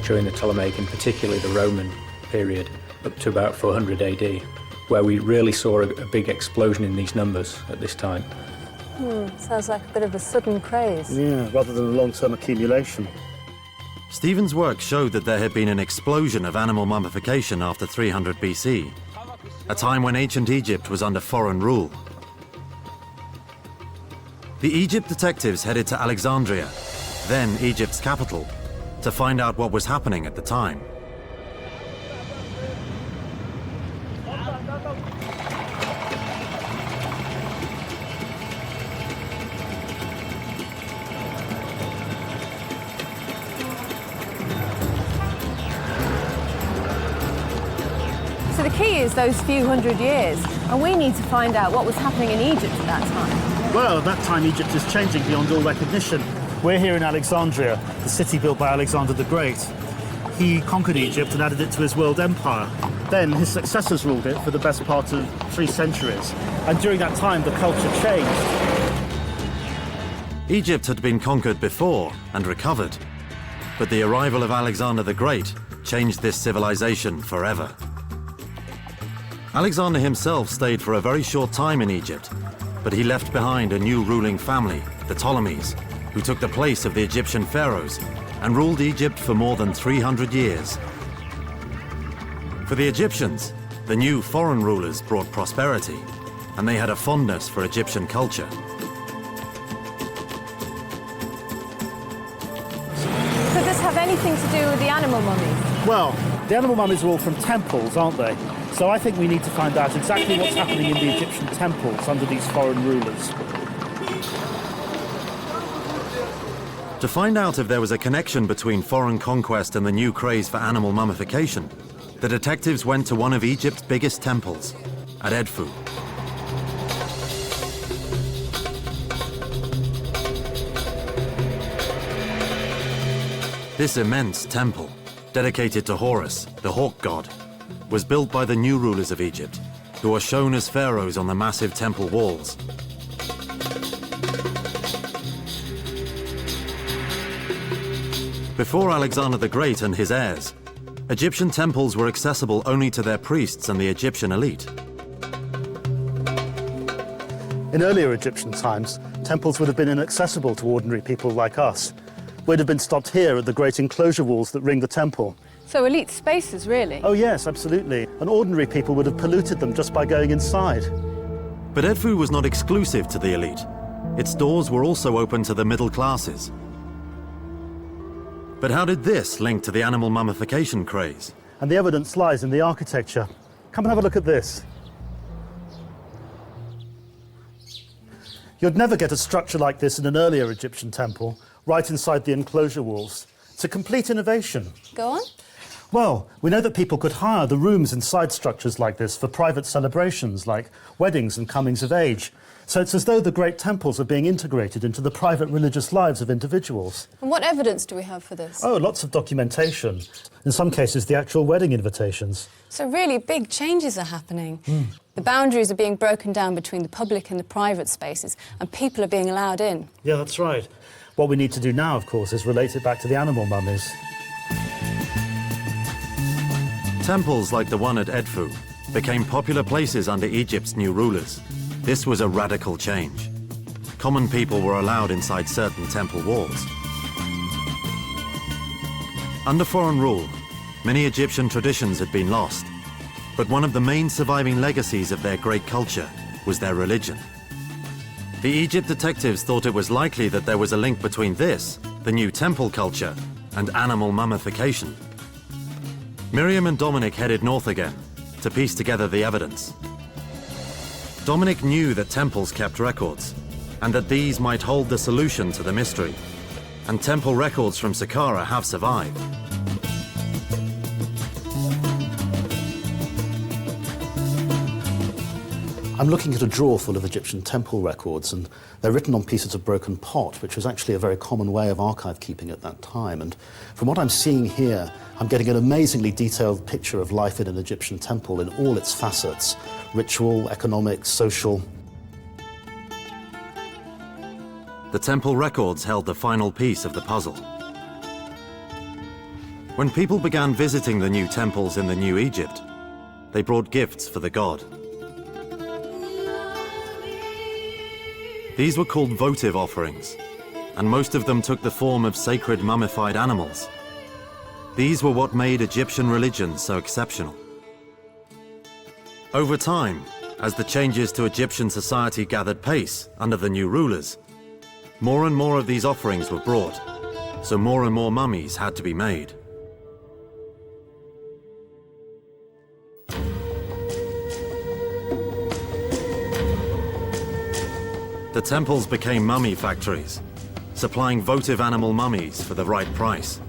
during the Ptolemaic and particularly the Roman period, up to about 400 AD, where we really saw a big explosion in these numbers at this time. Sounds like a bit of a sudden craze. Yeah, rather than a long-term accumulation. Stephen's work showed that there had been an explosion of animal mummification after 300 BC, a time when ancient Egypt was under foreign rule. The Egypt detectives headed to Alexandria, then Egypt's capital, to find out what was happening at the time. So the key is those few hundred years, and we need to find out what was happening in Egypt at that time. Well, at that time, Egypt is changing beyond all recognition. We're here in Alexandria, the city built by Alexander the Great. He conquered Egypt and added it to his world empire. Then his successors ruled it for the best part of 3 centuries. And during that time, the culture changed. Egypt had been conquered before and recovered, but the arrival of Alexander the Great changed this civilization forever. Alexander himself stayed for a very short time in Egypt, but he left behind a new ruling family, the Ptolemies, who took the place of the Egyptian pharaohs and ruled Egypt for more than 300 years. For the Egyptians, the new foreign rulers brought prosperity, and they had a fondness for Egyptian culture. Could this have anything to do with the animal mummies? Well, the animal mummies are all from temples, aren't they? So I think we need to find out exactly what's happening in the Egyptian temples under these foreign rulers. To find out if there was a connection between foreign conquest and the new craze for animal mummification, the detectives went to one of Egypt's biggest temples, at Edfu. This immense temple, dedicated to Horus, the hawk god, was built by the new rulers of Egypt, who are shown as pharaohs on the massive temple walls. Before Alexander the Great and his heirs, Egyptian temples were accessible only to their priests and the Egyptian elite. In earlier Egyptian times, temples would have been inaccessible to ordinary people like us. We'd have been stopped here at the great enclosure walls that ring the temple. So elite spaces, really? Oh yes, absolutely. And ordinary people would have polluted them just by going inside. But Edfu was not exclusive to the elite. Its doors were also open to the middle classes. But how did this link to the animal mummification craze? And the evidence lies in the architecture. Come and have a look at this. You'd never get a structure like this in an earlier Egyptian temple, right inside the enclosure walls. It's a complete innovation. Go on. Well, we know that people could hire the rooms inside structures like this for private celebrations like weddings and comings of age. So it's as though the great temples are being integrated into the private religious lives of individuals. And what evidence do we have for this? Oh, lots of documentation. In some cases, the actual wedding invitations. So really big changes are happening. The boundaries are being broken down between the public and the private spaces, and people are being allowed in. Yeah, that's right. What we need to do now, of course, is relate it back to the animal mummies. Temples like the one at Edfu became popular places under Egypt's new rulers. This was a radical change. Common people were allowed inside certain temple walls. Under foreign rule, many Egyptian traditions had been lost, but one of the main surviving legacies of their great culture was their religion. The Egypt detectives thought it was likely that there was a link between this, the new temple culture, and animal mummification. Miriam and Dominic headed north again to piece together the evidence. Dominic knew that temples kept records, and that these might hold the solution to the mystery. And temple records from Saqqara have survived. I'm looking at a drawer full of Egyptian temple records, and they're written on pieces of broken pot, which was actually a very common way of archive keeping at that time. And from what I'm seeing here, I'm getting an amazingly detailed picture of life in an Egyptian temple in all its facets: ritual, economic, social. The temple records held the final piece of the puzzle. When people began visiting the new temples in the New Egypt, they brought gifts for the god. These were called votive offerings, and most of them took the form of sacred mummified animals. These were what made Egyptian religion so exceptional. Over time, as the changes to Egyptian society gathered pace under the new rulers, more and more of these offerings were brought, so more and more mummies had to be made. The temples became mummy factories, supplying votive animal mummies for the right price.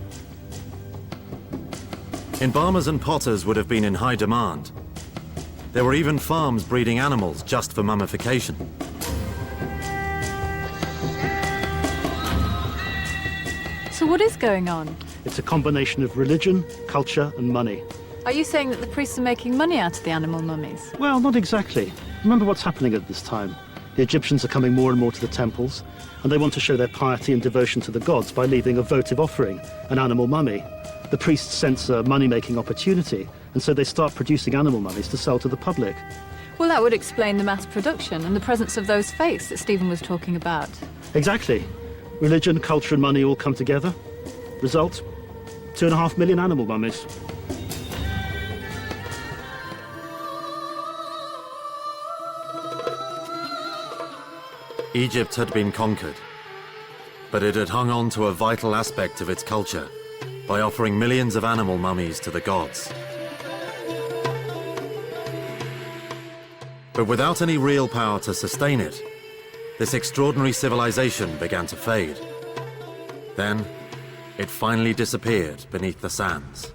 Embalmers and potters would have been in high demand. There were even farms breeding animals just for mummification. So what is going on? It's a combination of religion, culture, and money. Are you saying that the priests are making money out of the animal mummies? Well, not exactly. Remember what's happening at this time. The Egyptians are coming more and more to the temples, and they want to show their piety and devotion to the gods by leaving a votive offering, an animal mummy. The priests sense a money-making opportunity, and so they start producing animal mummies to sell to the public. Well, that would explain the mass production and the presence of those faiths that Stephen was talking about. Exactly. Religion, culture, and money all come together. Result, 2.5 million animal mummies. Egypt had been conquered, but it had hung on to a vital aspect of its culture by offering millions of animal mummies to the gods. But without any real power to sustain it, this extraordinary civilization began to fade. Then, it finally disappeared beneath the sands.